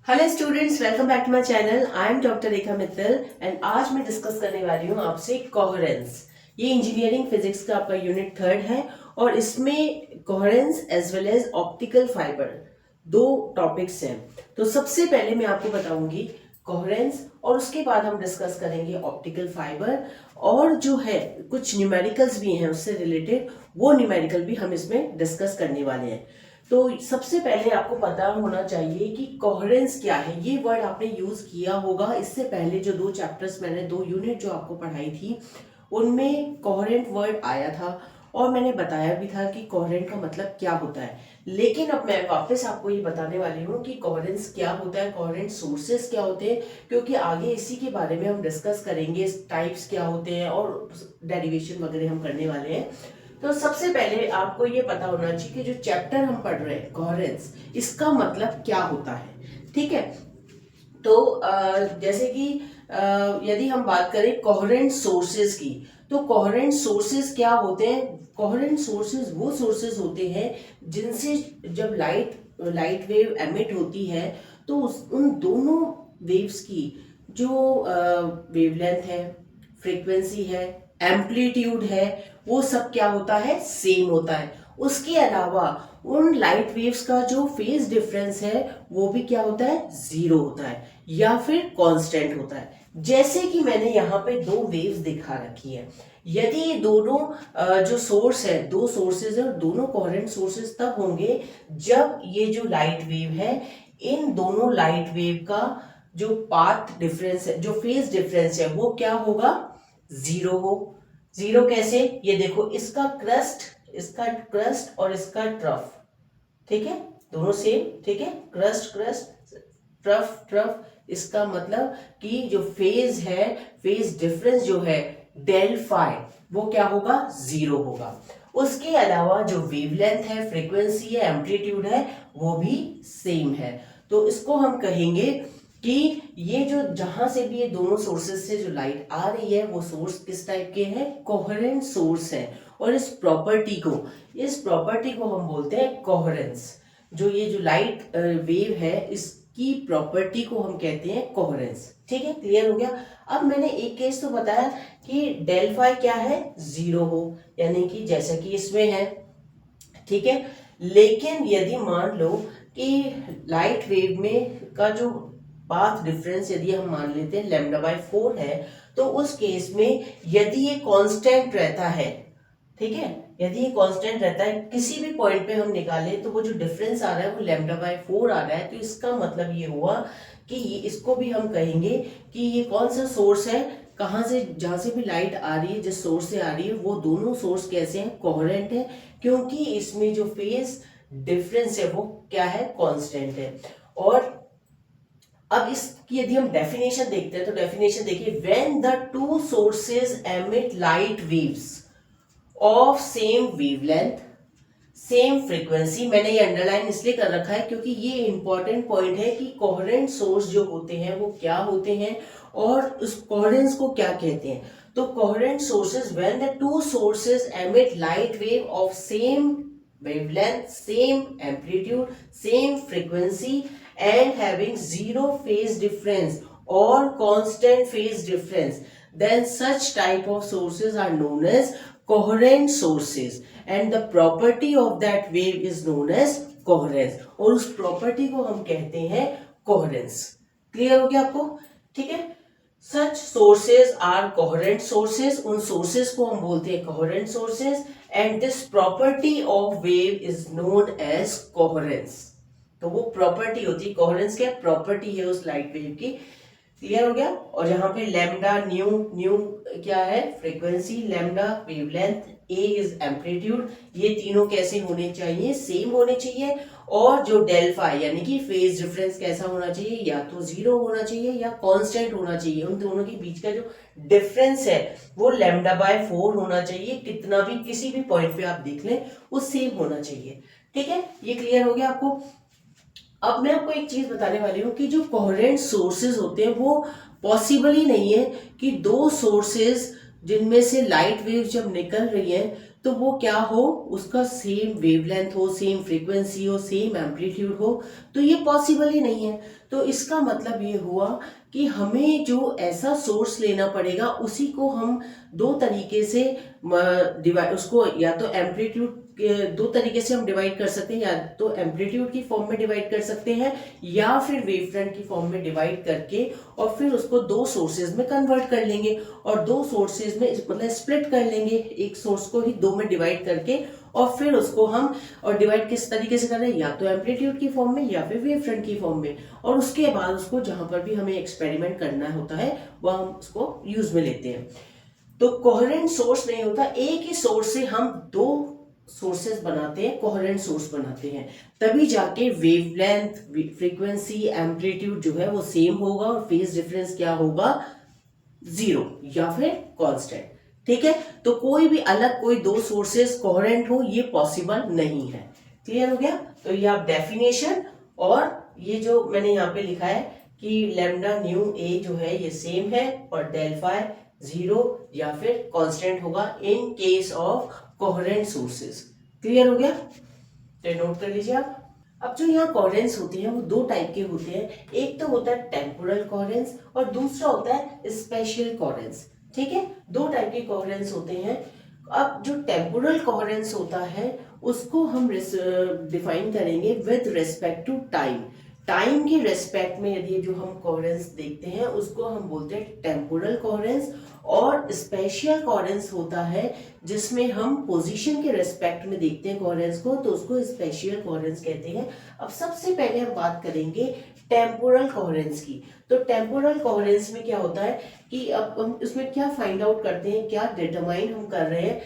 Hello students, welcome back to my channel. I am doctor Rekha Mittal and आज मैं discuss करने वाली हूँ आपसे कोहेरेंस। ये इंजीनियरिंग फिजिक्स का आपका यूनिट 3 है और इसमें coherence as well as optical fibre दो टॉपिक्स हैं। तो सबसे पहले मैं आपको बताऊंगी कोहेरेंस और उसके बाद हम डिस्कस करेंगे ऑप्टिकल फाइबर और जो है कुछ न्यूमेरिकल्स भी हैं उससे रिलेटेड, वो न्यूमेरिकल भी हम इसमें डिस्कस करने वाले हैं। तो सबसे पहले आपको पता होना चाहिए कि कोहेरेंस क्या है। ये वर्ड आपने यूज किया होगा इससे पहले, जो दो चैप्टर्स मैंने दो यूनिट जो आपको पढ़ाई थी उनमें कोहेरेंट वर्ड आया था और मैंने बताया भी था कि कोहेरेंट का मतलब क्या होता है। लेकिन अब मैं वापस आपको ये बताने वाली हूँ कि कोहेरेंस क्या होता है, कोहेरेंट सोर्सेस क्या होते हैं, क्योंकि आगे इसी के बारे में हम डिस्कस करेंगे। टाइप्स क्या होते हैं और डेरिवेशन वगैरह हम करने वाले हैं। तो सबसे पहले आपको ये पता होना चाहिए कि जो चैप्टर हम पढ़ रहे हैं कोहेरेंस, इसका मतलब क्या होता है। ठीक है, तो जैसे कि यदि हम बात करें कोहेरेंट सोर्सेज की, तो कोहेरेंट सोर्सेज क्या होते हैं। कोहेरेंट सोर्सेज वो सोर्सेज होते हैं जिनसे जब लाइट वेव एमिट होती है तो उन दोनों वेव्स की जो वेवलेंथ है, फ्रीक्वेंसी है, एम्पलीट्यूड है, वो सब क्या होता है, सेम होता है। उसके अलावा उन लाइट वेव्स का जो फेज डिफरेंस है वो भी क्या होता है, जीरो होता है या फिर कांस्टेंट होता है। जैसे कि मैंने यहाँ पे दो वेव्स दिखा रखी है। यदि ये दोनों जो सोर्स है, दो सोर्सेज है और दोनों कोहेरेंट सोर्सेज तब होंगे जब ये जो लाइट वेव है, इन दोनों लाइट वेव का जो पाथ डिफरेंस है, जो फेज डिफरेंस है, वो क्या होगा, जीरो हो। जीरो कैसे, ये देखो, इसका क्रस्ट और इसका ट्रफ, ठीक है, दोनों सेम, ठीक है, क्रस्ट क्रस्ट, ट्रफ ट्रफ। इसका मतलब कि जो फेज है, फेज डिफरेंस जो है डेल फाई, वो क्या होगा, जीरो होगा। उसके अलावा जो वेवलेंथ है, फ्रीक्वेंसी है, एम्पलीट्यूड है, वो भी सेम है। तो इसको हम कहेंगे कि ये जो जहां से भी ये दोनों सोर्सेज से जो लाइट आ रही है वो सोर्स किस टाइप के हैं, कोहेरेंट सोर्स है। और इस प्रॉपर्टी को हम बोलते हैं कोहेरेंस। जो ये जो लाइट वेव है, इसकी प्रॉपर्टी को हम कहते हैं कोहेरेंस। ठीक है, क्लियर हो गया। अब मैंने एक केस तो बताया कि डेल फाई क्या है, जीरो हो, यानी कि जैसा कि इसमें है, ठीक है। लेकिन यदि मान लो कि लाइट वेव में का जो पाथ डिफरेंस यदि हम मान लेते हैं लैम्डा बाय 4 है, तो उस केस में यदि ये कांस्टेंट रहता है, ठीक है, यदि ये कांस्टेंट रहता है, किसी भी पॉइंट पे हम निकाले तो वो जो डिफरेंस आ रहा है वो लैम्डा बाय 4 आ रहा है, तो इसका मतलब ये हुआ कि इसको भी हम कहेंगे कि ये कौन सा सोर्स है, कहाँ से, जहां से भी लाइट आ रही है, जिस सोर्स से आ रही है, वो दोनों सोर्स कैसे हैं, कोहेरेंट है, क्योंकि इसमें जो फेज डिफरेंस है वो क्या है, कांस्टेंट है। और अब इसकी यदि हम डेफिनेशन देखते हैं तो डेफिनेशन देखिए, when the two sources emit light waves of same wavelength, same frequency. मैंने ये अंडरलाइन इसलिए कर रखा है क्योंकि ये इंपॉर्टेंट पॉइंट है कि कोहेरेंट सोर्स जो होते हैं वो क्या होते हैं और उस कोहेरेंस को क्या कहते हैं। तो coherent sources, when the two sources emit light wave of same wavelength, same amplitude, same frequency and having zero phase difference or constant phase difference, then such type of sources are known as coherent sources and the property of that wave is known as coherence, और उस property को हम कहते हैं coherence. Clear हो गया आपको, ठीक है। Such sources are coherent sources, उन सोर्सेज को हम बोलते हैं coherent sources and this property of wave is known as coherence. तो वो प्रॉपर्टी होती है, कोहेरेंस क्या प्रॉपर्टी है उस लाइट वेव की। क्लियर हो गया। और यहाँ पे लैम्डा, न्यू न्यू क्या है, frequency, lambda wavelength, A is amplitude, ये तीनों कैसे होने चाहिए, सेम होने चाहिए। और जो डेल्फा यानी कि फेज डिफरेंस कैसा होना चाहिए, या तो जीरो होना चाहिए या कांस्टेंट होना चाहिए। उन दोनों के बीच का जो डिफरेंस है वो लैम्डा बाय 4 होना चाहिए। कितना भी, किसी भी पॉइंट पे आप देख लें, वो सेम होना चाहिए। ठीक है, ये क्लियर हो गया आपको। अब मैं आपको एक चीज बताने वाली हूँ कि जो कोहेरेंट सोर्सेज होते हैं वो पॉसिबल ही नहीं है कि दो सोर्सेज जिनमें से लाइट वेव जब निकल रही है तो वो क्या हो, उसका सेम वेवलेंथ हो, सेम फ्रीक्वेंसी हो, सेम एम्पलीट्यूड हो, तो ये पॉसिबल ही नहीं है। तो इसका मतलब ये हुआ कि हमें जो ऐसा सोर्स लेना पड़ेगा उसी को हम दो तरीके से डिवाइड, उसको या तो एम्पलीट्यूड दो तरीके से हम डिवाइड कर सकते हैं, या तो एम्पलीट्यूड की फॉर्म में डिवाइड कर सकते हैं या फिर वेवफ्रंट की फॉर्म में डिवाइड करके और फिर उसको दो सोर्सेज में कन्वर्ट कर लेंगे और दो सोर्सेज में मतलब स्प्लिट कर लेंगे, एक सोर्स को ही दो में डिवाइड करके और फिर उसको हम और डिवाइड किस तरीके से कर रहे हैं, या तो एम्पलीट्यूड की फॉर्म में या फिर वेवफ्रंट की फॉर्म में, और उसके बाद उसको जहां पर भी हमें एक्सपेरिमेंट करना होता है वह हम उसको यूज में लेते हैं। तो कोहेरेंट सोर्स नहीं होता, एक ही सोर्स से हम दो सोर्सेस बनाते हैं, कोहेरेंट सोर्स बनाते हैं, तभी जाके वेवलेंथ, फ्रीक्वेंसी, एम्पलीट्यूड जो है वो सेम होगा और फेज डिफरेंस क्या होगा, जीरो या फिर कांस्टेंट। ठीक है, तो कोई भी अलग कोई दो सोर्सेस कोहेरेंट हो ये पॉसिबल नहीं है। क्लियर हो गया? तो ये आप डेफिनेशन और ये जो मैंने यहाँ पे लिखा है कि लैम्डा न्यू ए जो है ये सेम है और डेल फाई जीरो या फिर कांस्टेंट होगा in case of coherent sources. Clear हो गया? तो नोट कर लीजिए आप। अब जो यहाँ कोहेरेंस होती है वो दो टाइप के होते हैं, एक तो होता है टेम्पोरल कोहेरेंस और दूसरा होता है स्पेशियल कोहेरेंस। ठीक है, दो टाइप के कोहेरेंस होते हैं। अब जो टेम्पोरल कोहेरेंस होता है उसको हम डिफाइन करेंगे with respect to time. Time के रेस्पेक्ट में यदि जो हम कोहेरेंस देखते हैं उसको हम बोलते हैं टेम्पोरल कोहेरेंस, और स्पेशियल कोहेरेंस होता है जिसमें हम पोजीशन के रेस्पेक्ट में देखते हैं कोहेरेंस को, तो उसको स्पेशियल कोहेरेंस कहते हैं। अब सबसे पहले हम बात करेंगे टेम्पोरल कोहेरेंस की। तो टेम्पोरल कोहेरेंस में क्या होता है कि अब हम इसमें क्या फाइंड आउट करते हैं, क्या डिटरमाइन हम कर रहे हैं,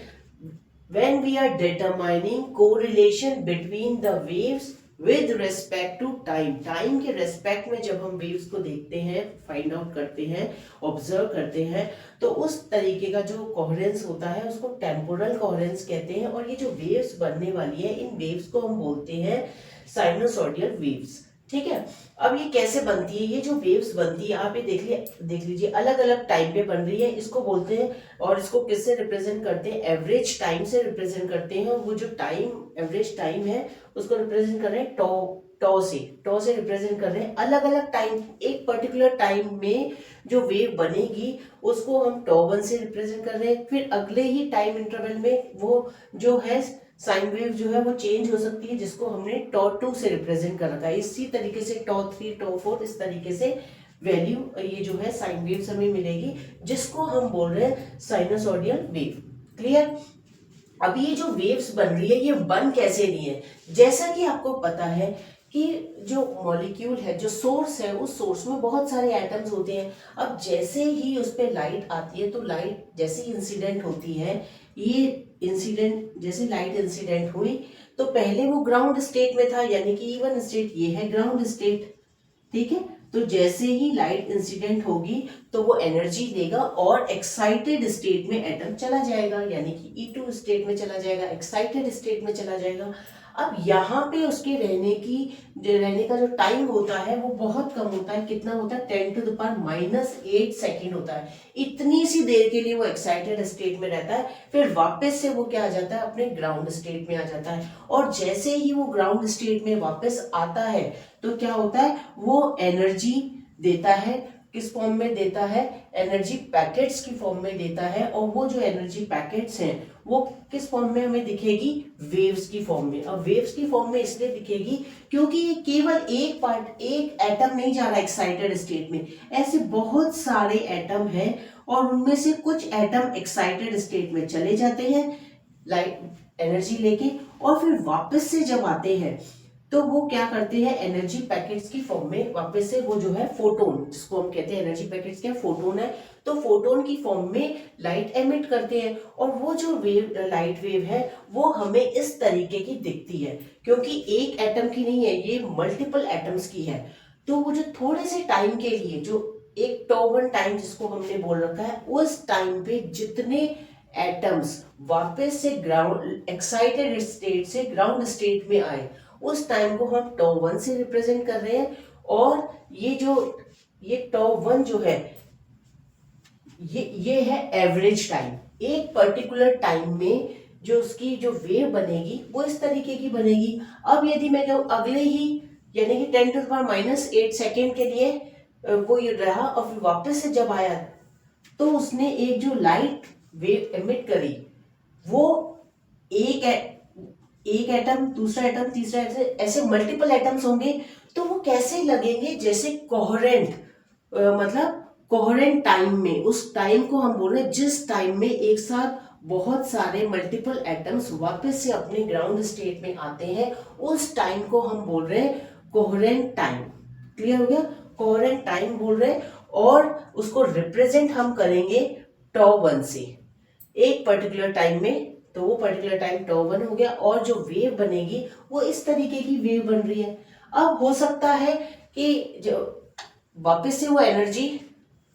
when we are determining correlation between the waves with respect to time। Time के रेस्पेक्ट में जब हम वेव्स को देखते हैं, फाइंड आउट करते हैं, ऑब्जर्व करते हैं, तो उस तरीके का जो कोहेरेंस होता है उसको टेम्पोरल कोहेरेंस कहते हैं। और ये जो वेव्स बनने वाली है इन वेव्स को हम बोलते हैं साइनोसॉइडल वेव्स। ठीक है, अब ये कैसे बनती है, ये जो वेव्स बनती है आप ये देख लीजिए अलग अलग टाइम पे बन रही है, इसको बोलते हैं और इसको किससे रिप्रेजेंट करते हैं, एवरेज टाइम से रिप्रेजेंट करते हैं। और वो जो टाइम एवरेज टाइम है उसको रिप्रेजेंट कर रहे हैं टॉ से रिप्रेजेंट कर रहे हैं। अलग अलग टाइम, एक पर्टिकुलर टाइम में जो वेव बनेगी उसको हम टॉ1 से रिप्रेजेंट कर रहे हैं, फिर अगले ही टाइम इंटरवल में वो जो है साइन वेव जो है वो चेंज हो सकती है जिसको हमने टॉ2 से रिप्रेजेंट कर रखा है। इसी तरीके से टॉ3, टॉ4 इस तरीके से वैल्यू ये जो है साइन वेव्स हमें मिलेगी जिसको हम बोल रहे हैं साइनोसॉइडल वेव। क्लियर? अब ये जो वेव्स बन रही है ये बन कैसे रही है, जैसा कि आपको पता है कि जो मॉलिक्यूल है, जो सोर्स है, उस सोर्स में बहुत सारे एटम्स होते हैं। अब जैसे ही उस पर लाइट आती है तो लाइट जैसे इंसिडेंट होती है, ये इंसिडेंट जैसे लाइट इंसिडेंट हुई तो पहले वो ग्राउंड स्टेट में था, यानी कि E1 स्टेट, ये है ग्राउंड स्टेट। ठीक है, तो जैसे ही लाइट इंसिडेंट होगी तो वो एनर्जी देगा और एक्साइटेड स्टेट में एटम चला जाएगा, यानी कि E2 स्टेट में चला जाएगा, एक्साइटेड स्टेट में चला जाएगा। अब यहाँ पे उसके रहने का जो टाइम होता है वो बहुत कम होता है। कितना होता है? 10⁻⁻8 सेकेंड होता है। इतनी सी देर के लिए वो एक्साइटेड स्टेट में रहता है, फिर वापस से वो क्या आ जाता है, अपने ग्राउंड स्टेट में आ जाता है। और जैसे ही वो ग्राउंड स्टेट में वापस आता है तो क्या होता है, वो एनर्जी देता है। किस फॉर्म में देता है? एनर्जी पैकेट्स की फॉर्म में देता है। और वो जो एनर्जी पैकेट्स हैं वो किस फॉर्म में हमें दिखेगी? वेव्स की फॉर्म में। अब वेव्स की फॉर्म में इसलिए दिखेगी क्योंकि ये केवल एक एटम नहीं जा रहा एक्साइटेड स्टेट में, ऐसे बहुत सारे एटम हैं और उनमें से कुछ एटम एक्साइटेड स्टेट में चले जाते हैं लाइट एनर्जी लेके, और फिर वापस से जब आते हैं तो वो क्या करते हैं, एनर्जी पैकेट्स की फॉर्म में वापस से वो जो है फोटोन, जिसको हम कहते हैं एनर्जी पैकेट्स क्या फोटोन है, तो फोटोन की फॉर्म में लाइट एमिट करते हैं। और वो जो लाइट वेव है वो हमें इस तरीके की दिखती है क्योंकि एक एटम की नहीं है, ये मल्टीपल एटम्स की है। तो वो जो थोड़े से टाइम के लिए, जो एक टॉ1 टाइम जिसको हमने बोल रखा है, उस टाइम पे जितने एटम्स वापस से ग्राउंड एक्साइटेड स्टेट से ग्राउंड स्टेट में आए उस टाइम को हम टॉ1 से रिप्रेजेंट कर रहे हैं। और ये टॉ1 जो है ये है एवरेज टाइम। एक पर्टिकुलर टाइम में जो उसकी जो वेव बनेगी वो इस तरीके की बनेगी। अब यदि मैं कहूँ अगले ही यानी कि 10⁻⁻8 सेकेंड के लिए वो ये रहा और फिर वापस से जब आया तो उसने एक जो लाइट वेव एमिट करी वो एक एक एटम, दूसरा एटम, तीसरा एटम, ऐसे मल्टीपल एटम्स होंगे तो वो कैसे लगेंगे, जैसे कोहेरेंट, मतलब कोहेरेंट टाइम में, उस टाइम को हम बोल रहे हैं जिस टाइम में एक साथ बहुत सारे मल्टीपल एटम्स वापस से अपने ग्राउंड स्टेट में आते हैं, उस टाइम को हम बोल रहे हैं कोहेरेंट टाइम। क्लियर हो गया? कोहेरेंट टाइम बोल रहे हैं और उसको रिप्रेजेंट हम करेंगे τ1 से, एक पर्टिकुलर टाइम में, तो वो पर्टिकुलर टाइम τ1 हो गया और जो वेव बनेगी वो इस तरीके की वेव बन रही है। अब हो सकता है कि जो वापस से वो एनर्जी,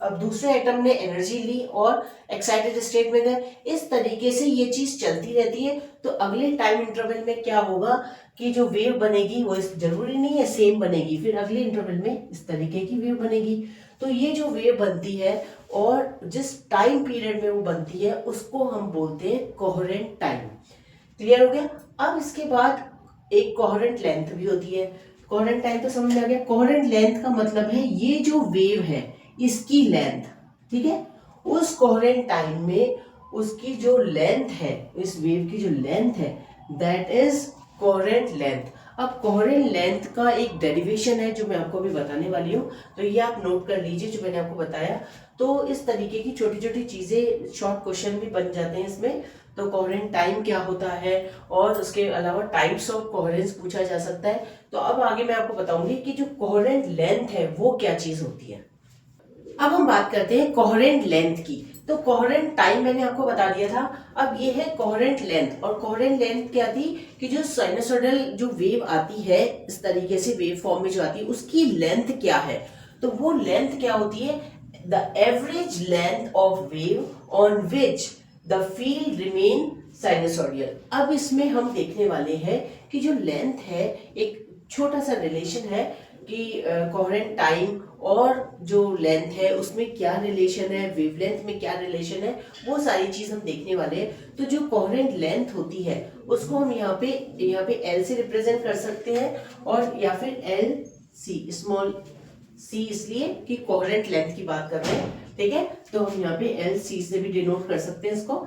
अब दूसरे एटम ने एनर्जी ली और एक्साइटेड स्टेट में गए, इस तरीके से ये चीज चलती रहती है। तो अगले टाइम इंटरवल में क्या होगा कि जो वेव बनेगी वो जरूरी नहीं है सेम बनेगी, फिर अगले इंटरवल में इस तरीके की वेव बनेगी। तो ये जो वेव बनती है और जिस टाइम पीरियड में वो बनती है उसको हम बोलते हैं कोहेरेंट टाइम। क्लियर हो गया? अब इसके बाद एक कोहेरेंट लेंथ भी होती है। कोहेरेंट टाइम तो समझ आ गया। कोहेरेंट लेंथ का मतलब है ये जो वेव है इसकी लेंथ, ठीक है, उस कोहेरेंट टाइम में उसकी जो लेंथ है, इस वेव की जो लेंथ है, दैट इज कोहेरेंट लेंथ। अब कोहेरेंट लेंथ का एक डेरिवेशन है जो मैं आपको अभी बताने वाली हूँ, तो ये आप नोट कर लीजिए जो मैंने आपको बताया। तो इस तरीके की छोटी छोटी चीजें, शॉर्ट क्वेश्चन भी बन जाते हैं इसमें। तो कोहेरेंट टाइम क्या होता है और उसके अलावा टाइप्स ऑफ कोहेरेंस पूछा जा सकता है। तो अब आगे मैं आपको बताऊंगी कि जो कोहेरेंट लेंथ है वो क्या चीज होती है। अब हम बात करते हैं कोहेरेंट लेंथ की। तो कोहेरेंट टाइम मैंने आपको बता दिया था, अब ये है कोहेरेंट लेंथ। और कोहेरेंट लेंथ क्या थी कि जो साइनसोइडल जो वेव आती है इस तरीके से वेव फॉर्म में जो आती है उसकी लेंथ क्या है। तो वो लेंथ क्या होती है, the average length of wave on which the field remain sinusoidal. अब इसमें हम देखने वाले हैं कि जो लेंथ है, एक छोटा सा रिलेशन है कि कोहेरेंट टाइम और जो लेंथ है उसमें क्या रिलेशन है, वेवलेंथ में क्या रिलेशन है, वो सारी चीज हम देखने वाले हैं। तो जो कोहेरेंट लेंथ होती है उसको हम यहाँ पे एल से रिप्रेजेंट कर सकते हैं, और या फिर एल सी, स्मॉल सी इसलिए कि कोहेरेंट लेंथ की बात कर रहे हैं, ठीक है। तो हम यहाँ पे एल सी से भी डिनोट कर सकते हैं इसको।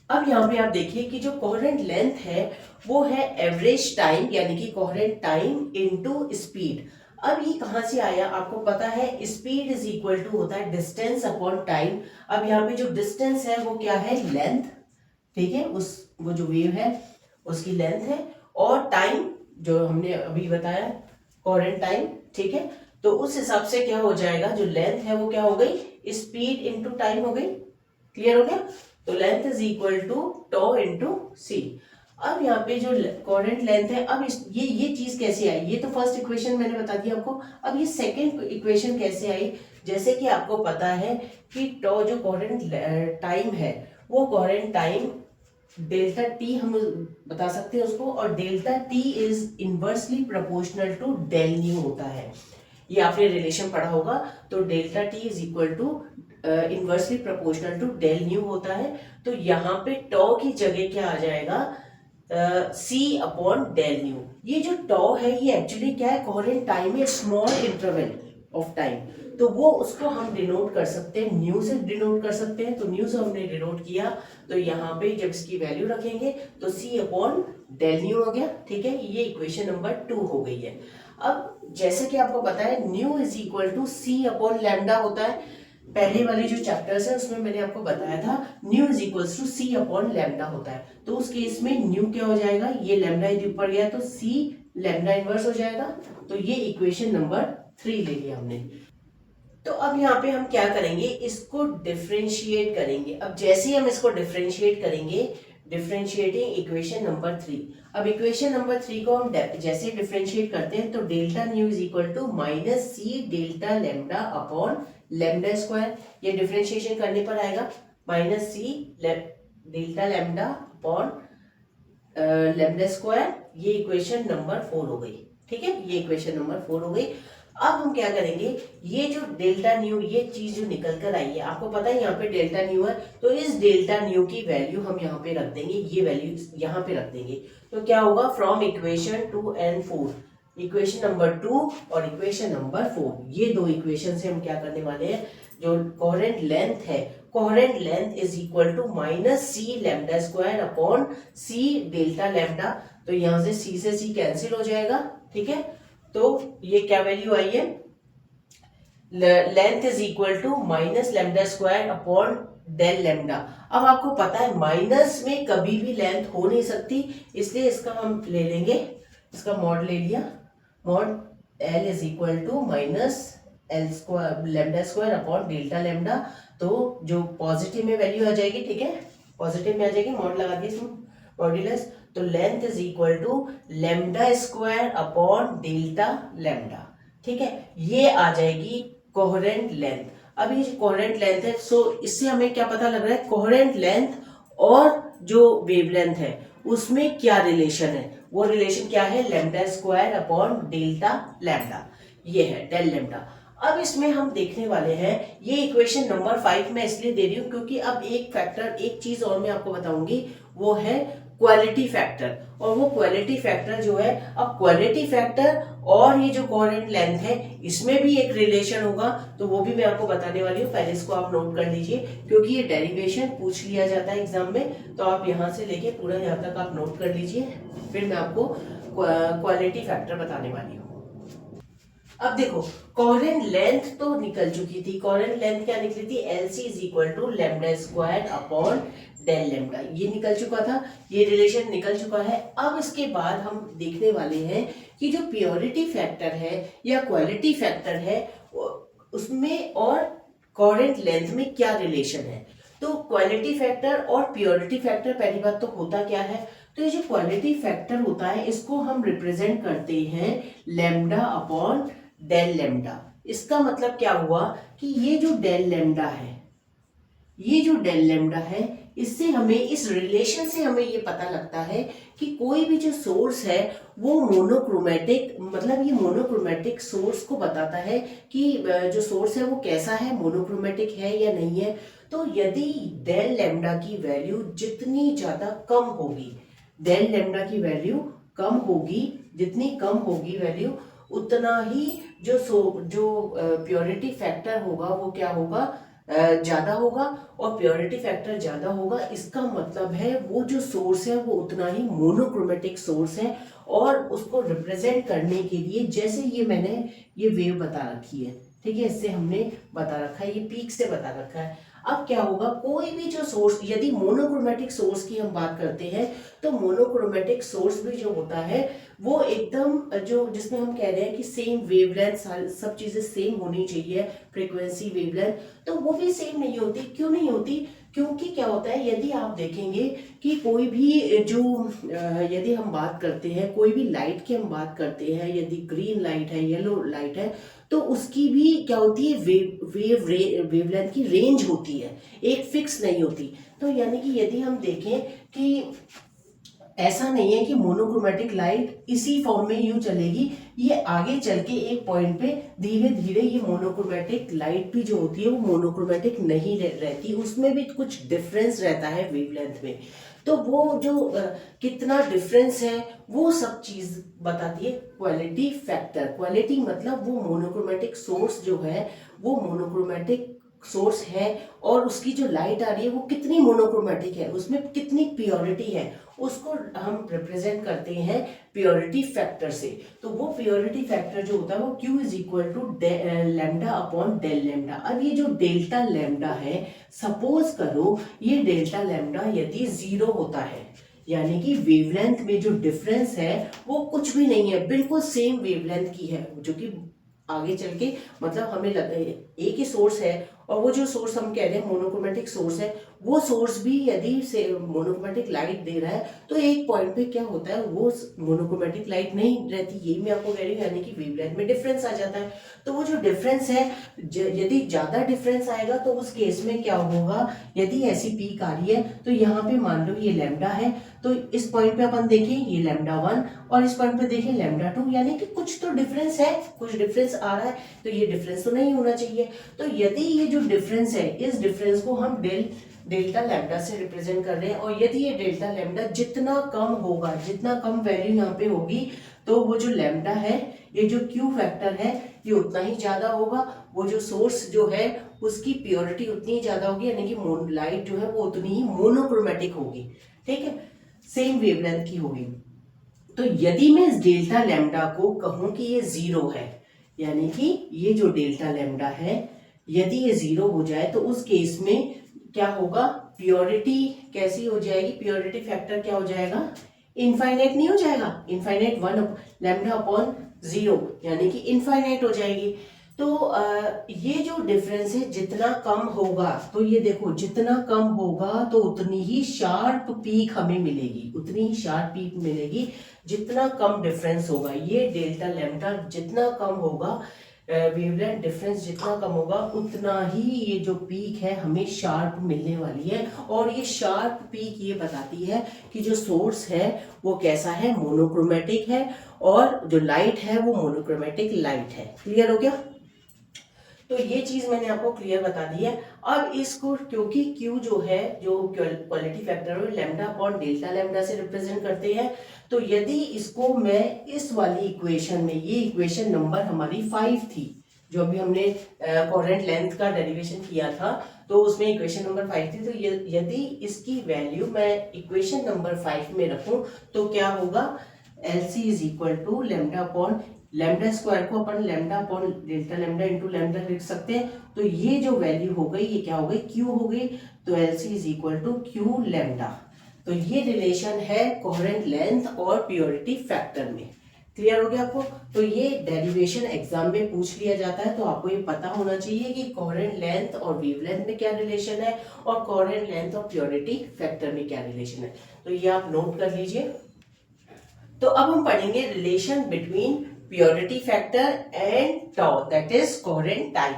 अब यहाँ पे आप देखिए कि जो कोहेरेंट लेंथ है वो है एवरेज टाइम, यानी कि कोहेरेंट टाइम इनटू स्पीड। अब ये कहां से आया, आपको पता है स्पीड इज इक्वल टू होता है डिस्टेंस अपॉन टाइम। अब यहाँ पे जो डिस्टेंस है वो क्या है, लेंथ, ठीक है, उस वो जो वेव है उसकी लेंथ है, और टाइम जो हमने अभी बताया कोहेरेंट टाइम, ठीक है। तो उस हिसाब से क्या हो जाएगा, जो लेंथ है वो क्या हो गई, स्पीड इंटू टाइम हो गई। क्लियर हो गया? तो length is equal to tau into C. अब यहाँ पे जो कोहेरेंट लेंथ है, अब ये चीज कैसे आई, ये तो फर्स्ट इक्वेशन मैंने बता दिया आपको। अब ये सेकंड इक्वेशन कैसे आई, जैसे कि आपको पता है कि टॉ जो कोहेरेंट टाइम है वो कोहेरेंट टाइम डेल्टा टी हम बता सकते हैं उसको, और delta T is inversely proportional to del nu होता है। ये आपने रिलेशन पढ़ा होगा। तो delta T is equal to inversely proportional to del nu होता है। तो यहाँ पे टॉ की जगह क्या आ जाएगा, सी अपॉन डेल न्यू। ये जो टॉ है ये एक्चुअली क्या है, कोहेरेंट टाइम है, स्मॉल इंटरवल ऑफ टाइम, तो वो उसको हम डिनोट कर सकते हैं, न्यू से डिनोट कर सकते हैं। तो न्यू से हमने डिनोट किया, तो यहाँ पे जब इसकी वैल्यू रखेंगे तो सी अपॉन डेल न्यू हो गया, ठीक है। ये इक्वेशन नंबर 2 हो गई है। अब जैसे कि आपको पता है nu is equal to C upon lambda होता है। पहले वाली जो चैप्टर्स है उसमें मैंने आपको बताया था nu is equals to C upon lambda होता है। तो उस केस में न्यू क्या हो जाएगा, ये लैम्डा यदि ऊपर गया तो सी लैम्डा इनवर्स हो जाएगा। तो ये इक्वेशन नंबर 3 ले लिया हमने। तो अब यहाँ पे हम क्या करेंगे, इसको डिफरेंशिएट करेंगे। अब जैसे ही हम इसको डिफरेंशिएट करेंगे, डिफरेंशिएटिंग इक्वेशन नंबर 3। अब इक्वेशन नंबर 3 को हम जैसे डिफरेंशिएट करते हैं तो delta nu is equal to minus C delta lambda upon lambda square. ये डिफरेंशिएशन करने पर आएगा minus C delta lambda upon lambda square. ये इक्वेशन नंबर 4 हो गई, ठीक है, ये इक्वेशन नंबर 4 हो गई। अब हम क्या करेंगे, ये जो डेल्टा न्यू ये चीज जो निकल कर आई है, आपको पता है यहाँ पे डेल्टा न्यू है, तो इस डेल्टा न्यू की वैल्यू हम यहाँ पे रख देंगे, ये वैल्यू यहाँ पे रख देंगे। तो क्या होगा, from equation 2 and 4, equation number 2 और इक्वेशन नंबर 4, ये दो इक्वेशन से हम क्या करने वाले हैं, जो कोहेरेंट लेंथ है, coherent length is equal to minus C lambda square upon C delta lambda. तो यहां से सी से सी कैंसिल हो जाएगा, ठीक है। तो ये क्या वैल्यू आई है, length is equal to minus lambda square upon del lambda. अब आपको पता है माइनस में कभी भी लेंथ हो नहीं सकती, इसलिए इसका हम ले लेंगे, इसका मॉड ले लिया, mod L is equal to minus L square lambda square upon delta lambda. तो जो पॉजिटिव में वैल्यू आ जाएगी, ठीक है, पॉजिटिव में आ जाएगी, मॉड लगा दिया इसमें मॉड्यूलस, तो length is equal to lambda square upon delta lambda, ठीक है, ये आ जाएगी कोहेरेंट लेंथ। अब ये कोहेरेंट लेंथ है, सो इससे हमें क्या पता लग रहा है, कोहेरेंट लेंथ और जो वेवलेंथ है उसमें क्या रिलेशन है, वो रिलेशन क्या है, lambda square upon delta lambda, ये है डेल लैम्डा। अब इसमें हम देखने वाले हैं, ये इक्वेशन नंबर 5 में इसलिए दे रही हूं क्योंकि अब एक फैक्टर, एक चीज और मैं आपको बताऊंगी, वो है क्वालिटी फैक्टर। और वो क्वालिटी फैक्टर जो है, अब क्वालिटी फैक्टर और ये जो कोहेरेंट लेंथ है इसमें भी एक रिलेशन होगा, तो वो भी मैं आपको बताने वाली हूँ, पहले इसको आप नोट कर लीजिए क्योंकि ये डेरिवेशन पूछ लिया जाता है एग्जाम में, तो आप यहाँ से लेके पूरा यहाँ तक आप नोट कर लीजिए, फिर मैं आपको क्वालिटी फैक्टर बताने वाली हूँ। अब देखो, कोहेरेंट लेंथ तो निकल चुकी थी, कोहेरेंट लेंथ क्या निकली थी, LC is equal to lambda square upon del lambda, ये निकल चुका था, ये रिलेशन निकल चुका है। अब इसके बाद हम देखने वाले हैं कि जो प्योरिटी फैक्टर है या क्वालिटी फैक्टर है उसमें और कोहेरेंट लेंथ में क्या रिलेशन है। तो क्वालिटी फैक्टर और प्योरिटी फैक्टर, पहली बात तो होता क्या है, तो ये जो क्वालिटी फैक्टर होता है इसको हम रिप्रेजेंट करते हैं लैम्डा अपॉन डेल लैम्डा। इसका मतलब क्या हुआ कि ये जो डेल लैम्डा है, ये जो डेल लैम्डा है, इससे हमें, इस रिलेशन से हमें ये पता लगता है कि कोई भी जो सोर्स है वो मोनोक्रोमेटिक, मतलब ये मोनोक्रोमेटिक सोर्स को बताता है कि जो सोर्स है वो कैसा है, मोनोक्रोमेटिक है या नहीं है। तो यदि डेल लैम्डा की वैल्यू जितनी ज्यादा कम होगी, डेल लैम्डा की वैल्यू कम होगी, जितनी कम होगी वैल्यू, उतना ही जो प्योरिटी फैक्टर होगा वो क्या होगा, ज्यादा होगा, और प्योरिटी फैक्टर ज्यादा होगा, इसका मतलब है वो जो सोर्स है वो उतना ही मोनोक्रोमेटिक सोर्स है। और उसको रिप्रेजेंट करने के लिए, जैसे ये मैंने ये वेव बता रखी है, ठीक है, इससे हमने बता रखा है, ये पीक से बता रखा है। अब क्या होगा, कोई भी जो सोर्स, यदि मोनोक्रोमेटिक सोर्स की हम बात करते हैं, तो मोनोक्रोमेटिक सोर्स भी जो होता है वो एकदम, जो जिसमें हम कह रहे हैं कि सेम वेवलेंथ, सब चीजें सेम होनी चाहिए, फ्रीक्वेंसी वेवलेंथ, तो वो भी सेम नहीं होती। क्यों नहीं होती, क्योंकि क्या होता है, यदि आप देखेंगे कि कोई भी जो, यदि हम बात करते हैं, कोई भी लाइट की हम बात करते हैं, यदि ग्रीन लाइट है, येलो लाइट है, तो उसकी भी क्या होती है, वेवलेंथ की रेंज होती है, एक फिक्स नहीं होती। तो यानी कि यदि हम देखें कि ऐसा नहीं है कि मोनोक्रोमेटिक लाइट इसी फॉर्म में यूं चलेगी, ये आगे चल के एक पॉइंट पे धीरे धीरे ये मोनोक्रोमेटिक लाइट भी जो होती है वो मोनोक्रोमेटिक नहीं रहती, उसमें भी कुछ डिफरेंस रहता है वेवलेंथ में। तो वो जो कितना डिफरेंस है वो सब चीज बताती है क्वालिटी फैक्टर। क्वालिटी मतलब वो मोनोक्रोमेटिक सोर्स जो है वो मोनोक्रोमेटिक सोर्स है, और उसकी जो लाइट आ रही है वो कितनी मोनोक्रोमेटिक है, उसमें कितनी प्योरिटी है, उसको हम रिप्रेजेंट करते हैं प्योरिटी फैक्टर से। तो वो प्योरिटी फैक्टर जो होता है वो Q is equal to lambda upon del lambda. अब ये जो डेल्टा लैम्डा है, सपोज करो ये डेल्टा लैम्डा यदि 0 होता है, यानी कि वेवलेंथ में जो डिफरेंस है वो कुछ भी नहीं है, बिल्कुल सेम वेवलेंथ की है, जो कि आगे चल के, मतलब हमें एक ही सोर्स है और वो जो सोर्स हम कह रहे हैं मोनोक्रोमेटिक सोर्स है, वो सोर्स भी यदि से मोनोक्रोमेटिक लाइट दे रहा है तो एक पॉइंट पे क्या होता है, वो मोनोक्रोमेटिक लाइट नहीं रहती, यही मैं आपको कह रही हूँ, यानी कि वेवलेंथ में डिफरेंस आ जाता है। तो वो जो डिफरेंस है, यदि ज्यादा डिफरेंस आएगा तो उस केस में क्या होगा, यदि ऐसी पीक आ रही है तो यहाँ पे मान लो ये लैम्डा है, तो इस पॉइंट पे अपन देखें ये लैम्डा 1 और इस पॉइंट पे देखें लैम्डा 2, यानी कि कुछ तो डिफरेंस है, कुछ डिफरेंस आ रहा है, तो ये डिफरेंस तो नहीं होना चाहिए। तो यदि ये जो डिफरेंस है, इस डिफरेंस को हम डेल्टा लैम्डा से रिप्रेजेंट कर रहे हैं, और यदि ये डेल्टा लैम्डा जितना कम होगा, जितना कम वैल्यू यहाँ पे होगी, तो वो जो लैम्डा है, ये जो क्यू फैक्टर है, ये उतना ही ज्यादा होगा, वो जो सोर्स जो है उसकी प्योरिटी उतनी ही ज्यादा होगी, यानी कि लाइट जो है वो उतनी ही मोनोक्रोमेटिक होगी, ठीक है, सेम वेवलेंथ की होगी। तो यदि मैं इस डेल्टा लैम्डा को कहूं कि ये 0 है, यानी कि ये जो डेल्टा लैम्डा है यदि ये 0 हो जाए, तो उस केस में क्या होगा, प्योरिटी कैसी हो जाएगी, प्योरिटी फैक्टर क्या हो जाएगा, इनफाइनाइट नहीं हो जाएगा, इनफाइनाइट 1 लैम्डा अपॉन 0, यानी कि इनफाइनाइट हो जाएगी। तो ये जो डिफरेंस है जितना कम होगा, तो ये देखो जितना कम होगा तो उतनी ही शार्प पीक हमें मिलेगी, उतनी ही शार्प पीक मिलेगी जितना कम डिफरेंस होगा। ये डेल्टा लैम्डा जितना कम होगा, वेवलेंथ डिफरेंस जितना कम होगा, उतना ही ये जो पीक है हमें शार्प मिलने वाली है। और ये शार्प पीक ये बताती है कि जो सोर्स है वो कैसा है, मोनोक्रोमेटिक है, और जो लाइट है वो मोनोक्रोमेटिक लाइट है। क्लियर हो गया? तो ये चीज मैंने आपको क्लियर बता दी है। अब इसको, क्योंकि Q जो है, जो क्वालिटी फैक्टर है, लैम्डा अपॉन डेल्टा लैम्डा से रिप्रेजेंट करते हैं, तो यदि इसको मैं इस वाली इक्वेशन में, ये इक्वेशन नंबर हमारी 5 थी, जो अभी हमने कोहेरेंट लेंथ का डेरिवेशन किया था, तो उसमें इक्वेशन नंबर 5 थी, तो यदि इसकी वैल्यू मैं इक्वेशन नंबर 5 में रखूं तो क्या होगा, LC is equal to lambda upon lambda square को upon lambda upon delta lambda into lambda लिख सकते हैं। तो ये जो वैल्यू हो गई, ये क्या हो गई, Q हो गई, तो LC is equal to Q lambda. तो ये रिलेशन है कोहेरेंट लेंथ और प्योरिटी फैक्टर में। क्लियर हो गया आपको? तो ये डेरिवेशन एग्जाम में पूछ लिया जाता है, तो आपको ये पता होना चाहिए कि कोहेरेंट लेंथ और वेवलेंथ में क्या रिलेशन है, और कोहेरेंट लेंथ और प्योरिटी फैक्टर में क्या रिलेशन है। तो ये आप नोट कर लीजिए। तो अब हम पढ़ेंगे relation between purity factor and tau, that is coherent time.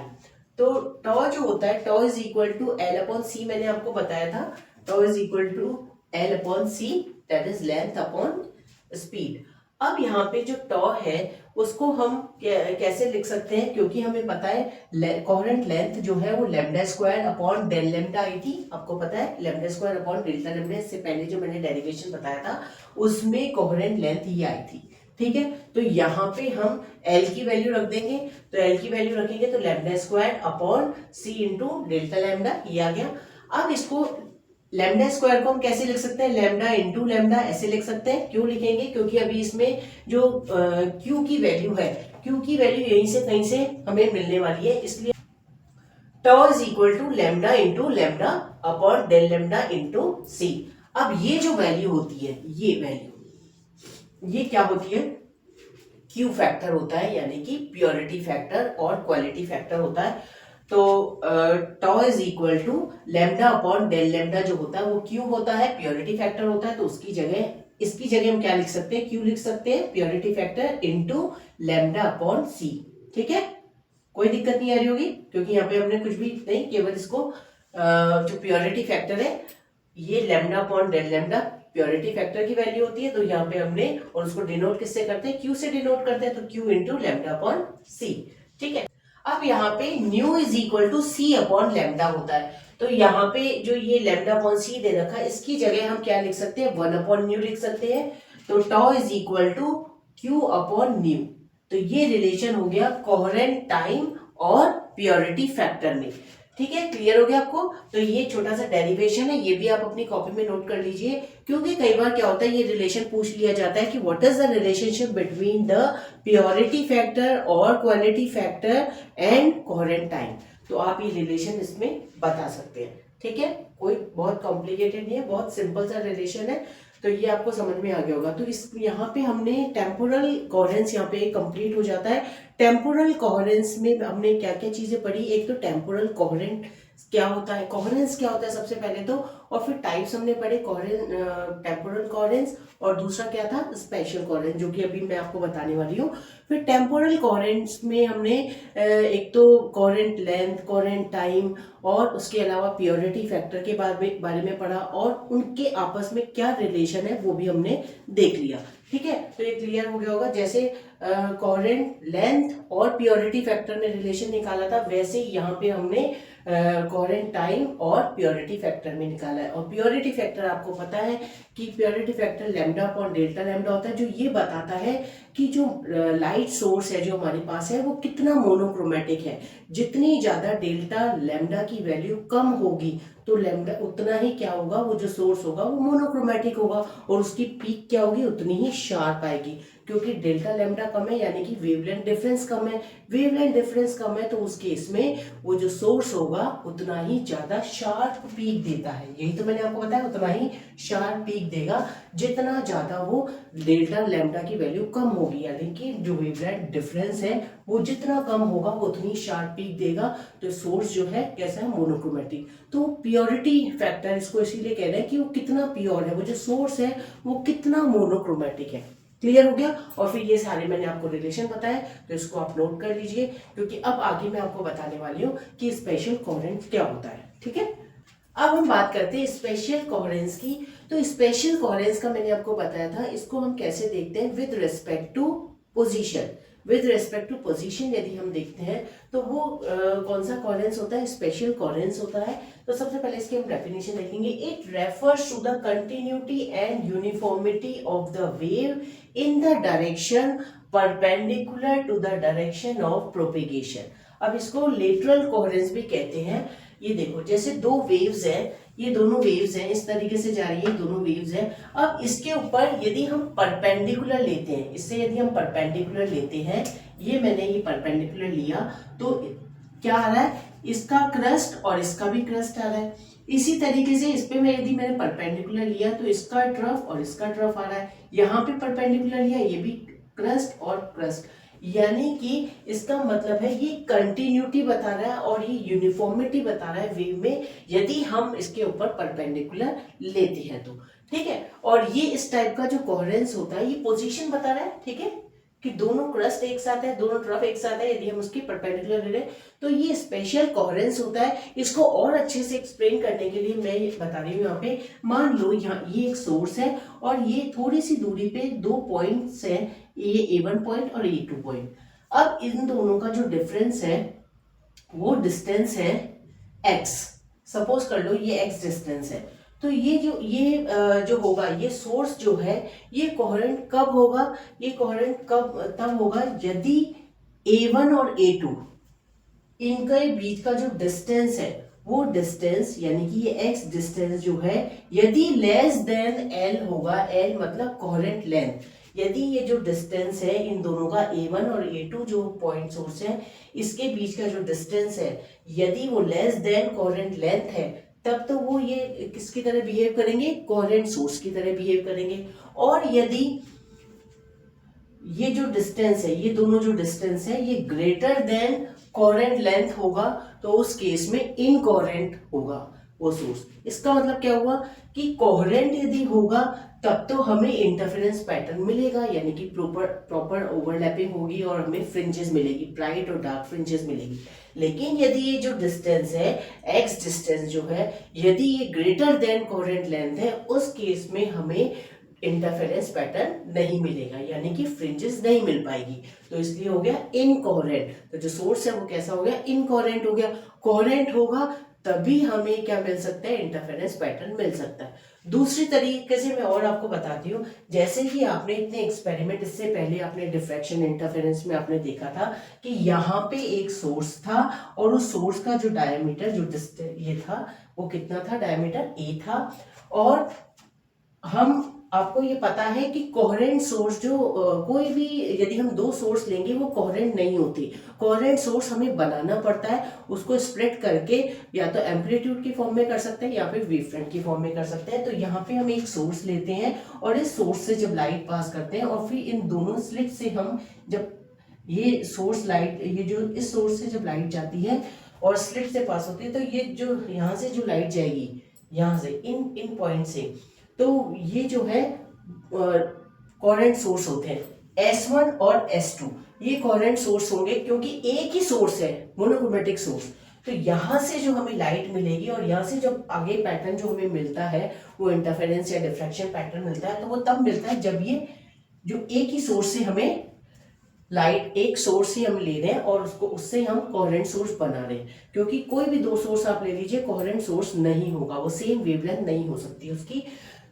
तो टॉ जो होता है, tau is equal to L upon C, मैंने आपको बताया था, tau is equal to L upon C, that is length upon speed. अब यहाँ पे जो टॉ है उसको हम कैसे लिख सकते हैं, क्योंकि हमें पता है कोहेरेंट लेंथ जो है वो lambda square upon del lambda आई थी, आपको पता है lambda square upon delta lambda, इससे पहले जो मैंने डेरिवेशन बताया था उसमें कोहेरेंट लेंथ ही आई थी, ठीक है। तो यहाँ पे हम L की वैल्यू रख देंगे, तो L की वैल्यू रखेंगे तो lambda square upon C into delta lambda, ये आ गया। अब इसको लैम्डा स्क्वायर को हम कैसे लिख सकते हैं, लैम्डा इंटू लैम्डा ऐसे लिख सकते हैं। क्यों लिखेंगे, क्योंकि अभी इसमें जो Q की वैल्यू है, Q की वैल्यू यहीं से कहीं से हमें मिलने वाली है, इसलिए tau is equal to lambda into lambda upon del lambda into C। अब ये जो वैल्यू होती है, ये वैल्यू, ये क्या होती है, Q फैक्टर होता है, यानी कि प्योरिटी फैक्टर और क्वालिटी फैक्टर होता है। तो tau is equal to lambda upon del lambda जो होता है वो Q होता है, प्योरिटी फैक्टर होता है, तो उसकी जगह, इसकी जगह हम क्या लिख सकते हैं, Q लिख सकते हैं, purity factor into lambda upon C, ठीक है। कोई दिक्कत नहीं आ रही होगी, क्योंकि यहाँ पे हमने कुछ भी नहीं, केवल इसको जो प्योरिटी फैक्टर है, ये lambda upon del lambda purity factor की वैल्यू होती है, तो यहाँ पे हमने, और उसको डिनोट किससे करते हैं, Q से डिनोट करते हैं, तो Q into lambda upon C, ठीक है। अब यहाँ पे nu is equal to C upon lambda होता है, तो यहाँ पे जो ये लैम्डा अपॉन C दे रखा है, इसकी जगह हम क्या लिख सकते हैं, 1 अपॉन न्यू लिख सकते हैं। तो tau is equal to Q upon nu. तो ये रिलेशन हो गया कोहेरेंट टाइम और प्योरिटी फैक्टर में, ठीक है। क्लियर हो गया आपको? तो ये छोटा सा डेरिवेशन है, ये भी आप अपनी कॉपी में नोट कर लीजिए, क्योंकि कई बार क्या होता है, ये रिलेशन पूछ लिया जाता है कि what is the relationship between the purity factor और quality factor and coherent time. तो आप ये रिलेशन इसमें बता सकते हैं, ठीक है। कोई बहुत कॉम्प्लिकेटेड नहीं है, बहुत सिंपल सा रिलेशन है, तो ये आपको समझ में आ गया होगा। तो इस यहाँ पे हमने टेम्पोरल कोहेरेंस यहाँ पे कंप्लीट हो जाता है। टेम्पोरल कोहेरेंस में हमने क्या क्या चीजें पढ़ी, एक तो टेम्पोरल कोहेरेंट क्या होता है, कोहेरेंस क्या होता है सबसे पहले तो, और फिर टाइप्स हमने पढ़े टेम्पोरल कोहेरेंस, और दूसरा क्या था स्पेशल कोहेरेंस, जो कि अभी मैं आपको बताने वाली हूँ। फिर टेम्पोरल कोहेरेंस में हमने एक तो कोहेरेंट लेंथ, कोहेरेंट टाइम, और उसके अलावा प्योरिटी फैक्टर के बारे में पढ़ा, और उनके आपस में क्या रिलेशन है वो भी हमने देख लिया। ठीक है, तो ये क्लियर हो गया होगा। जैसे कोहेरेंट लेंथ और प्योरिटी फैक्टर ने रिलेशन निकाला था, वैसे यहाँ पे हमने कोहेरेंट टाइम और प्योरिटी फैक्टर में निकाला है। और प्योरिटी फैक्टर आपको पता है कि purity factor lambda upon delta lambda होता है, जो ये बताता है कि जो लाइट सोर्स है जो हमारे पास है वो कितना मोनोक्रोमेटिक है। जितनी ज्यादा डेल्टा लैम्डा की वैल्यू कम होगी तो लैम्डा उतना ही क्या होगा, वो जो सोर्स होगा वो मोनोक्रोमेटिक होगा, और उसकी पीक क्या होगी, उतनी ही शार्प आएगी। क्योंकि डेल्टा लैम्डा कम है यानी कि वेवलेंथ डिफरेंस कम है, वेवलेंथ डिफरेंस कम है तो उस केस में वो जो सोर्स होगा उतना ही ज्यादा शार्प पीक देता है। यही तो मैंने आपको बताया, उतना ही शार्प पीक देगा जितना ज्यादा वो डेल्टा लैम्डा की वैल्यू कम होगी, यानी कि जो वेवलेंथ डिफरेंस है वो जितना कम होगा वो उतनी शार्प पीक देगा। तो सोर्स जो है कैसा है, मोनोक्रोमेटिक। तो प्योरिटी फैक्टर इसको इसीलिए कह रहे हैं कि वो कितना प्योर है, वो जो सोर्स है वो कितना मोनोक्रोमेटिक है। क्लियर हो गया। और फिर ये सारे मैंने आपको रिलेशन बताया, तो इसको आप नोट कर लीजिए, क्योंकि अब आगे मैं आपको बताने वाली हूँ कि स्पेशल कोहेरेंस क्या होता है। ठीक है, अब हम बात करते हैं स्पेशल कोहेरेंस की। तो स्पेशल कोहेरेंस का मैंने आपको बताया था, इसको हम कैसे देखते हैं, with respect to position. With respect to position यदि हम देखते हैं तो वो कौन सा कोहेरेंस होता है, स्पेशल कोहेरेंस होता है। तो सबसे पहले इसकी हम डेफिनेशन देखेंगे। It refers to the continuity and uniformity of the wave in the direction perpendicular to the direction of propagation. अब इसको लेटरल कोहेरेंस भी कहते हैं। ये देखो, जैसे दो वेव्स हैं, ये दोनों वेव्स हैं, इस तरीके से जा रही है, दोनों वेव्स हैं। अब इसके ऊपर यदि हम परपेंडिकुलर लेते हैं, इससे यदि हम परपेंडिकुलर लेते हैं, ये मैंने ये परपेंडिकुलर लिया, तो क्या आ रहा है, इसका क्रस्ट और इसका भी क्रस्ट आ रहा है। इसी तरीके से इस पे यदि मैंने परपेंडिकुलर लिया तो इसका ट्रफ और इसका ट्रफ आ रहा है। यहाँ पे परपेंडिकुलर लिया, ये भी क्रस्ट और क्रस्ट, यानी कि इसका मतलब है ये कंटिन्यूटी बता रहा है और ये यूनिफॉर्मिटी बता रहा है वेव में, यदि हम इसके ऊपर परपेंडिकुलर लेते हैं तो। ठीक है, और ये इस टाइप का जो कोहेरेंस होता है ये पोजीशन बता रहा है। ठीक है, कि दोनों क्रस्ट एक साथ है, दोनों ट्रफ एक साथ है, यदि हम उसकी परपेंडिकुलर ले रहे हैं तो ये स्पेशल कोहेरेंस होता है। इसको और अच्छे से एक्सप्लेन करने के लिए मैं ये बता रही हूँ। यहाँ पे मान लो यहाँ ये एक सोर्स है और ये थोड़ी सी दूरी पे दो पॉइंट्स है, ये A1 पॉइंट और A2 पॉइंट। अब इन दोनों का जो डिफरेंस है वो डिस्टेंस है x। सपोज कर लो ये x डिस्टेंस है, तो ये जो होगा, ये सोर्स जो है ये कोहेरेंट कब होगा, ये कोहेरेंट कब तब होगा यदि A1 और A2 इनके बीच का जो डिस्टेंस है वो डिस्टेंस, यानी कि ये x डिस्टेंस जो है यदि लेस देन l होगा, l मतलब कोहेरेंट लेंथ, यदि ये जो डिस्टेंस है इन दोनों का A1 और A2 जो पॉइंट सोर्स है इसके बीच का जो डिस्टेंस है यदि वो लेस देन कोहेरेंट लेंथ है, तब तो वो ये किसकी तरह बिहेव करेंगे, कोहेरेंट सोर्स की तरह बिहेव करेंगे। और यदि ये जो डिस्टेंस है, ये दोनों जो डिस्टेंस है ये ग्रेटर देन कोहेरेंट लेंथ होगा, तो उस केस में इनकोहेरेंट होगा वो सोर्स। इसका मतलब क्या हुआ कि कोहेरेंट यदि होगा तब तो हमें इंटरफेरेंस पैटर्न मिलेगा, यानी कि प्रॉपर ओवरलैपिंग होगी और हमें फ्रिंजेस मिलेगी, ब्राइट और डार्क फ्रिंजेस मिलेगी। लेकिन यदि ये जो डिस्टेंस है x डिस्टेंस जो है यदि ये ग्रेटर देन कोहेरेंट लेंथ है, उस केस में हमें इंटरफेरेंस पैटर्न नहीं मिलेगा, यानी कि फ्रिंजेस नहीं मिल पाएगी, तो इसलिए हो गया इनकोहेरेंट। तो जो सोर्स है वो कैसा हो गया, इनकोहेरेंट हो गया। कोहेरेंट होगा तभी हमें क्या मिल सकता है, इंटरफेरेंस पैटर्न मिल सकता है। दूसरी तरीके से मैं और आपको बताती हूँ, जैसे कि आपने इतने एक्सपेरिमेंट इससे पहले आपने डिफ्रैक्शन इंटरफेरेंस में आपने देखा था कि यहाँ पे एक सोर्स था और उस सोर्स का जो डायमीटर जो ये था वो कितना था, डायमीटर a था। और हम आपको ये पता है कि कोहेरेंट सोर्स जो कोई भी यदि हम दो सोर्स लेंगे वो कोहेरेंट नहीं होती, कोहेरेंट सोर्स हमें बनाना पड़ता है, उसको स्प्लिट करके या तो एम्पलीट्यूड की फॉर्म में कर सकते हैं या फिर वेवफ्रंट की फॉर्म में कर सकते हैं। तो यहाँ पे हम एक सोर्स लेते हैं और इस सोर्स से जब लाइट पास करते हैं और फिर इन दोनों स्लिट से हम जब ये सोर्स लाइट, ये जो इस सोर्स से जब लाइट जाती है और स्लिट से पास होती है, तो ये जो यहाँ से जो लाइट जाएगी, यहाँ से इन इन पॉइंट से, तो ये जो है कोहेरेंट सोर्स होते हैं S1 और S2। ये कोहेरेंट सोर्स होंगे क्योंकि एक ही सोर्स है, मोनोक्रोमेटिक सोर्स। तो यहाँ से जो हमें लाइट मिलेगी और यहाँ से जब आगे पैटर्न जो हमें मिलता है वो इंटरफेरेंस या डिफ्रैक्शन पैटर्न मिलता है, तो वो तब मिलता है जब ये जो एक ही सोर्स से हमें लाइट, एक सोर्स ही हम ले रहे हैं और उसको उससे हम कोहेरेंट सोर्स बना रहे हैं। क्योंकि कोई भी दो सोर्स आप ले लीजिए, कोहेरेंट सोर्स नहीं होगा, वो सेम वेवलेंथ नहीं हो सकती उसकी।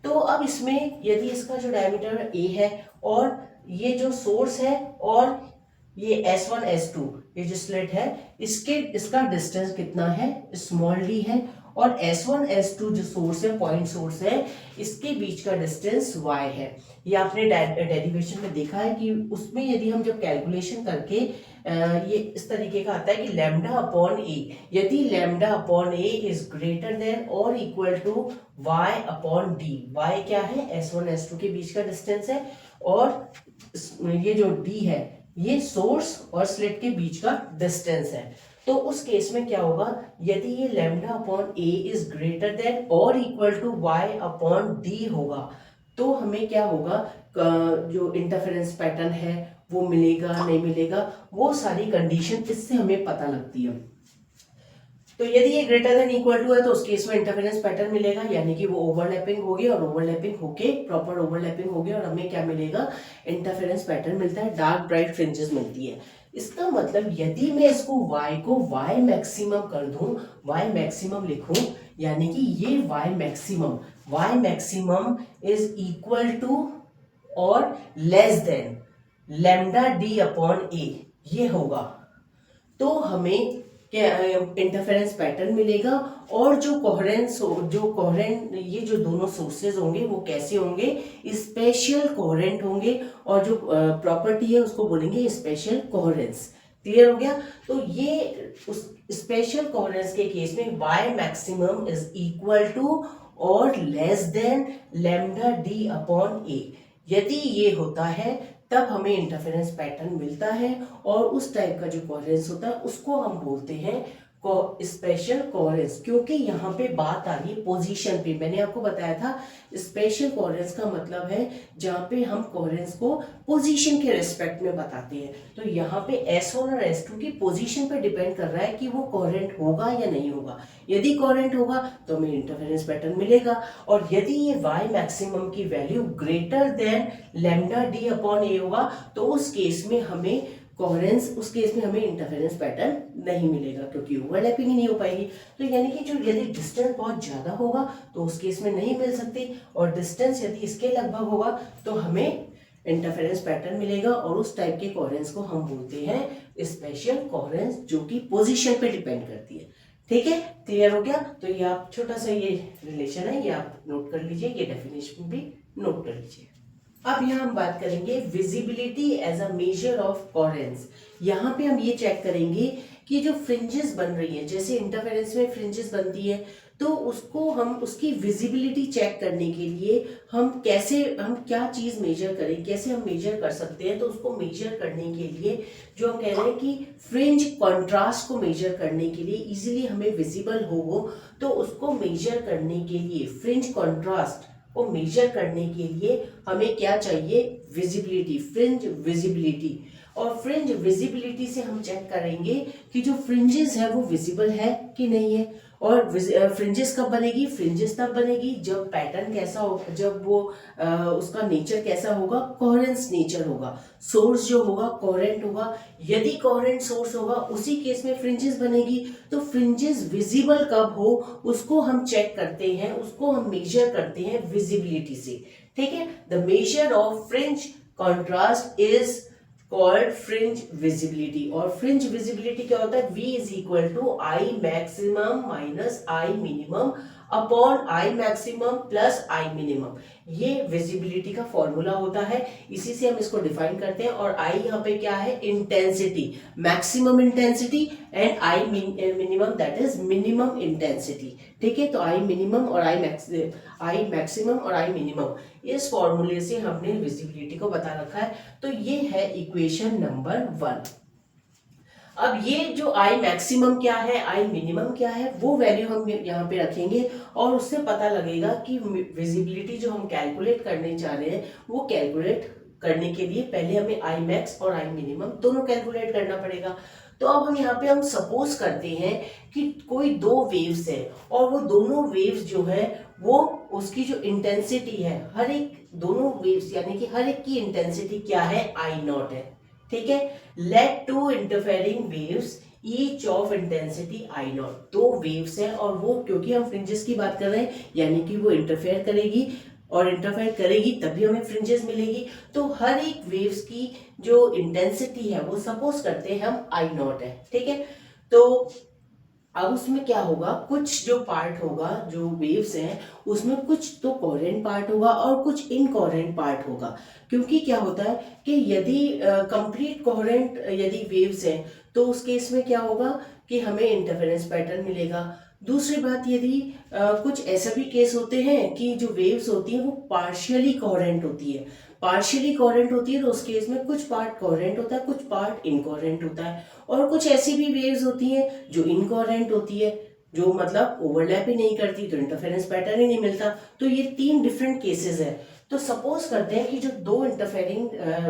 तो अब इसमें यदि इसका जो डायमीटर a है और ये जो सोर्स है और ये S1 S2 ये जो स्लिट है, इसका डिस्टेंस कितना है, स्मॉल d है, और S1 S2 जो सोर्स है, पॉइंट सोर्स है, इसके बीच का डिस्टेंस y है। ये आपने डेरिवेशन में देखा है कि उसमें यदि हम जब कैलकुलेशन करके ये इस तरीके का आता है कि लैम्डा अपॉन ए, यदि lambda upon A is greater than और equal to y upon D. y क्या है, S1 S2 के बीच का डिस्टेंस है, और ये जो d है ये सोर्स और स्लिट के बीच का डिस्टेंस है। तो उस केस में क्या होगा, यदि ये lambda upon A is greater than और equal to y upon D होगा, तो हमें क्या होगा, जो इंटरफेरेंस पैटर्न है वो मिलेगा नहीं मिलेगा, वो सारी कंडीशन इससे हमें पता लगती है। तो यदि ये ग्रेटर देन इक्वल टू है तो उस केस में इंटरफेरेंस पैटर्न मिलेगा, यानी कि वो ओवरलैपिंग होगी, और ओवरलैपिंग होके प्रॉपर ओवरलैपिंग होगी और हमें क्या मिलेगा, इंटरफेरेंस पैटर्न मिलता है, डार्क ब्राइट फ्रिंजेस मिलती है। इसका मतलब यदि मैं इसको y मैक्सिमम कर दूं, y मैक्सिमम लिखूं, यानी कि ये y maximum is equal to और less than lambda D upon A, ये होगा, तो हमें इंटरफेरेंस पैटर्न मिलेगा। और जो कोहेरेंट ये जो दोनों सोर्सेज होंगे वो कैसे होंगे, स्पेशल कोहेरेंट होंगे, और जो प्रॉपर्टी है उसको बोलेंगे स्पेशल कोहेरेंस। क्लियर हो गया। तो ये उस स्पेशल कोहेरेंस के केस में y maximum is equal to और less than lambda D upon A. यदि ये होता है तब हमें इंटरफेरेंस पैटर्न मिलता है, और उस टाइप का जो कोहेरेंस होता है उसको हम बोलते हैं स्पेशल कोहेरेंस। क्योंकि यहाँ पे बात आ रही है पोजीशन पे, मैंने आपको बताया था स्पेशल कोहेरेंस का मतलब है जहाँ पे हम कोहेरेंस को पोजीशन के रिस्पेक्ट में बताते हैं। तो यहाँ पे S1 और S2 की पोजीशन पे डिपेंड कर रहा है कि वो कोहेरेंट होगा या नहीं होगा। यदि कोहेरेंट होगा तो हमें इंटरफेरेंस पैटर्न मिलेगा, और यदि ये y मैक्सिमम की value greater than lambda D upon A होगा तो उस केस में हमें कोहेरेंस, उस केस में हमें इंटरफेरेंस पैटर्न नहीं मिलेगा, क्योंकि ओवरलैपिंग ही नहीं हो पाएगी। तो यानी कि जो यदि डिस्टेंस बहुत ज्यादा होगा तो उस केस में नहीं मिल सकती, और डिस्टेंस यदि इसके लगभग होगा तो हमें इंटरफेरेंस पैटर्न मिलेगा, और उस टाइप के कोहेरेंस को हम बोलते हैं स्पेशल कोहेरेंस, जो कि पोजीशन पे डिपेंड करती है। ठीक है, क्लियर हो गया। तो ये आप छोटा सा ये रिलेशन है, ये आप नोट कर लीजिए, ये डेफिनेशन भी नोट कर लीजिए। अब यहाँ हम बात करेंगे visibility as a measure of coherence. यहाँ पे हम ये चेक करेंगे कि जो फ्रिंजेस बन रही है, जैसे इंटरफेरेंस में फ्रिंजेस बनती है, तो उसको हम उसकी विजिबिलिटी चेक करने के लिए हम क्या चीज मेजर करें, कैसे हम मेजर कर सकते हैं। तो उसको मेजर करने के लिए जो हम कह रहे हैं कि फ्रिंज कंट्रास्ट को मेजर करने के लिए इजीली हमें विजिबल हो, तो उसको मेजर करने के लिए फ्रिंज कंट्रास्ट को मेजर करने के लिए हमें क्या चाहिए, विजिबिलिटी, फ्रिंज विजिबिलिटी। और फ्रिंज विजिबिलिटी से हम चेक करेंगे कि जो फ्रिंजेस है वो विजिबल है कि नहीं है। और फ्रिंजेस कब बनेगी, फ्रिंजेस तब बनेगी जब पैटर्न कैसा होगा, जब वो उसका नेचर कैसा होगा, कोहेरेंस नेचर होगा, सोर्स जो होगा कोहेरेंट होगा। यदि कोहेरेंट सोर्स होगा उसी केस में फ्रिंजेस बनेगी। तो फ्रिंजेस विजिबल कब हो उसको हम चेक करते हैं, उसको हम मेजर करते हैं विजिबिलिटी से। ठीक है, the measure of fringe contrast is called fringe visibility. और फ्रिंज विजिबिलिटी क्या होता है, V is equal to I maximum minus I minimum upon I maximum plus I minimum. ये विजिबिलिटी का फॉर्मूला होता है, इसी से हम इसको डिफाइन करते हैं। और आई यहाँ पे क्या है, intensity, maximum intensity, and I minimum that is minimum intensity. ठीक है, तो आई मिनिमम और आई मैक्सिमम और आई मिनिमम, इस फॉर्मूले से हमने विजिबिलिटी को बता रखा है। तो ये है इक्वेशन नंबर 1। अब ये जो आई मैक्सिमम क्या है, आई मिनिमम क्या है, वो वैल्यू हम यहाँ पे रखेंगे और उससे पता लगेगा कि विजिबिलिटी जो हम कैलकुलेट करने जा रहे हैं, वो कैलकुलेट करने के लिए पहले हमें आई मैक्स और आई मिनिमम दोनों कैलकुलेट करना पड़ेगा। तो अब हम यहाँ पे हम सपोज करते हैं कि कोई दो वेव्स है और वो दोनों वेव्स जो है वो उसकी जो इंटेंसिटी है, हर एक दोनों वेव्स यानी कि हर एक की इंटेंसिटी क्या है, आई नॉट है। ठीक है, let two interfering waves each of intensity I nought. दो वेव्स है और वो क्योंकि हम फ्रिंजेस की बात कर रहे हैं यानी कि वो इंटरफेयर करेगी और इंटरफेयर करेगी तभी हमें फ्रिंजेस मिलेगी। तो हर एक वेव्स की जो इंटेंसिटी है वो सपोज करते हैं हम आई नॉट है। ठीक है, तो अब उसमें क्या होगा, कुछ जो पार्ट होगा, जो वेव्स हैं उसमें कुछ तो कोहेरेंट पार्ट होगा और कुछ इनकोहेरेंट पार्ट होगा। क्योंकि क्या होता है कि यदि कंप्लीट कोहेरेंट यदि वेव्स हैं तो उस केस में क्या होगा कि हमें इंटरफेरेंस पैटर्न मिलेगा। दूसरी बात, यदि कुछ ऐसे भी केस होते हैं कि जो वेव्स होती हैं वो पार्शियली कोहेरेंट होती है, पार्शियली कोहेरेंट होती है, तो उस केस में कुछ पार्ट कोहेरेंट होता है, कुछ पार्ट इनकोहेरेंट होता है। और कुछ ऐसी भी वेव्स होती हैं जो इनकोहेरेंट होती है, जो मतलब ओवरलैप ही नहीं करती, तो इंटरफेरेंस पैटर्न ही नहीं मिलता। तो ये 3 डिफरेंट केसेस है। तो सपोज करते हैं कि जो दो इंटरफेरिंग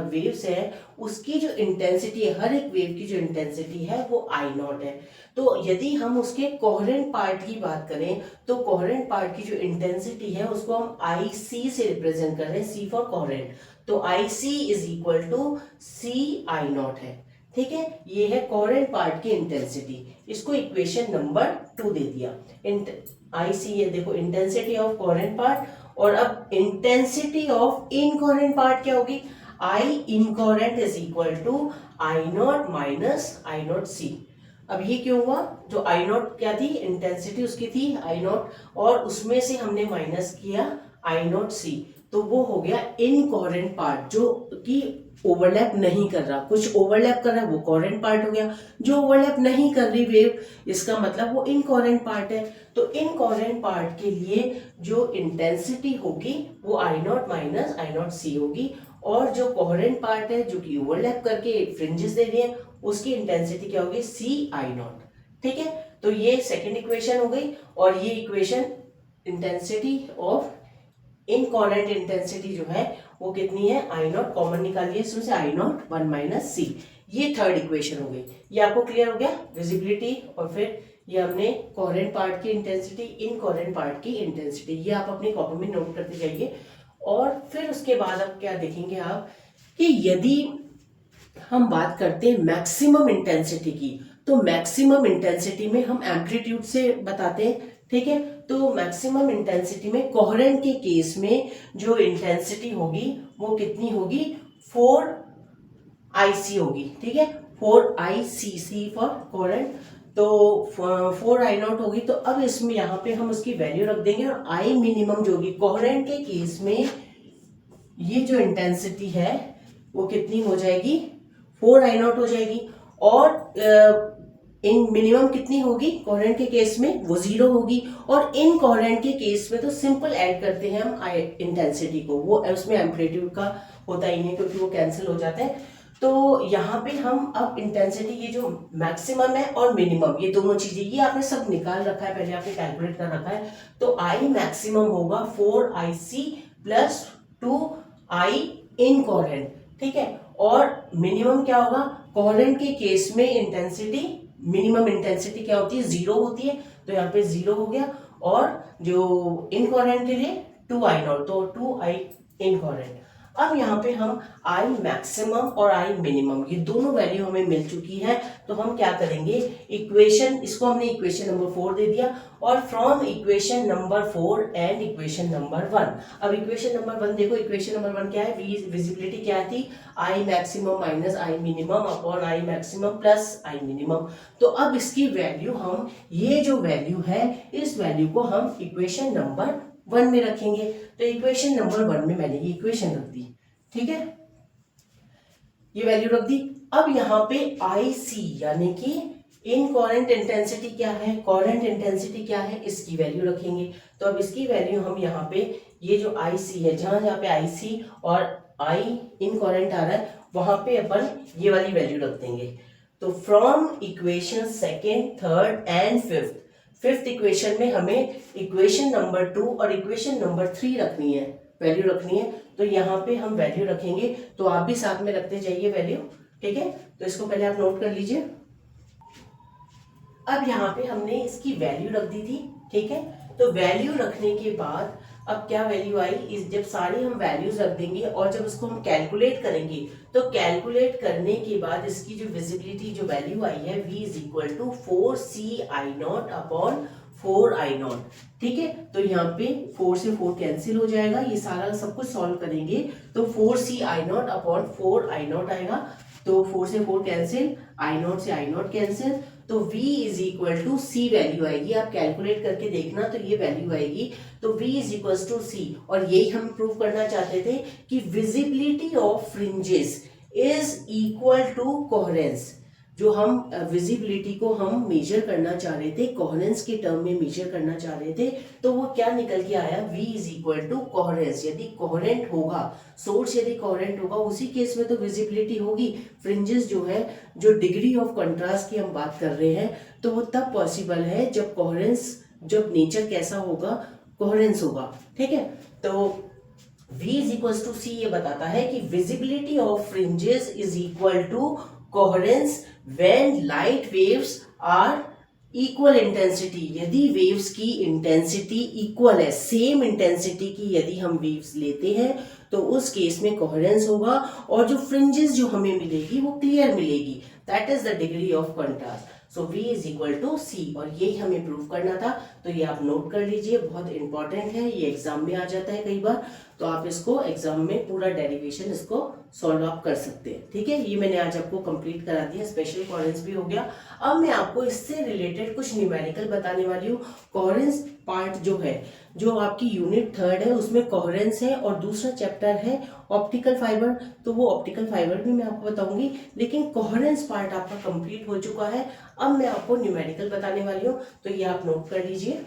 वेव्स है उसकी जो इंटेंसिटी है, हर एक वेव की जो इंटेंसिटी है वो आई नॉट है। तो यदि हम उसके कोहेरेंट पार्ट की बात करें तो कोहेरेंट पार्ट की जो इंटेंसिटी है उसको हम आई सी से रिप्रेजेंट कर रहे हैं, सी फॉर कोहेरेंट। तो I C is equal to C I nought है। ठीक है, ये है कोहेरेंट पार्ट की इंटेंसिटी। इसको इक्वेशन नंबर 2 दे दिया। आई सी है, देखो इंटेंसिटी ऑफ कोहेरेंट पार्ट। और अब इंटेंसिटी ऑफ इनकोहेरेंट पार्ट क्या होगी, I incoherent is equal to I nought minus I nought C. अब ये क्यों हुआ, जो आई नॉट क्या थी, इंटेंसिटी उसकी थी आई नॉट, और उसमें से हमने माइनस किया आई नॉट सी, तो वो हो गया इनकोहेरेंट पार्ट, जो कि ओवरलैप नहीं कर रहा। कुछ ओवरलैप कर रहा है वो कोहेरेंट पार्ट हो गया, जो ओवरलैप नहीं कर रही वेव, इसका मतलब वो इनकोहेरेंट पार्ट है। तो इनकोहेरेंट पार्ट के लिए जो इंटेंसिटी होगी वो आई नॉट माइनस आई नॉट सी होगी, और जो कोहेरेंट पार्ट है जो कि ओवरलैप करके फ्रिंजेस दे रही है उसकी इंटेंसिटी क्या होगी, सी आई नॉट। ठीक है, तो ये सेकेंड इक्वेशन हो गई। और ये equation intensity of incoherent intensity जो है वो कितनी है, आई नॉट कॉमन निकालिए इसमें से, आई नॉट 1 माइनस सी। ये थर्ड इक्वेशन हो गई। ये आपको क्लियर हो गया, विजिबिलिटी, और फिर ये हमने कोहेरेंट पार्ट की इंटेंसिटी, इनकोहेरेंट पार्ट की इंटेंसिटी, ये आप अपनी कॉपी में नोट करते जाइए। और फिर उसके बाद अब क्या देखेंगे आप कि यदि हम बात करते हैं मैक्सिमम इंटेंसिटी की, तो मैक्सिमम इंटेंसिटी में हम एम्पलीट्यूड से बताते हैं। ठीक है, तो मैक्सिमम इंटेंसिटी में कोहेरेंट के केस में जो इंटेंसिटी होगी वो कितनी होगी, 4 IC होगी। ठीक है, 4 IC, सी फॉर कोहेरेंट, तो 4 आई नॉट होगी। तो अब इसमें यहाँ पे हम उसकी वैल्यू रख देंगे, और आई मिनिमम जो होगी कोहेरेंट के केस में, ये जो इंटेंसिटी है वो कितनी हो जाएगी, 4 आई नॉट हो जाएगी। और इन मिनिमम कितनी होगी कोहेरेंट के केस में, वो 0 होगी। और इन कोहेरेंट के केस में तो सिंपल ऐड करते हैं हम आई इंटेंसिटी को, वो उसमें एम्पलीट्यूड का होता ही नहीं क्योंकि वो कैंसिल हो जाता है। तो यहाँ पे हम अब इंटेंसिटी, ये जो मैक्सिमम है और मिनिमम, ये दोनों चीजें ये आपने सब निकाल रखा है, पहले आपने कैलकुलेट कर रखा है। तो आई मैक्सिमम होगा 4 IC प्लस 2 आई इनकोहेरेंट। ठीक है, और मिनिमम क्या होगा, कोहेरेंट के केस में इंटेंसिटी, मिनिमम इंटेंसिटी क्या होती है, 0 होती है, तो यहाँ पे 0 हो गया। और जो इनकोहेरेंट के लिए 2 आई नॉट, तो 2 आई इनकोहेरेंट। अब यहाँ पे हम आई मैक्सिमम और आई मिनिमम ये दोनों वैल्यू हमें मिल चुकी है, तो हम क्या करेंगे, इक्वेशन, इसको हमने इक्वेशन नंबर 4 दे दिया, और from equation number 4 and equation number 1। अब इक्वेशन नंबर 1 देखो, इक्वेशन नंबर 1 क्या है, विजिबिलिटी क्या थी, आई maximum minus I minimum upon I maximum plus I minimum. तो अब इसकी वैल्यू हम, ये जो वैल्यू है इस वैल्यू को हम इक्वेशन नंबर 1 में रखेंगे। तो इक्वेशन नंबर 1 में मैंने ये इक्वेशन रख दी, ठीक है, ये वैल्यू रख दी। अब यहाँ पे आई सी यानी कि इनकोरेंट इंटेंसिटी क्या है, कोरेंट इंटेंसिटी क्या है, इसकी वैल्यू रखेंगे। तो अब इसकी वैल्यू हम यहाँ पे, ये जो आई सी है, जहां जहां पे आई सी और आई इनकोरेंट आ रहा है वहां पे अपन ये वाली वैल्यू रख देंगे। तो from equation second, third and fifth equation में हमें इक्वेशन नंबर 2 और इक्वेशन नंबर 3 रखनी है, वैल्यू रखनी है। तो यहाँ पे हम वैल्यू रखेंगे, तो आप भी साथ में रखते जाइए वैल्यू, ठीक है। तो इसको पहले आप नोट कर लीजिए। अब यहाँ पे हमने इसकी वैल्यू रख दी थी, ठीक है। तो वैल्यू रखने के बाद अब क्या वैल्यू आई, इस जब सारी हम वैल्यूज रख देंगे और जब इसको हम कैलकुलेट करेंगे, तो कैलकुलेट करने के बाद इसकी जो विजिबिलिटी जो वैल्यू आई है v is equal to 4c/0 upon 4i0, ठीक है। तो यहाँ पे 4 से 4 कैंसिल हो जाएगा, ये सारा सब कुछ सॉल्व करेंगे तो 4c/0 अपॉन 4i0 आएगा। तो 4 से 4 कैंसिल, i0 से i0 कैंसिल, तो v is equal to C value आएगी। आप कैलकुलेट करके देखना, तो ये वैल्यू आएगी, तो v is equal to C. और यही हम प्रूव करना चाहते थे कि visibility of fringes is equal to coherence. जो हम विजिबिलिटी को हम मेजर करना चाह रहे थे, कोहेरेंस के टर्म में मेजर करना चाह रहे थे, तो वो क्या निकल के आया, v is equal to coherence. यदि कोहेरेंट होगा, सोर्स यदि कोहेरेंट होगा, उसी केस में तो विजिबिलिटी होगी। फ्रिंजेस जो है, जो डिग्री ऑफ कंट्रास्ट की हम बात कर रहे हैं, तो वो तब पॉसिबल है जब कोहेरेंस, जब नेचर कैसा होगा, कोहेरेंस होगा, ठीक है। तो v is equal to C ये बताता है कि visibility of fringes is equal to coherence when light waves are equal intensity। यदि वेव्स की इंटेंसिटी इक्वल है, सेम इंटेंसिटी की यदि हम वेव्स लेते हैं, तो उस केस में कोहेरेंस होगा, और जो फ्रिंजेस जो हमें मिलेगी वो क्लियर मिलेगी। That is the degree of contrast. So v is equal to C, और यही हमें प्रूव करना था। तो ये आप नोट कर लीजिए, बहुत इंपॉर्टेंट है, ये एग्जाम में आ जाता है कई बार, तो आप इसको एग्जाम में पूरा डेरिवेशन इसको सॉल्व आप कर सकते हैं, ठीक है। ये मैंने आज आपको कंप्लीट करा दिया, स्पेशल कोहेरेंस भी हो गया। अब मैं आपको इससे रिलेटेड कुछ न्यूमेरिकल बताने वाली हूँ। कोहेरेंस पार्ट जो है, जो आपकी यूनिट 3 है, उसमें कोहेरेंस है, और दूसरा चैप्टर है ऑप्टिकल फाइबर, तो वो ऑप्टिकल फाइबर भी मैं आपको बताऊंगी। लेकिन कोहेरेंस पार्ट आपका कंप्लीट हो चुका है। अब मैं आपको न्यूमेरिकल बताने वाली हूँ, तो ये आप नोट कर लीजिए।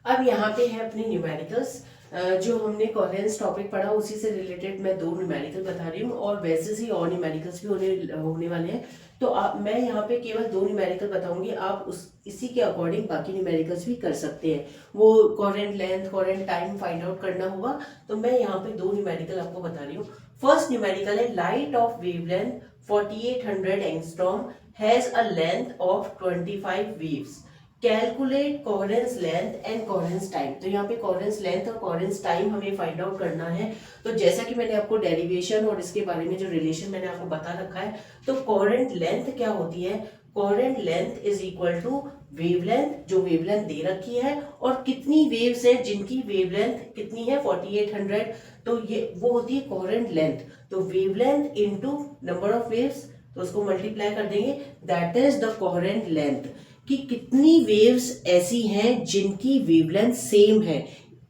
अब यहाँ पे है अपने न्यूमेरिकल्स, जो हमने कोहेरेंस टॉपिक पढ़ा उसी से रिलेटेड मैं 2 न्यूमेरिकल बता रही हूँ, और वैसे ही और न्यूमेरिकल्स भी होने वाले हैं। तो मैं यहाँ पे केवल 2 न्यूमेरिकल बताऊंगी, आप इसी के अकॉर्डिंग बाकी न्यूमेरिकल्स भी कर सकते हैं। वो coherent length, coherent time find out करना होगा। तो मैं यहाँ पे 2 न्यूमेरिकल आपको बता रही हूँ। फर्स्ट न्यूमेरिकल है, light of wavelength 4800 angstrom has a length of 25 waves, calculate coherence length and coherence time. तो यहाँ पे कोहेरेंस लेंथ और कोहेरेंस टाइम हमें फाइंड आउट करना है। तो जैसा कि मैंने आपको डेरिवेशन और इसके बारे में जो रिलेशन मैंने आपको बता रखा है, तो कोहेरेंट लेंथ क्या होती है, coherent length is equal to wavelength, जो वेवलेंथ दे रखी है, और कितनी वेव्स है जिनकी वेवलेंथ कितनी है 4800, तो ये वो होती है कोहेरेंट लेंथ। तो wavelength into number of waves, तो उसको मल्टीप्लाई कर देंगे, that is the coherent length. कि कितनी वेव्स ऐसी हैं जिनकी वेवलेंथ सेम है,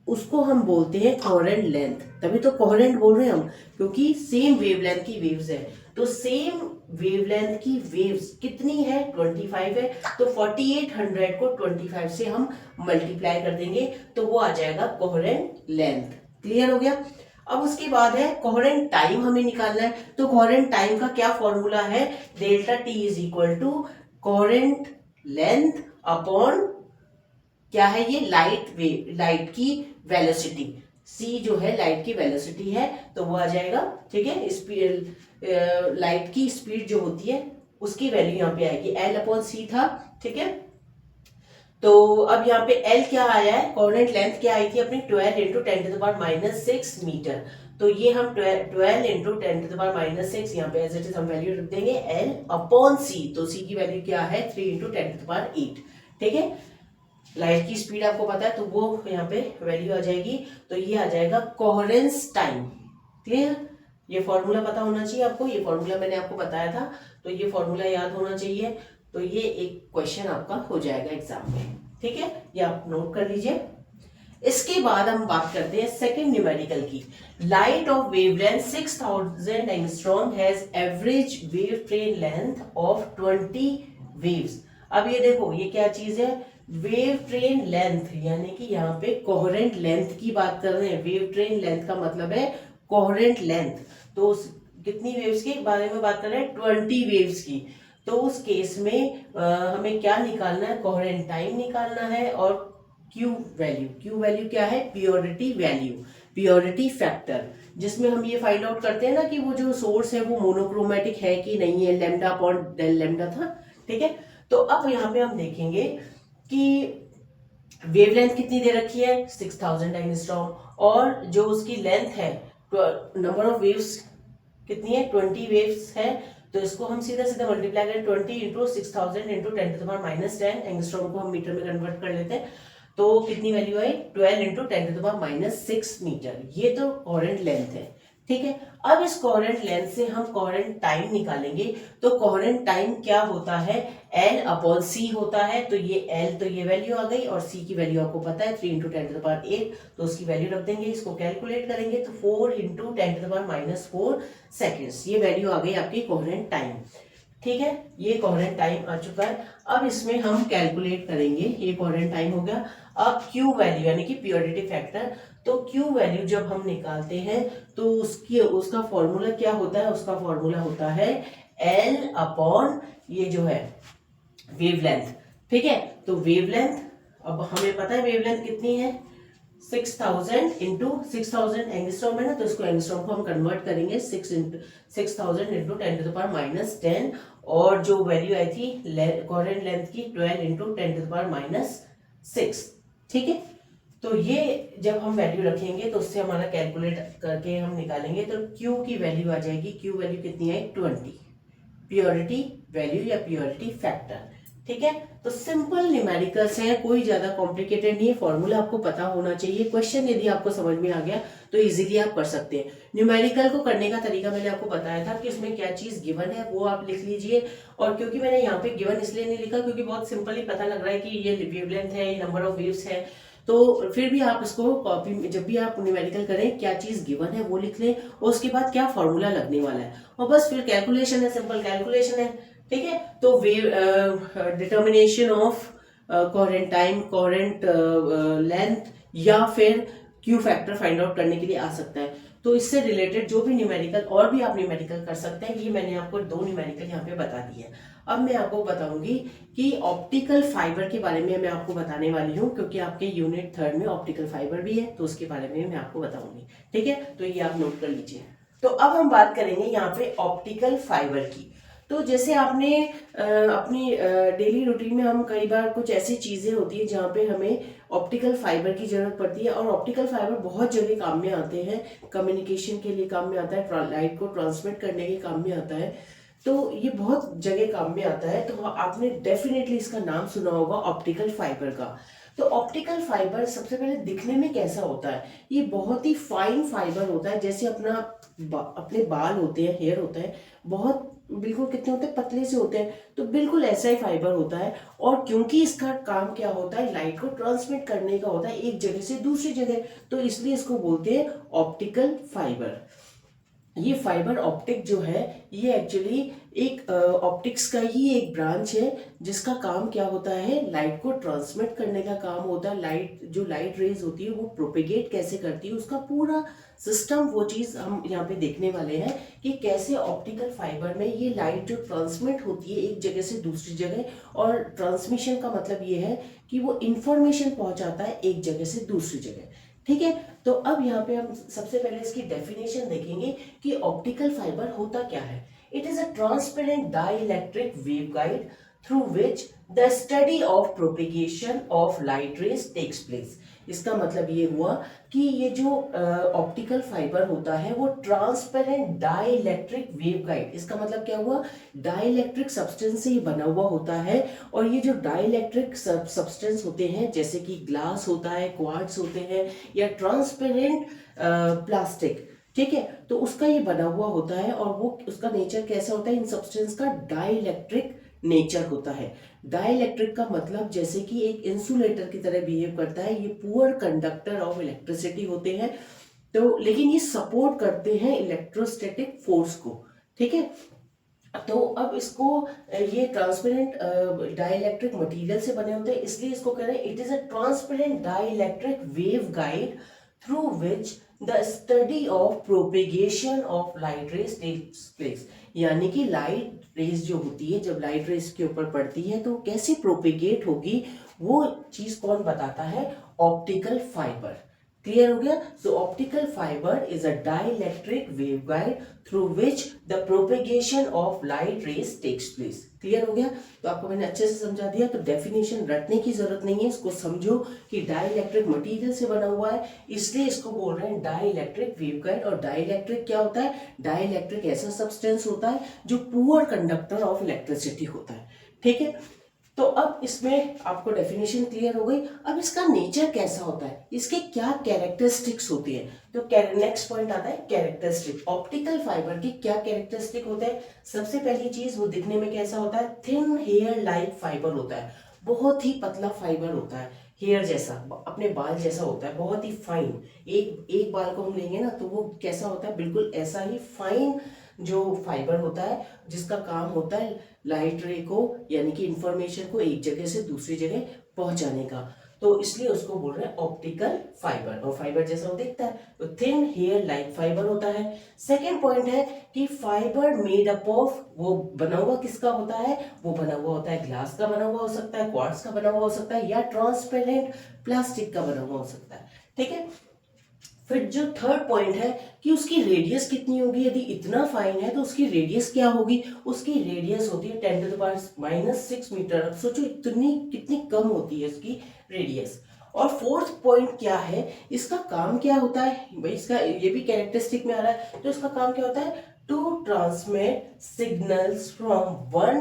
उसको हम बोलते हैं कोहेरेंट लेंथ। तभी तो कोहेरेंट बोल रहे हैं हम, क्योंकि सेम वेवलेंथ की वेव्स है। तो सेम वेवलेंथ की वेव्स कितनी है, 25 है। तो 4800 को 25 से हम मल्टीप्लाई कर देंगे, तो वो आ जाएगा कोहेरेंट लेंथ। क्लियर हो गया। अब उसके बाद है कोहेरेंट टाइम हमें निकालना है। तो कोहेरेंट टाइम का क्या फॉर्मूला है, delta T is equal to coherent length upon क्या है, ये लाइट की वेलोसिटी। c जो है लाइट की वेलोसिटी है, तो वो आ जाएगा, ठीक है। स्पीड, लाइट की स्पीड जो होती है उसकी वैल्यू यहाँ पे आएगी, l अपॉन सी था, ठीक है। तो अब यहाँ पे l क्या आया है, कोहेरेंट लेंथ क्या आई थी अपनी, 12 × 10⁻⁻6 मीटर। तो ये हम 12 इंटू 10⁻⁻6 यहाँ पे एज इट इज हम वैल्यू रख देंगे L अपॉन C। तो C की वैल्यू क्या है 3 इंटू 10⁸ ठीक है। लाइट की स्पीड आपको पता है तो वो यहाँ पे वैल्यू आ जाएगी। तो ये आ जाएगा कोहेरेंस टाइम। क्लियर? ये फॉर्मूला पता होना चाहिए आपको, ये फॉर्मूला मैंने आपको बताया था, तो ये फॉर्मूला याद होना चाहिए। तो ये एक क्वेश्चन आपका हो जाएगा एग्जाम में, ठीक है, ये आप नोट कर लीजिए। इसके बाद हम बात करते हैं सेकंड न्यूमेरिकल की। Light of wavelength 6000 angstrom has average wave train length of 20 waves. अब ये देखो ये क्या चीज है, वेव ट्रेन लेंथ, यानी कि यहाँ पे कोहेरेंट लेंथ की बात कर रहे हैं। वेव ट्रेन लेंथ का मतलब है कोहेरेंट लेंथ। तो कितनी वेव्स के बारे में बात कर रहे हैं, 20 वेव्स की। तो उस केस में हमें क्या निकालना है, कोहेरेंट टाइम निकालना है और क्यू वैल्यू क्या है, प्योरिटी वैल्यू, प्योरिटी फैक्टर, जिसमें हम ये फाइंड आउट करते हैं ना कि वो जो सोर्स है वो मोनोक्रोमेटिक है कि नहीं है, लैम्डा अपॉन डेल लैम्डा था, ठीक है। तो अब यहाँ पे हम देखेंगे कि वेवलेंथ कितनी दे रखी है 6000 एंगस्ट्रॉम, और जो उसकी लेंथ है, नंबर ऑफ वेव्स कितनी है 20 वेव्स है। तो इसको हम सीधा सीधा मल्टीप्लाई करें, 20 इंटू 6000 इंटू 10⁻⁻10 एंगस्ट्रॉम को हम मीटर में कन्वर्ट कर लेते हैं। तो कितनी वैल्यू आई 12 इंटू 10⁻⁻6 मीटर। ये तो कोहेरेंट लेंथ है, ठीक है। अब इस कोहेरेंट लेंथ से हम कोहेरेंट टाइम निकालेंगे। तो कोहेरेंट टाइम क्या होता है, L अपॉन C होता है। तो ये L, तो ये वैल्यू आ गई, और C की वैल्यू आपको पता है 3 इंटू 10⁸, तो उसकी वैल्यू रख देंगे। इसको कैलकुलेट करेंगे तो 4 इंटू 10⁻⁻4 सेकेंड्स, ये वैल्यू आ गई आपकी कोहेरेंट टाइम, ठीक है। ये कोहेरेंट टाइम आ चुका है। अब इसमें हम कैलकुलेट करेंगे, ये कोहेरेंट टाइम हो गया। अब Q वैल्यू यानी कि प्योरिटी फैक्टर, तो Q वैल्यू जब हम निकालते हैं तो उसका फॉर्मूला क्या होता है, उसका फॉर्मूला होता है L अपॉन ये जो है वेवलेंथ, ठीक है। तो वेवलेंथ, अब हमें पता है वेवलेंथ कितनी है 6000 इंटू 6000 एंगस्ट्रॉम है ना, तो इसको एंगस्ट्रॉम को हम कन्वर्ट करेंगे 6000 इंटू 10⁻⁻10, और जो वैल्यू आई थी कोहेरेंट लेंथ की 12 इंटू 10⁻⁻6, ठीक है। तो ये जब हम वैल्यू रखेंगे तो उससे हमारा कैलकुलेट करके हम निकालेंगे। तो Q की वैल्यू आ जाएगी, Q वैल्यू कितनी है 20, प्योरिटी वैल्यू या प्योरिटी फैक्टर, ठीक है। तो सिंपल न्यूमेरिकल्स हैं, कोई ज्यादा कॉम्प्लिकेटेड नहीं है। फॉर्मूला आपको पता होना चाहिए। क्वेश्चन यदि आपको समझ में आ गया तो इजीली आप कर सकते हैं। न्यूमेरिकल को करने का तरीका मैंने आपको बताया था कि इसमें क्या चीज गिवन है वो आप लिख लीजिए। और क्योंकि मैंने यहाँ पे गिवन इसलिए नहीं लिखा क्योंकि बहुत सिंपली पता लग रहा है कि ये वेवलेंथ है, ये नंबर ऑफ वेव्स है, तो फिर भी आप इसको कॉपी में जब भी आप न्यूमेरिकल करें क्या चीज गिवन है वो लिख लें, और उसके बाद क्या फॉर्मूला लगने वाला है, और बस फिर कैलकुलेशन है, सिंपल कैलकुलेशन है, ठीक है। तो wave determination of coherent time, coherent length, या फिर क्यू फैक्टर फाइंड आउट करने के लिए आ सकता है। तो इससे रिलेटेड जो भी न्यूमेरिकल और भी आप न्यूमेरिकल कर सकते हैं, ये मैंने आपको 2 न्यूमेरिकल यहाँ पे बता दी है। अब मैं आपको बताऊंगी कि ऑप्टिकल फाइबर के बारे में मैं आपको बताने वाली हूँ, क्योंकि आपके यूनिट 3 में ऑप्टिकल फाइबर भी है, तो उसके बारे में मैं आपको बताऊंगी, ठीक है। तो ये आप नोट कर लीजिए। तो अब हम बात करेंगे यहाँ पे ऑप्टिकल फाइबर की। तो जैसे आपने अपनी डेली रूटीन में हम कई बार कुछ ऐसी चीजें होती है जहाँ पे हमें ऑप्टिकल फाइबर की जरूरत पड़ती है, और ऑप्टिकल फाइबर बहुत जगह काम में आते हैं। कम्युनिकेशन के लिए काम में आता है, लाइट को ट्रांसमिट करने के काम में आता है, तो ये बहुत जगह काम में आता है। तो आपने डेफिनेटली इसका नाम सुना होगा ऑप्टिकल फाइबर का। तो ऑप्टिकल फाइबर सबसे पहले दिखने में कैसा होता है, ये बहुत ही फाइन फाइबर होता है, जैसे अपने बाल होते हैं, हेयर होता है, बहुत बिल्कुल कितने होते हैं, पतले से होते हैं, तो बिल्कुल ऐसा ही फाइबर होता है। और क्योंकि इसका काम क्या होता है, लाइट को ट्रांसमिट करने का होता है एक जगह से दूसरी जगह, तो इसलिए इसको बोलते हैं ऑप्टिकल फाइबर। ये फाइबर ऑप्टिक जो है ये एक्चुअली एक ऑप्टिक्स का ही एक ब्रांच है, जिसका काम क्या होता है, लाइट को ट्रांसमिट करने का काम होता है। लाइट रेज होती है वो प्रोपेगेट कैसे करती है, उसका पूरा सिस्टम, वो चीज हम यहाँ पे देखने वाले हैं कि कैसे ऑप्टिकल फाइबर में ये लाइट जो ट्रांसमिट होती है एक जगह से दूसरी जगह, और ट्रांसमिशन का मतलब ये है कि वो इंफॉर्मेशन पहुंचाता है एक जगह से दूसरी जगह, ठीक है। तो अब यहाँ पे हम सबसे पहले इसकी डेफिनेशन देखेंगे कि ऑप्टिकल फाइबर होता क्या है। It is a transparent dielectric waveguide through which the study of propagation of light rays takes place. इसका मतलब ये हुआ कि ये जो ऑप्टिकल फाइबर होता है वो ट्रांसपेरेंट डाइइलेक्ट्रिक वेव गाइड, इसका मतलब क्या हुआ, डाइइलेक्ट्रिक सब्सटेंस से ये बना हुआ होता है। और ये जो डाइइलेक्ट्रिक सब्सटेंस होते हैं जैसे कि ग्लास होता है, क्वार्ट्ज होते हैं, या ट्रांसपेरेंट प्लास्टिक, ठीक है, तो उसका ये बना हुआ होता है। और वो उसका नेचर कैसा होता है, इन सब्सटेंस का डाइइलेक्ट्रिक नेचर होता है। डाइइलेक्ट्रिक का मतलब जैसे कि एक इंसुलेटर की तरह बिहेव करता है। ये पुअर कंडक्टर ऑफ इलेक्ट्रिसिटी होते हैं, तो लेकिन ये सपोर्ट करते हैं इलेक्ट्रोस्टैटिक फोर्स को, ठीक है। तो अब इसको ये ट्रांसपेरेंट डाइइलेक्ट्रिक मटेरियल से बने होते हैं, इसलिए इसको कह रहे हैं it is a transparent dielectric wave guide through which the study of propagation of light rays takes place. यानी कि लाइट रेज जो होती है, जब लाइट रेज के ऊपर पड़ती है तो कैसे प्रोपेगेट होगी, वो चीज कौन बताता है, ऑप्टिकल फाइबर। क्लियर हो गया। So optical fibre is a dielectric waveguide through which the propagation of light rays takes place. Clear हो गया। तो आपको मैंने अच्छे से समझा दिया, तो डेफिनेशन रटने की जरूरत नहीं है, इसको समझो कि डाइइलेक्ट्रिक मटेरियल से बना हुआ है, इसलिए इसको बोल रहे हैं डाइइलेक्ट्रिक वेवगाइड। और डाइइलेक्ट्रिक क्या होता है, डाइइलेक्ट्रिक ऐसा सब्सटेंस होता है जो पुअर कंडक्टर ऑफ इलेक्ट्रिसिटी होता है, ठीक है। तो अब इसमें आपको डेफिनेशन क्लियर हो गई। अब इसका नेचर कैसा होता है, इसके क्या कैरेक्टरिस्टिक्स होती है, तो नेक्स्ट पॉइंट आता है कैरेक्टरिस्टिक। ऑप्टिकल फाइबर की क्या कैरेक्टरिस्टिक होते हैं, सबसे पहली चीज वो दिखने में कैसा होता है, थिन हेयर लाइक फाइबर होता है, बहुत ही पतला फाइबर होता है, हेयर जैसा, अपने बाल जैसा होता है, बहुत ही फाइन। एक एक बाल को हम लेंगे ना तो वो कैसा होता है, बिल्कुल ऐसा ही फाइन जो फाइबर होता है, जिसका काम होता है लाइट रे को यानी कि इंफॉर्मेशन को एक जगह से दूसरी जगह पहुंचाने का। तो इसलिए उसको बोल रहे हैं ऑप्टिकल फाइबर, और फाइबर जैसा वो दिखता है, तो थिन हेयर लाइक फाइबर होता है। सेकेंड पॉइंट है कि फाइबर मेड अप ऑफ, वो बना हुआ किसका होता है, वो बना हुआ होता है ग्लास का बना हुआ हो सकता है, क्वार्ट्ज का बना हुआ हो सकता है, या ट्रांसपेरेंट प्लास्टिक का बना हुआ हो सकता है, ठीक है। फिर जो थर्ड पॉइंट है कि उसकी रेडियस कितनी होगी, यदि इतना फाइन है तो उसकी रेडियस क्या होगी, उसकी रेडियस होती है 10⁻⁻⁶ मीटर। अब सोचो इतनी कितनी कम होती है इसकी रेडियस। और फोर्थ पॉइंट क्या है, इसका काम क्या होता है भाई, इसका ये भी कैरेक्टरिस्टिक में आ रहा है, तो इसका काम क्या होता है, to transmit signals from one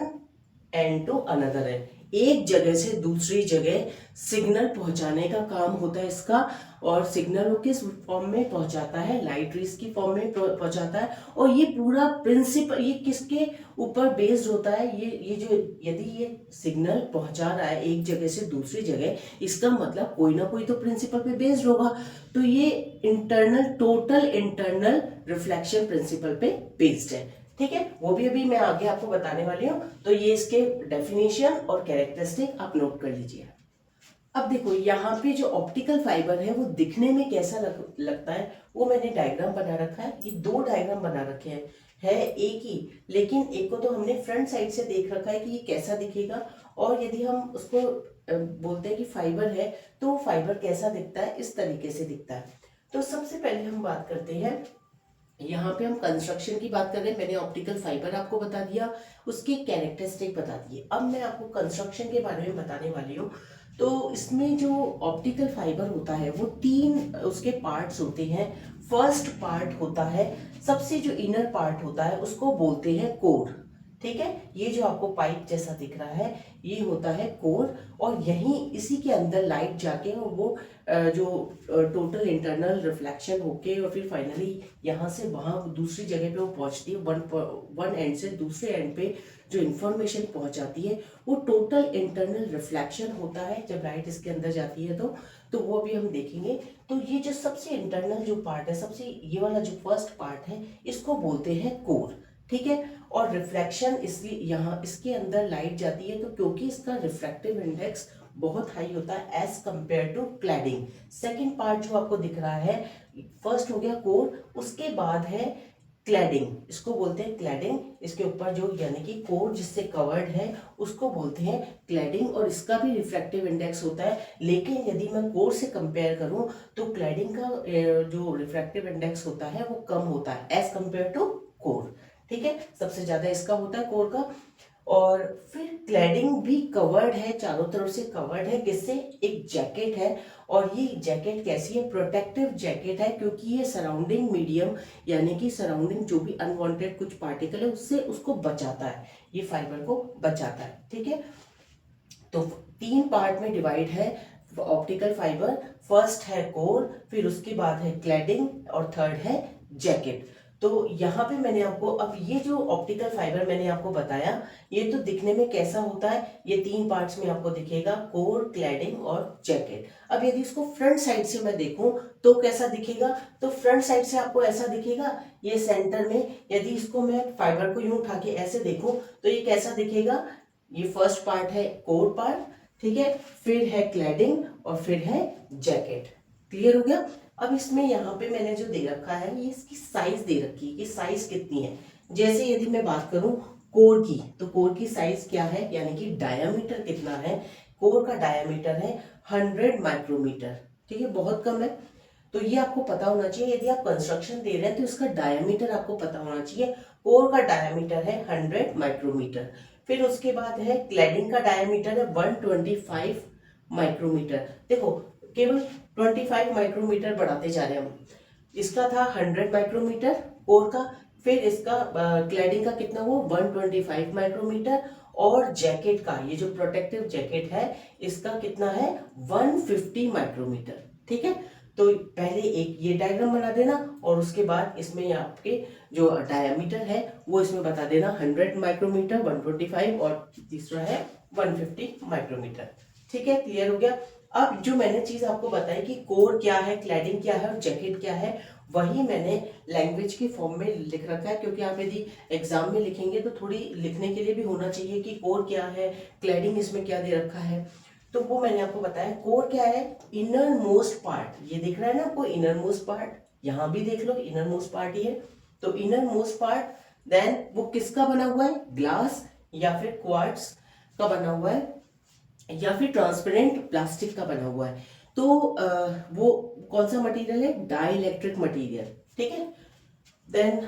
end to another end, एक जगह से दूसरी जगह सिग्नल पहुंचाने का काम होता है इसका। और सिग्नल वो किस फॉर्म में पहुंचाता है, लाइट रेज की फॉर्म में पहुंचाता है। और ये पूरा प्रिंसिपल ये किसके ऊपर बेस्ड होता है, ये जो यदि ये सिग्नल पहुंचा रहा है एक जगह से दूसरी जगह, इसका मतलब कोई ना कोई तो प्रिंसिपल पे बेस्ड होगा। तो ये टोटल इंटरनल रिफ्लेक्शन प्रिंसिपल पे बेस्ड है, ठीक है। वो भी अभी मैं आगे आपको बताने वाली हूँ। तो ये इसके डेफिनेशन और कैरेक्टरिस्टिक आप नोट कर लीजिए। अब देखो यहाँ पे जो ऑप्टिकल फाइबर है वो दिखने में कैसा लगता है, वो मैंने डायग्राम बना रखा है। ये दो डायग्राम बना रखे हैं, है एक ही, लेकिन एक को तो हमने फ्रंट साइड से देख रखा है कि ये कैसा दिखेगा, और यदि हम उसको बोलते हैं कि फाइबर है तो फाइबर कैसा दिखता है, इस तरीके से दिखता है। तो सबसे पहले हम बात करते हैं, यहाँ पे हम कंस्ट्रक्शन की बात कर रहे हैं। मैंने ऑप्टिकल फाइबर आपको बता दिया, उसकी कैरेक्टरिस्टिक बता दिए। अब मैं आपको कंस्ट्रक्शन के बारे में बताने वाली हूँ। तो इसमें जो ऑप्टिकल फाइबर होता है वो तीन उसके पार्ट्स होते हैं। फर्स्ट पार्ट होता है, सबसे जो इनर पार्ट होता है उसको बोलते हैं कोर, ठीक है। ये जो आपको पाइप जैसा दिख रहा है ये होता है कोर, और यहीं इसी के अंदर लाइट जाके और वो जो टोटल इंटरनल रिफ्लेक्शन होके और फिर फाइनली यहाँ से वहाँ दूसरी जगह पे वो पहुँचती है, वन एंड से दूसरे एंड पे जो इंफॉर्मेशन पहुँचाती है वो टोटल इंटरनल रिफ्लेक्शन होता है जब लाइट इसके अंदर जाती है। तो वो भी हम देखेंगे। तो ये जो सबसे इंटरनल जो पार्ट है, सबसे ये वाला जो फर्स्ट पार्ट है, इसको बोलते हैं कोर, ठीक है। और रिफ्लेक्शन इसलिए यहाँ इसके अंदर लाइट जाती है तो क्योंकि इसका रिफ्रैक्टिव इंडेक्स बहुत हाई होता है as compare to cladding. Second part जो आपको दिख रहा है, फर्स्ट हो गया कोर, उसके बाद है क्लैडिंग, इसको बोलते हैं क्लैडिंग। इसके ऊपर जो यानी कि कोर जिससे कवर्ड है उसको बोलते हैं क्लैडिंग, और इसका भी रिफ्रैक्टिव इंडेक्स होता है। लेकिन यदि मैं कोर से कंपेयर करूं तो क्लैडिंग का जो रिफ्रैक्टिव इंडेक्स होता है वो कम होता है एज कंपेयर टू कोर, ठीक है। सबसे ज्यादा इसका होता है कोर का। और फिर क्लैडिंग भी कवर्ड है, चारों तरफ से कवर्ड है, किससे? एक जैकेट है। और ये जैकेट कैसी है? प्रोटेक्टिव जैकेट है, क्योंकि ये सराउंडिंग मीडियम यानी कि सराउंडिंग जो भी अनवांटेड कुछ पार्टिकल है उससे उसको बचाता है, ये फाइबर को बचाता है। ठीक है, तो 3 पार्ट में डिवाइड है ऑप्टिकल फाइबर। फर्स्ट है कोर, फिर उसके बाद है क्लैडिंग और थर्ड है जैकेट। तो यहाँ पे मैंने आपको, अब ये जो ऑप्टिकल फाइबर मैंने आपको बताया, ये तो दिखने में कैसा होता है? ये 3 पार्ट्स में आपको दिखेगा, कोर, क्लैडिंग और जैकेट। अब यदि इसको फ्रंट साइड से मैं देखूं तो कैसा दिखेगा? तो फ्रंट साइड से आपको ऐसा दिखेगा, ये सेंटर में। यदि इसको मैं फाइबर को यूं उठा के ऐसे देखूं तो ये कैसा दिखेगा? ये फर्स्ट पार्ट है कोर पार्ट, ठीक है, फिर है क्लैडिंग और फिर है जैकेट। क्लियर हो गया? अब इसमें यहाँ पे मैंने जो दे रखा है, ये इसकी साइज दे रखी है कि साइज कितनी है। जैसे यदि मैं बात करूं कोर की, तो कोर की साइज क्या है, यानी कि डायामीटर कितना है? कोर का डायामीटर है 100 माइक्रोमीटर। ठीक है, बहुत कम है। तो ये आपको पता होना चाहिए, यदि आप कंस्ट्रक्शन दे रहे हैं तो इसका डायामीटर आपको पता होना चाहिए। कोर का डायामीटर है 100 माइक्रोमीटर। फिर उसके बाद है क्लैडिंग का डायमीटर है 125 माइक्रोमीटर। देखो, केवल 25 माइक्रोमीटर बढ़ाते जा रहे हैं हम। इसका था 100 माइक्रोमीटर कोर का, फिर इसका क्लैडिंग का कितना हुआ? 125 माइक्रोमीटर। और जैकेट का, ये जो प्रोटेक्टिव जैकेट है, इसका कितना है? 150 माइक्रोमीटर। ठीक है, तो पहले एक ये डायग्राम बना देना और उसके बाद इसमें आपके जो डायमीटर है वो इसमें बता देना, 100 माइक्रोमीटर, 125 और तीसरा है 150 माइक्रोमीटर। ठीक है, क्लियर हो गया? अब जो मैंने चीज आपको बताई कि कोर क्या है, क्लैडिंग क्या है और जैकेट क्या है, वही मैंने लैंग्वेज के फॉर्म में लिख रखा है, क्योंकि आप यदि एग्जाम में लिखेंगे तो थोड़ी लिखने के लिए भी होना चाहिए कि कोर क्या है, क्लैडिंग इसमें क्या दे रखा है। तो वो मैंने आपको बताया। कोर क्या है? Inner most part. ये दिख रहा है ना आपको, इनर मोस्ट पार्ट, यहां भी देख लो इनर मोस्ट पार्ट ही है। तो इनर मोस्ट पार्ट, देन वो किसका बना हुआ है? ग्लास या फिर क्वार्ट्ज का बना हुआ है या फिर ट्रांसपेरेंट प्लास्टिक का बना हुआ है। तो वो कौन सा मटेरियल है? Dielectric material. ठीक है, देन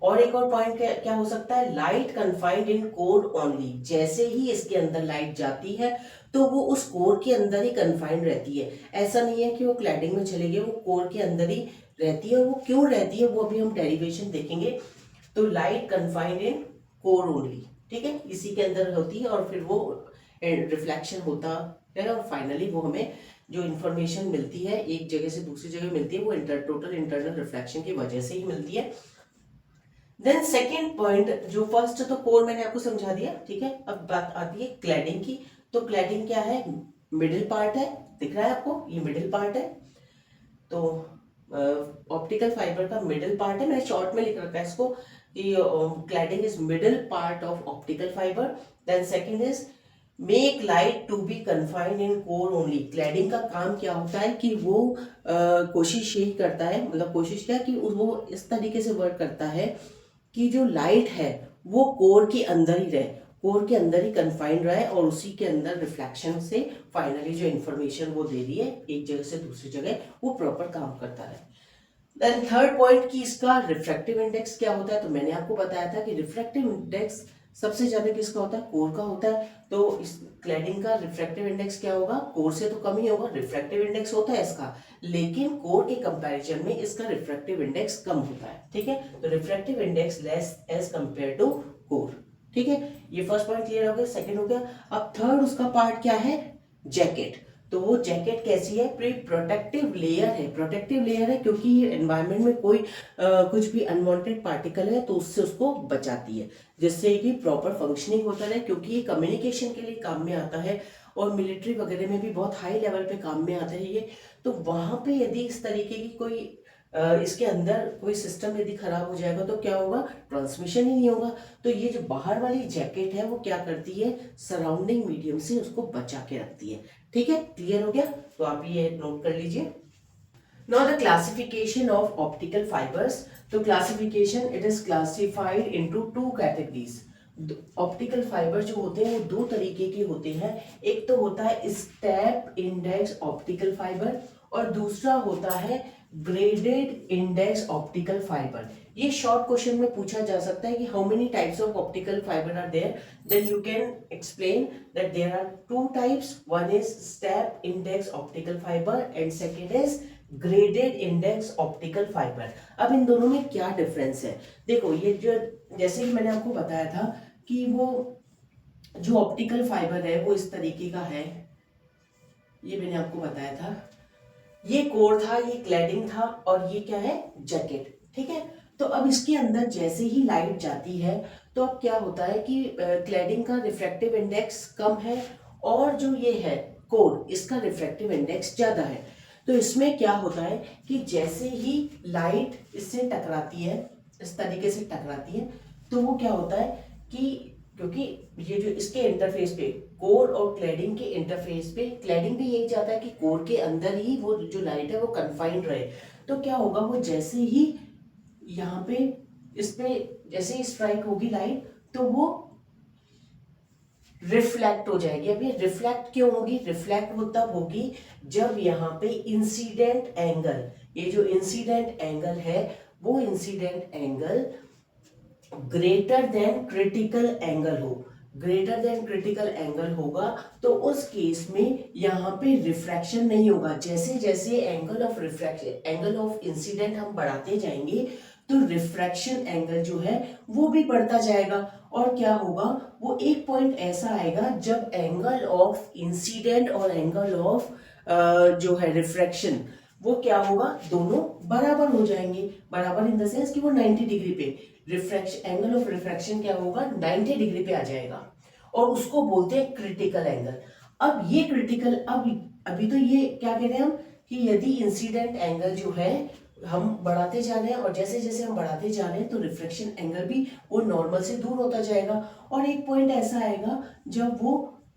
और एक और पॉइंट क्या हो सकता है? Light confined in core only. जैसे ही इसके अंदर लाइट जाती है तो वो उस कोर के अंदर ही कन्फाइंड रहती है। ऐसा नहीं है कि वो क्लैडिंग में चले गए, वो कोर के अंदर ही रहती है। और वो क्यों रहती है वो अभी हम डेरिवेशन देखेंगे। तो light confined in core only, ठीक है, इसी के अंदर होती है और फिर वो रिफ्लेक्शन होता है और फाइनली वो हमें जो इंफॉर्मेशन मिलती है एक जगह से दूसरी जगह मिलती है, वो टोटल इंटरनल रिफ्लेक्शन की वजह से ही मिलती है। देन सेकेंड पॉइंट, जो फर्स्ट तो कोर मैंने आपको समझा दिया, ठीक है। अब बात आती है क्लैडिंग की। तो क्लैडिंग क्या है? मिडिल पार्ट है, दिख रहा है आपको, ये मिडिल पार्ट है। तो ऑप्टिकल फाइबर का मिडिल पार्ट है, मैंने शॉर्ट में लिख रखा है इसको कि cladding is middle part of optical fibre. Then second is make light to be confined in core only. Cladding का काम क्या होता है कि वो कोशिश यही करता है, मतलब कोशिश क्या कि वो इस तरीके से वर्क करता है कि जो लाइट है वो कोर के अंदर ही रहे, कोर के अंदर ही कन्फाइंड रहे और उसी के अंदर रिफ्लेक्शन से फाइनली जो इंफॉर्मेशन वो दे रही है एक जगह से दूसरी जगह, वो प्रॉपर काम करता है। देन थर्ड पॉइंट कि इसका रिफ्रैक्टिव इंडेक्स क्या होता है। तो मैंने आपको बताया था कि रिफ्रैक्टिव इंडेक्स सबसे ज्यादा किसका होता है? कोर का होता है। तो इस क्लैडिंग का रिफ्रैक्टिव इंडेक्स क्या होगा? कोर से तो कम ही होगा। रिफ्रैक्टिव इंडेक्स होता है इसका, लेकिन कोर के कंपैरिजन में इसका रिफ्रैक्टिव इंडेक्स कम होता है। ठीक है, तो refractive index less as compare to core. ठीक है, ये फर्स्ट पॉइंट क्लियर हो गया, सेकंड हो गया। अब थर्ड उसका पार्ट क्या है? जैकेट। तो वो जैकेट कैसी है? प्रोटेक्टिव लेयर है। प्रोटेक्टिव लेयर है क्योंकि ये एनवायरनमेंट में कोई कुछ भी अनवांटेड पार्टिकल है तो उससे उसको बचाती है, जिससे कि प्रॉपर फंक्शनिंग होता रहे, क्योंकि ये कम्युनिकेशन के लिए काम में आता है और मिलिट्री वगैरह में भी बहुत हाई लेवल पे काम में आता है ये। तो वहां पे यदि इस तरीके की कोई इसके अंदर कोई सिस्टम यदि खराब हो जाएगा तो क्या होगा? ट्रांसमिशन ही नहीं होगा। तो ये जो बाहर वाली जैकेट है वो क्या करती है? सराउंडिंग मीडियम से उसको बचा के रखती है। ठीक है, क्लियर हो गया? तो आप ये नोट कर लीजिए। Now the classification of optical fibres. तो classification, it is classified into 2 categories. Optical fibre जो होते हैं वो 2 तरीके के होते हैं। एक तो होता है स्टेप इंडेक्स ऑप्टिकल फाइबर और दूसरा होता है ग्रेडेड इंडेक्स ऑप्टिकल फाइबर। ये शॉर्ट क्वेश्चन में पूछा जा सकता है कि how many types of optical fibre are there, then you can explain that there are two types, one is step index optical fibre and second is graded index optical fibre. अब इन दोनों में क्या डिफरेंस है, देखो ये जो जैसे कि मैंने आपको बताया था कि वो जो ऑप्टिकल फाइबर है वो इस तरीके का है, ये मैंने आपको बताया था, ये कोर था, ये क्लैडिंग था और ये क्या है, जैकेट, ठीक है। तो अब इसके अंदर जैसे ही लाइट जाती है तो अब क्या होता है कि क्लैडिंग का रिफ्रैक्टिव इंडेक्स कम है और जो ये है कोर, इसका रिफ्रैक्टिव इंडेक्स ज्यादा है। तो इसमें क्या होता है कि जैसे ही लाइट इससे टकराती है, इस तरीके से टकराती है, तो वो क्या होता है कि क्योंकि ये जो इसके इंटरफेस पे, कोर और क्लैडिंग के इंटरफेस पे, क्लैडिंग भी यही चाहता है कि कोर के अंदर ही वो जो लाइट है वो कन्फाइंड रहे। तो क्या होगा, वो जैसे ही यहाँ पे इस पे जैसे ही स्ट्राइक होगी लाइट तो वो रिफ्लेक्ट हो जाएगी। अब ये रिफ्लेक्ट क्यों होगी, रिफ्लेक्ट वो तब होगी जब यहाँ पे इंसिडेंट एंगल, ये जो इंसिडेंट एंगल है वो incident angle greater than critical angle हो, ग्रेटर देन क्रिटिकल एंगल होगा तो उस केस में यहाँ पे रिफ्रैक्शन नहीं होगा। जैसे जैसे angle of refraction, angle of incident हम बढ़ाते जाएंगे तो रिफ्रैक्शन एंगल जो है वो भी बढ़ता जाएगा और क्या होगा, वो एक पॉइंट ऐसा आएगा जब एंगल ऑफ इंसिडेंट और एंगल ऑफ जो है रिफ्रैक्शन वो क्या होगा, दोनों बराबर हो जाएंगे। बराबर इन द सेंस कि वो 90 डिग्री पे, रिफ्रैक्शन एंगल ऑफ रिफ्रैक्शन क्या होगा, 90 डिग्री पे आ जाएगा और उसको बोलते हैं क्रिटिकल एंगल। अब ये क्रिटिकल, अब अभी तो ये क्या कह रहे हैं हम कि यदि इंसिडेंट एंगल जो है हम बढ़ाते जा रहे हैं और जैसे जैसे हम बढ़ाते जा रहे हैं तो रिफ्रैक्शन एंगल भी वो नॉर्मल से दूर होता जाएगा और एक पॉइंट ऐसा आएगा जब वो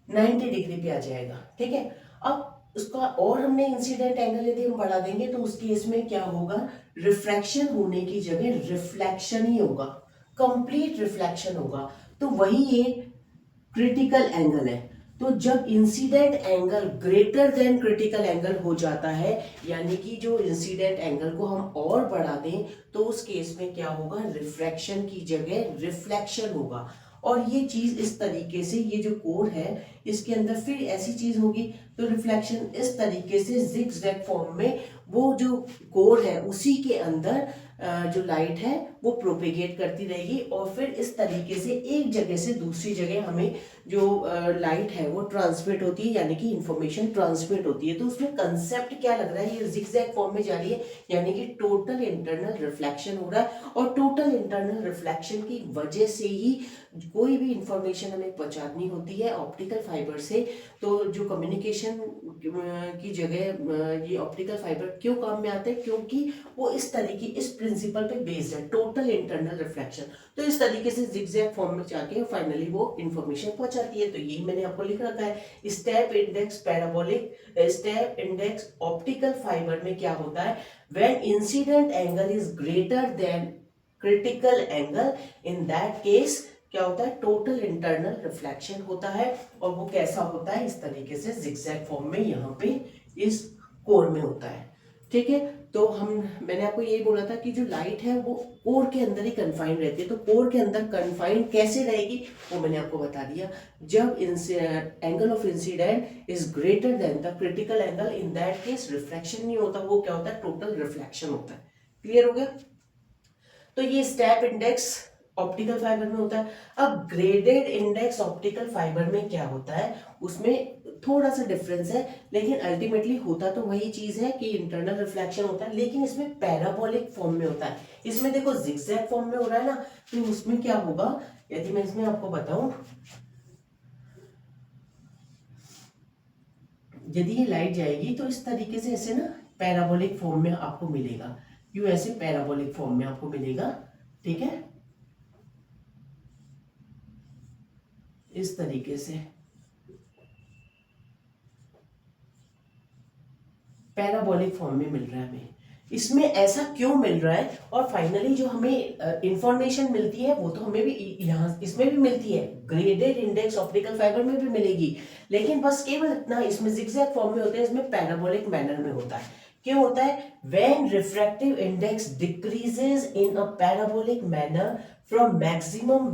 90 डिग्री पे आ जाएगा, ठीक है। अब उसका और हमने इंसिडेंट एंगल यदि हम बढ़ा देंगे तो उस केस में क्या होगा, रिफ्रैक्शन होने की जगह रिफ्लेक्शन ही होगा, कंप्लीट रिफ्लेक्शन होगा। तो वही ये क्रिटिकल एंगल है। तो जब incident angle greater than critical angle हो जाता है, यानी कि जो इंसिडेंट एंगल को हम और बढ़ा दें तो उस केस में क्या होगा, रिफ्रैक्शन की जगह रिफ्लेक्शन होगा। और ये चीज इस तरीके से, ये जो कोर है इसके अंदर फिर ऐसी चीज होगी तो रिफ्लेक्शन इस तरीके से जिगजैग फॉर्म में वो जो कोर है उसी के अंदर जो लाइट है वो प्रोपेगेट करती रहेगी और फिर इस तरीके से एक जगह से दूसरी जगह हमें जो लाइट है वो ट्रांसमिट होती है, यानी कि इंफॉर्मेशन ट्रांसमिट होती है। तो उसमें कंसेप्ट क्या लग रहा है, ये जिगजैग फॉर्म में जा रही है, यानी कि टोटल इंटरनल रिफ्लेक्शन हो रहा है और टोटल इंटरनल रिफ्लेक्शन की वजह से ही कोई भी इंफॉर्मेशन हमें पहुंचानी होती है ऑप्टिकल फाइबर से। तो जो कम्युनिकेशन की जगह ये ऑप्टिकल फाइबर क्यों काम में आते हैं, क्योंकि वो इस तरीके, इस प्रिंसिपल पे बेस्ड है, टोटल इंटरनल रिफ्लेक्शन। तो इस तरीके से जिगजैग फॉर्म में जाके फाइनली वो इंफॉर्मेशन पहुंचाती है। तो यही मैंने आपको लिख रखा है। Step index parabolic, step index optical fibre में क्या होता है, when incident angle is greater than critical angle, in that case क्या होता है, टोटल इंटरनल रिफ्लेक्शन होता है। और वो कैसा होता है, इस तरीके से जिगजैग फॉर्म में यहाँ पे इस कोर में होता है, ठीक है। तो मैंने आपको यही बोला था कि जो लाइट है वो कोर के अंदर ही कन्फाइंड रहती है। तो कोर के अंदर कन्फाइंड कैसे रहेगी वो मैंने आपको बता दिया, जब angle of incident is greater than the critical angle, in that case reflection नहीं होता, वो क्या होता है, टोटल रिफ्लेक्शन होता है। क्लियर हो गया। तो ये स्टेप इंडेक्स ऑप्टिकल फाइबर में होता है। अब ग्रेडेड इंडेक्स ऑप्टिकल फाइबर में क्या होता है, उसमें थोड़ा सा डिफरेंस है, लेकिन अल्टीमेटली होता तो वही चीज है कि इंटरनल रिफ्लेक्शन होता है, लेकिन इसमें पैराबोलिक फॉर्म में होता है। इसमें देखो जिगजैग फॉर्म में हो रहा है ना, तो उसमें क्या होगा, यदि मैं इसमें आपको बताऊं, यदि ये लाइट जाएगी तो इस तरीके से ऐसे ना पैराबोलिक फॉर्म में आपको मिलेगा, यू ऐसे पैराबोलिक फॉर्म में आपको मिलेगा, ठीक है, इस तरीके से पैराबोलिक फॉर्म में मिल रहा है हमें। इसमें ऐसा क्यों मिल रहा है, और फाइनली जो हमें इंफॉर्मेशन मिलती है वो तो हमें भी यहाँ इसमें भी मिलती है, ग्रेडेड इंडेक्स ऑप्टिकल फाइबर में भी मिलेगी, लेकिन बस केवल इतना, इसमें जिगजैग फॉर्म में होता है, इसमें पैराबोलिक मैनर में होता है। क्यों होता है? When refractive index decreases in a parabolic manner from maximum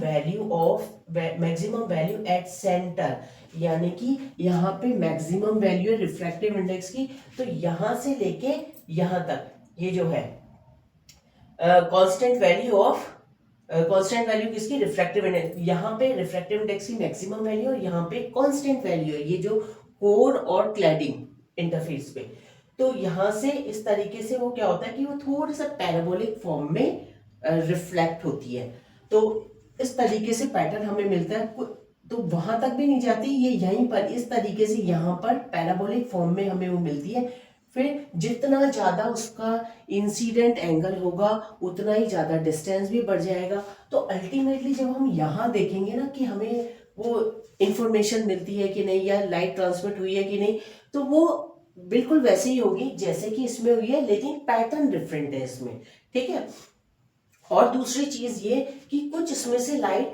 value at centre, यानी कि यहाँ पे मैक्सिमम वैल्यू है रिफ्रैक्टिव इंडेक्स की, तो यहां से लेके यहां तक ये जो है कांस्टेंट वैल्यू किसकी? Refractive index. यहाँ पे रिफ्रैक्टिव इंडेक्स की मैक्सिमम वैल्यू और यहाँ पे कांस्टेंट वैल्यू है, ये जो कोर और क्लैडिंग इंटरफेस पे। तो यहां से इस तरीके से वो क्या होता है कि वो थोड़ा सा पैराबोलिक फॉर्म में रिफ्लेक्ट होती है। तो इस तरीके से पैटर्न हमें मिलता है। तो वहां तक भी नहीं जाती, ये यहीं पर इस तरीके से यहाँ पर पैराबोलिक फॉर्म में हमें वो मिलती है। फिर जितना ज्यादा उसका इंसिडेंट एंगल होगा उतना ही ज्यादा डिस्टेंस भी बढ़ जाएगा। तो अल्टीमेटली जब हम यहाँ देखेंगे ना कि हमें वो इंफॉर्मेशन मिलती है कि नहीं, या लाइट ट्रांसमिट हुई है कि नहीं, तो वो बिल्कुल वैसे ही होगी जैसे कि इसमें हुई है, लेकिन पैटर्न डिफरेंट है इसमें। ठीक है। और दूसरी चीज ये कि कुछ इसमें से लाइट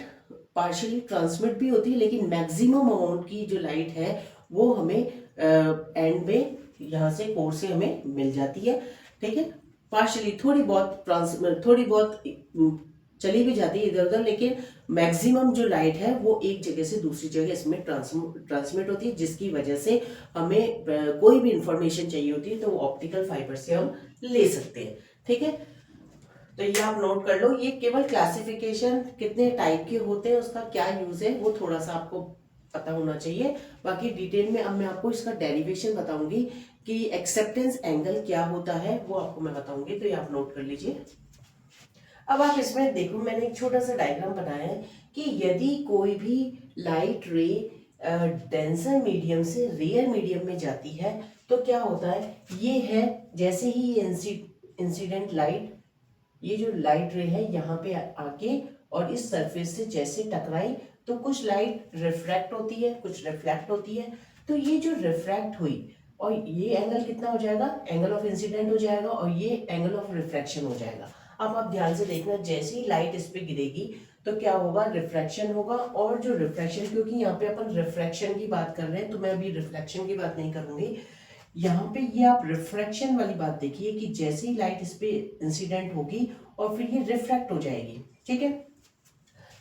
पार्शियली ट्रांसमिट भी होती है, लेकिन मैक्सिमम अमाउंट की जो लाइट है वो हमें एंड में यहाँ से कोर से हमें मिल जाती है। ठीक है। पार्शियली थोड़ी बहुत चली भी जाती है इधर उधर, लेकिन मैक्सिमम जो लाइट है वो एक जगह से दूसरी जगह इसमें ट्रांसमिट होती है, जिसकी वजह से हमें कोई भी इंफॉर्मेशन चाहिए होती है तो वो ऑप्टिकल फाइबर से हम ले सकते हैं। ठीक है। तो ये आप नोट कर लो, ये केवल क्लासिफिकेशन कितने टाइप के होते हैं उसका क्या यूज है वो थोड़ा सा आपको पता होना चाहिए। बाकी डिटेल में अब मैं आपको इसका डेरिवेशन बताऊंगी कि एक्सेप्टेंस एंगल क्या होता है वो आपको मैं बताऊंगी, तो ये आप नोट कर लीजिए। अब आप इसमें देखो, मैंने एक छोटा सा डायग्राम बनाया है कि यदि कोई भी लाइट रे डेंसर मीडियम से रेयर मीडियम में जाती है तो क्या होता है, ये है जैसे ही इंसिडेंट लाइट, ये जो लाइट रे है यहाँ पे आके और इस सरफेस से जैसे टकराई तो कुछ लाइट रिफ्रैक्ट होती है, कुछ रिफ्लेक्ट होती है। तो ये जो रिफ्रैक्ट हुई और ये एंगल कितना हो जाएगा, एंगल ऑफ इंसिडेंट हो जाएगा, और ये एंगल ऑफ रिफ्रैक्शन हो जाएगा। अब आप ध्यान से देखना, जैसे ही लाइट इस पे गिरेगी तो क्या होगा, रिफ्रैक्शन होगा। और जो रिफ्रैक्शन, क्योंकि यहाँ पे अपन रिफ्रैक्शन की बात कर रहे हैं तो मैं अभी रिफ्लेक्शन की बात नहीं करूंगी। यहाँ पे ये आप रिफ्रैक्शन वाली बात देखिए कि जैसे ही लाइट इस पे इंसिडेंट होगी और फिर ये रिफ्रैक्ट हो जाएगी। ठीक है।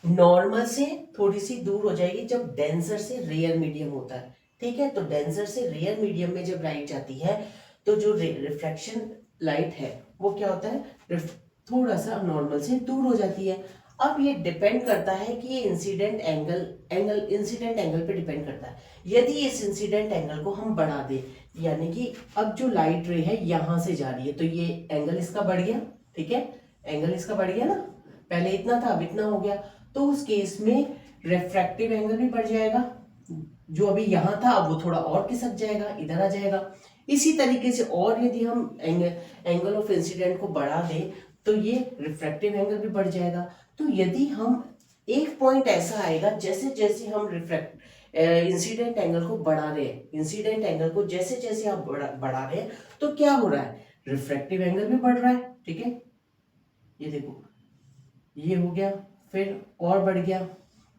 नॉर्मल से थोड़ी सी दूर हो जाएगी जब डेंसर से रेयर मीडियम होता है। ठीक है। तो डेंसर से रेयर मीडियम में जब लाइट जाती है तो जो रिफ्रैक्शन लाइट है वो क्या होता है, थोड़ा सा नॉर्मल से दूर हो जाती है। अब ये डिपेंड करता है कि ये इंसिडेंट एंगल पे डिपेंड करता है। यदि इस इंसिडेंट एंगल को हम बढ़ा दें, यानी कि अब जो लाइट रे है यहां से जा रही है तो ये एंगल इसका बढ़ गया। ठीक है। एंगल इसका बढ़ गया ना, पहले इतना था अब इतना हो गया, तो उस केस में रिफ्रैक्टिव एंगल भी बढ़ जाएगा। जो अभी यहां था अब वो थोड़ा और खिसक जाएगा, इधर आ जाएगा। इसी तरीके से और यदि हम एंगल ऑफ इंसिडेंट को बढ़ा दें तो ये रिफ्रैक्टिव एंगल भी बढ़ जाएगा। तो यदि हम एक पॉइंट ऐसा आएगा, जैसे जैसे हम इंसिडेंट एंगल को बढ़ा रहे हैं, इंसिडेंट एंगल को जैसे जैसे आप बढ़ा रहे हैं तो क्या हो रहा है, रिफ्रैक्टिव एंगल भी बढ़ रहा है। ठीक है। ये देखो, ये हो गया, फिर और बढ़ गया,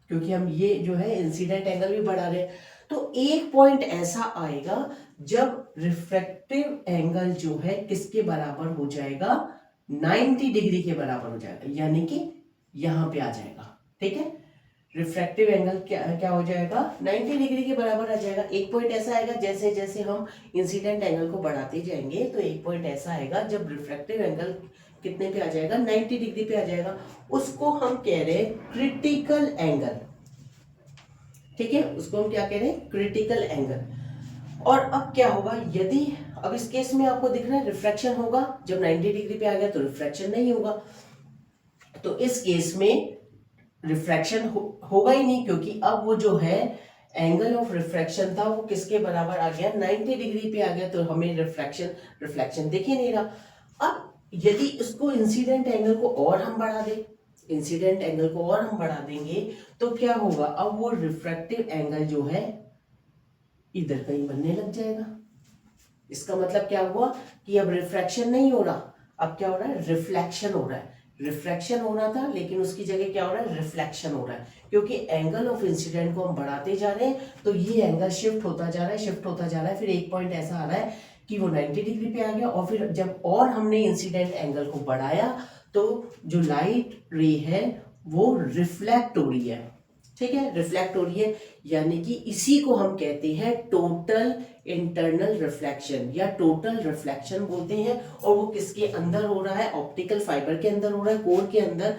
क्योंकि हम ये जो है इंसिडेंट एंगल भी बढ़ा रहे हैं। तो एक पॉइंट ऐसा आएगा जब रिफ्रैक्टिव एंगल जो है किसके बराबर हो जाएगा, 90 डिग्री के बराबर हो जाएगा, यानी कि यहां पे आ जाएगा। ठीक है। रिफ्रैक्टिव एंगल क्या क्या हो जाएगा, 90 डिग्री के बराबर आ जाएगा। एक पॉइंट ऐसा आएगा जैसे जैसे हम इंसिडेंट एंगल को बढ़ाते जाएंगे तो एक पॉइंट ऐसा आएगा जब रिफ्रैक्टिव एंगल कितने पे आ जाएगा, 90 डिग्री पे आ जाएगा। उसको हम कह रहे हैं क्रिटिकल एंगल। ठीक है। उसको हम क्या कह रहे हैं, क्रिटिकल एंगल। और अब क्या होगा, यदि अब इस केस में आपको दिख रहा है रिफ्रैक्शन होगा, जब 90 डिग्री पे आ गया तो रिफ्रैक्शन नहीं होगा। तो इस केस में रिफ्रैक्शन होगा ही नहीं, क्योंकि अब वो जो है एंगल ऑफ रिफ्रैक्शन था वो किसके बराबर आ गया, 90 डिग्री पे आ गया, तो हमें रिफ्लेक्शन दिख ही नहीं रहा। अब यदि इसको इंसिडेंट एंगल को और हम बढ़ा दें, इंसिडेंट एंगल को और हम बढ़ा देंगे तो क्या होगा, अब वो रिफ्रैक्टिव एंगल जो है इधर कहीं बनने लग जाएगा। इसका मतलब क्या हुआ कि अब रिफ्रैक्शन नहीं हो रहा, अब क्या हो रहा है, रिफ्लेक्शन हो रहा है। रिफ्रैक्शन हो रहा था, लेकिन उसकी जगह क्या हो रहा है, रिफ्लेक्शन हो रहा है, क्योंकि एंगल ऑफ इंसिडेंट को हम बढ़ाते जा रहे हैं, तो ये एंगल शिफ्ट होता जा रहा है, शिफ्ट होता जा रहा है। फिर एक पॉइंट ऐसा आ रहा है कि वो 90 डिग्री पे आ गया, और फिर जब और हमने इंसिडेंट एंगल को बढ़ाया तो जो लाइट रे है वो रिफ्लेक्ट हो रही है, ठीक है, रिफ्लेक्ट हो रही है, यानी कि इसी को हम कहते हैं टोटल इंटरनल रिफ्लेक्शन या टोटल रिफ्लेक्शन बोलते हैं। और वो किसके अंदर हो रहा है, ऑप्टिकल फाइबर के अंदर हो रहा है, कोर के अंदर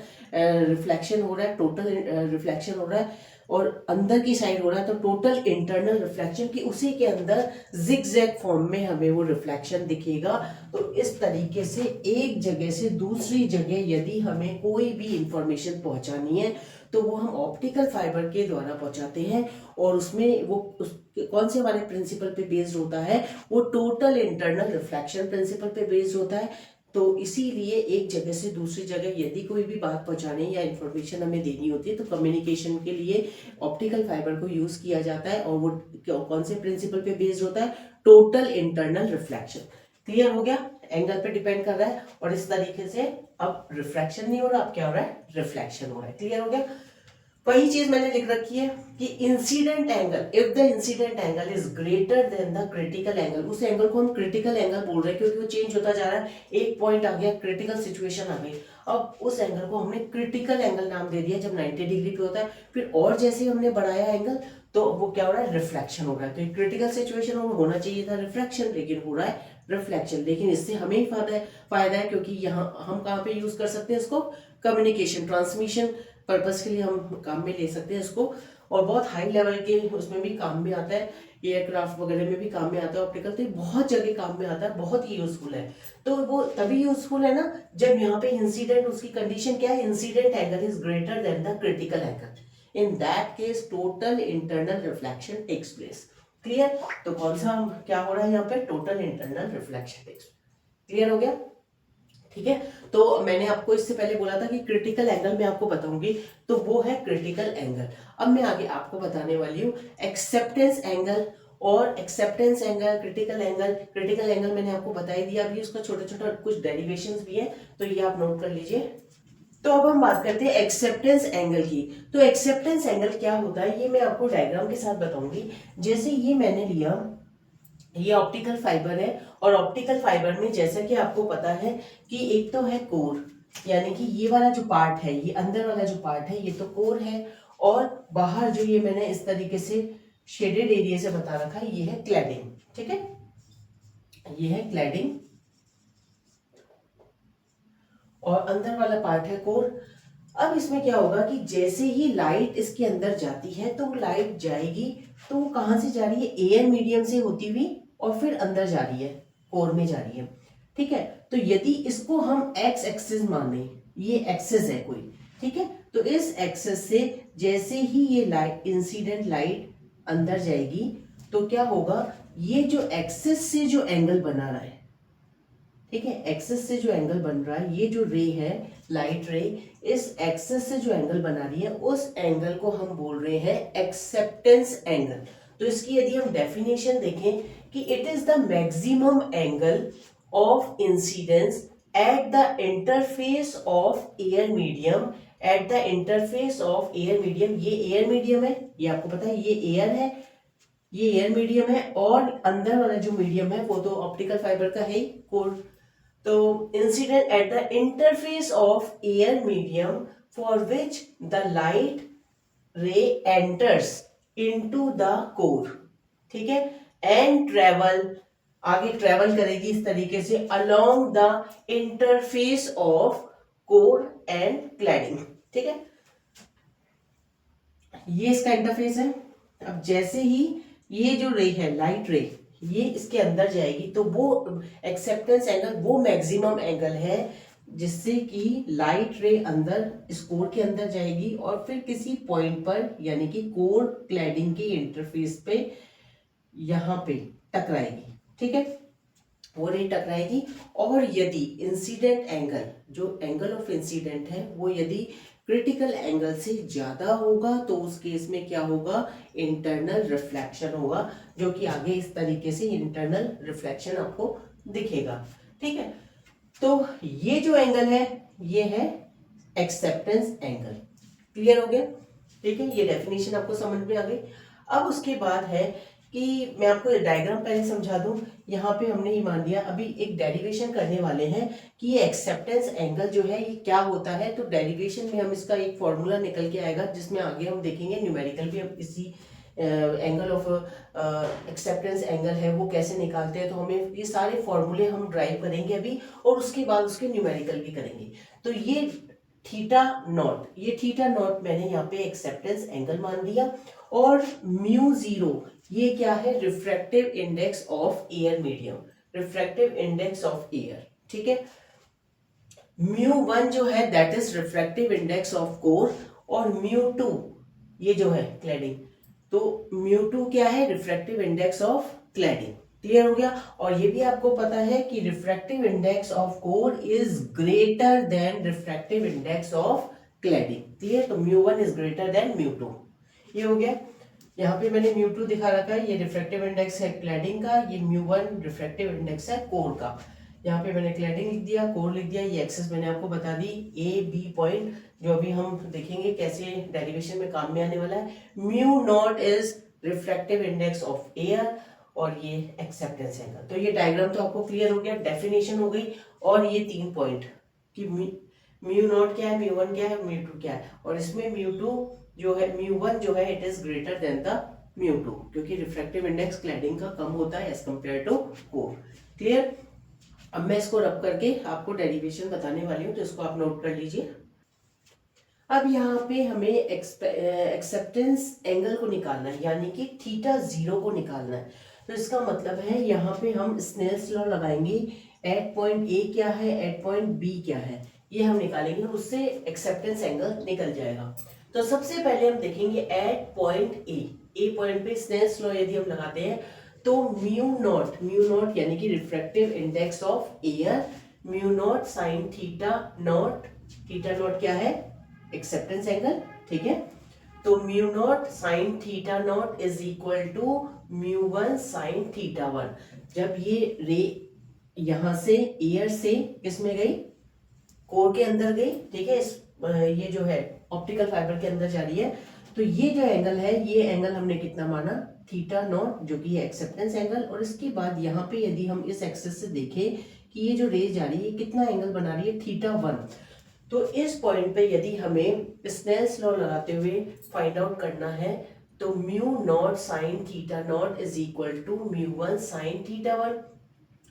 रिफ्लेक्शन हो रहा है, टोटल रिफ्लेक्शन हो रहा है, और अंदर की साइड हो रहा है, तो टोटल इंटरनल रिफ्लेक्शन की उसी के अंदर जिगजैग फॉर्म में हमें वो रिफ्लेक्शन दिखेगा। तो इस तरीके से एक जगह से दूसरी जगह यदि हमें कोई भी इंफॉर्मेशन पहुंचानी है तो वो हम ऑप्टिकल फाइबर के द्वारा पहुंचाते हैं, और उसमें वो कौन से वाले प्रिंसिपल पे बेस्ड होता है, वो टोटल इंटरनल रिफ्लेक्शन प्रिंसिपल पे बेस्ड होता है। तो इसीलिए एक जगह से दूसरी जगह यदि कोई भी बात पहुंचाने या इंफॉर्मेशन हमें देनी होती है तो कम्युनिकेशन के लिए ऑप्टिकल फाइबर को यूज किया जाता है, और वो कौन से प्रिंसिपल पे बेस्ड होता है, टोटल इंटरनल रिफ्लेक्शन। क्लियर हो गया, एंगल पे डिपेंड कर रहा है, और इस तरीके से अब रिफ्रैक्शन नहीं हो रहा, अब क्या हो रहा है, रिफ्लेक्शन हो रहा है। क्लियर हो गया। वही चीज मैंने लिख रखी है कि incident angle, if the incident angle is greater than the critical angle, उस एंगल को हम क्रिटिकल एंगल बोल रहे हैं क्योंकि वो चेंज होता जा रहा है, एक पॉइंट आ गया, क्रिटिकल सिचुएशन आ गई, अब उस एंगल को हमने क्रिटिकल एंगल नाम दे दिया जब 90 डिग्री पे होता है। फिर और जैसे ही हमने बढ़ाया एंगल तो वो क्या हो रहा है, रिफ्लेक्शन हो रहा है। तो क्रिटिकल सिचुएशन में होना चाहिए था रिफ्लेक्शन, लेकिन हो रहा है रिफ्लेक्शन। लेकिन इससे हमें ही फायदा है क्योंकि यहाँ हम कहाँ पे यूज कर सकते हैं इसको, कम्युनिकेशन ट्रांसमिशन पर्पस के लिए हम काम में ले सकते हैं इसको, और बहुत हाई लेवल के उसमें भी काम में आता है, एयरक्राफ्ट वगैरह में भी काम में आता है ऑप्टिकल, तो बहुत जगह काम में आता है, बहुत ही यूजफुल है। तो वो तभी यूजफुल है ना जब यहाँ पे इंसिडेंट, उसकी कंडीशन क्या है, incident angle is greater than the critical angle, in that case total internal reflection takes place. Clear, तो कौन सा क्या हो रहा है यहाँ पे, total internal reflection takes. Clear हो गया, ठीक है। तो मैंने आपको इससे पहले बोला था कि क्रिटिकल एंगल मैं आपको बताऊंगी, तो वो है क्रिटिकल एंगल। अब मैं आगे आपको बताने वाली हूँ एक्सेप्टेंस एंगल, और एक्सेप्टेंस एंगल, क्रिटिकल एंगल मैंने आपको बता ही दिया, अभी उसका छोटा छोटा कुछ डेरिवेशंस भी है, तो ये आप नोट कर लीजिए। तो अब हम बात करते हैं एक्सेप्टेंस एंगल की। तो एक्सेप्टेंस एंगल क्या होता है ये मैं आपको डायग्राम के साथ बताऊंगी। जैसे ये मैंने लिया, ये ऑप्टिकल फाइबर है, और ऑप्टिकल फाइबर में जैसा कि आपको पता है कि एक तो है कोर, यानी कि ये वाला जो पार्ट है, ये अंदर वाला जो पार्ट है ये तो कोर है, और बाहर जो ये मैंने इस तरीके से शेडेड एरिया से बता रखा है ये है क्लैडिंग, ठीक है, ये है क्लैडिंग, और अंदर वाला पार्ट है कोर। अब इसमें क्या होगा कि जैसे ही लाइट इसके अंदर जाती है तो वो लाइट जाएगी, तो वो कहां से जा रही है, एयर मीडियम से होती हुई और फिर अंदर जा रही है, कोर में जा रही है, ठीक है। तो यदि इसको हम एक्स एक्सिस माने, ये एक्सिस है कोई, ठीक है, तो इस एक्सिस से जैसे ही ये लाइट, इंसिडेंट लाइट अंदर जाएगी तो क्या होगा, ये जो एक्सिस से जो एंगल बना रहा है, ठीक है, एक्सिस से जो एंगल बन रहा है, ये जो रे है, लाइट रे, इस एक्सिस से जो एंगल बना रही है उस एंगल को हम बोल रहे हैं एक्सेप्टेंस एंगल। तो इसकी यदि हम डेफिनेशन देखें कि it is the maximum angle of incidence at the interface of air medium, at the interface of air medium, ये एयर मीडियम है, ये आपको पता है ये एयर है, ये एयर मीडियम है, और अंदर वाला जो मीडियम है वो तो ऑप्टिकल फाइबर का है ही, कोर। तो incident at the interface of air medium for which the light रे एंटर्स इनटू द कोर, ठीक है, एंड ट्रेवल, आगे ट्रेवल करेगी इस तरीके से along the interface of core and cladding, ठीक है, ये इसका इंटरफेस है। अब जैसे ही ये जो रे है, लाइट रे, ये इसके अंदर जाएगी तो वो एक्सेप्टेंस एंगल वो मैक्सिमम एंगल है जिससे कि लाइट रे अंदर इस कोर के अंदर जाएगी और फिर किसी पॉइंट पर, यानी कि कोर क्लैडिंग के इंटरफेस पे यहां पे टकराएगी, ठीक है, वो रे टकराएगी। और यदि इंसिडेंट एंगल, जो एंगल ऑफ इंसिडेंट है वो यदि क्रिटिकल एंगल से ज्यादा होगा तो उस केस में क्या होगा, इंटरनल रिफ्लेक्शन होगा, जो कि आगे इस तरीके से इंटरनल रिफ्लेक्शन आपको दिखेगा, ठीक है। तो ये जो एंगल है ये है एक्सेप्टेंस एंगल। क्लियर हो गया? ठीक है, ये डेफिनेशन आपको समझ में आ गई। अब उसके बाद है कि मैं आपको डायग्राम पहले समझा दूं। यहाँ पे हमने ये मान लिया, अभी एक डेरिवेशन करने वाले हैं कि ये एक्सेप्टेंस एंगल जो है ये क्या होता है। तो डेरिवेशन में हम इसका एक फॉर्मूला निकल के आएगा, जिसमें आगे हम देखेंगे न्यूमेरिकल भी हम इसी एंगल ऑफ एक्सेप्टेंस एंगल है वो कैसे निकालते हैं। तो हमें ये सारे फॉर्मूले हम ड्राइव करेंगे अभी, और उसके बाद उसके न्यूमेरिकल भी करेंगे। तो ये थीटा नॉट, ये थीटा नॉट मैंने यहाँ पे एक्सेप्टेंस एंगल मान दिया। और म्यू जीरो ये क्या है? Refractive index of air medium, refractive index of air. ठीक है, म्यू वन जो है that is refractive index of core, और म्यू टू ये जो है क्लैडिंग, तो म्यू टू क्या है? Refractive index of cladding. Clear हो गया? और ये भी आपको पता है कि refractive index of core is greater than refractive index of cladding. Clear? तो mu one is greater than mu two. ये हो गया। यहाँ पे मैंने म्यू टू दिखा रखा है, ये रिफ्रैक्टिव इंडेक्स है क्लैडिंग का, ये म्यू वन रिफ्रैक्टिव इंडेक्स है कोर का। यहाँ पे मैंने क्लैडिंग लिख दिया, कोर लिख दिया, ये एक्सेस मैंने आपको बता दी, ए बी पॉइंट, जो अभी हम देखेंगे कैसे डेरिवेशन में काम में आने वाला है। Mu naught is refractive index of air, और ये एक्सेप्टेंस एंगल। तो ये डायग्राम तो आपको क्लियर हो गया, डेफिनेशन हो गई, और ये 3 पॉइंट कि म्यू नॉट क्या है, म्यू वन क्या है, म्यू टू क्या है। और इसमें म्यू टू जो है, म्यू वन जो है it is greater than the mu two, क्योंकि रिफ्रैक्टिव इंडेक्स क्लैडिंग का कम होता है as compare to core. Clear? अब मैं इसको रब करके आपको डेरिवेशन बताने वाली हूँ, तो इसको आप नोट कर लीजिए। अब यहाँ पे हमें एक्सेप्टेंस एंगल को निकालना है, यानी कि थीटा जीरो को निकालना है। तो इसका मतलब है यहाँ पे हम स्नेल्स लॉ लगाएंगे, एट पॉइंट ए क्या है, एट पॉइंट बी क्या है, ये हम निकालेंगे, उससे एक्सेप्टेंस एंगल निकल जाएगा। तो सबसे पहले हम देखेंगे एट पॉइंट ए पॉइंट पे स्नेल्स लॉ यदि हम लगाते हैं तो म्यू नॉट यानी कि refractive index of air, mu nought sine theta nought क्या है? Acceptance angle. ठीक है, तो mu nought sine theta not is equal to mu one sine theta one. जब ये रे यहां से एयर से किसमें गई? कोर के अंदर गई। ठीक है, ये जो है ऑप्टिकल फाइबर के अंदर जा रही है, तो ये जो एंगल है, ये एंगल हमने कितना माना? थीटा नॉट, जो कि है एक्सेप्टेंस एंगल। और इसके बाद यहाँ पे यदि हम इस एक्सिस से देखें कि ये जो रेज जा रही है कितना एंगल बना रही है? Theta one. तो इस पॉइंट पे यदि हमें स्नेल्स लॉ लगाते हुए फाइंड आउट करना है, तो mu nought sine theta not is equal to mu one sine theta one,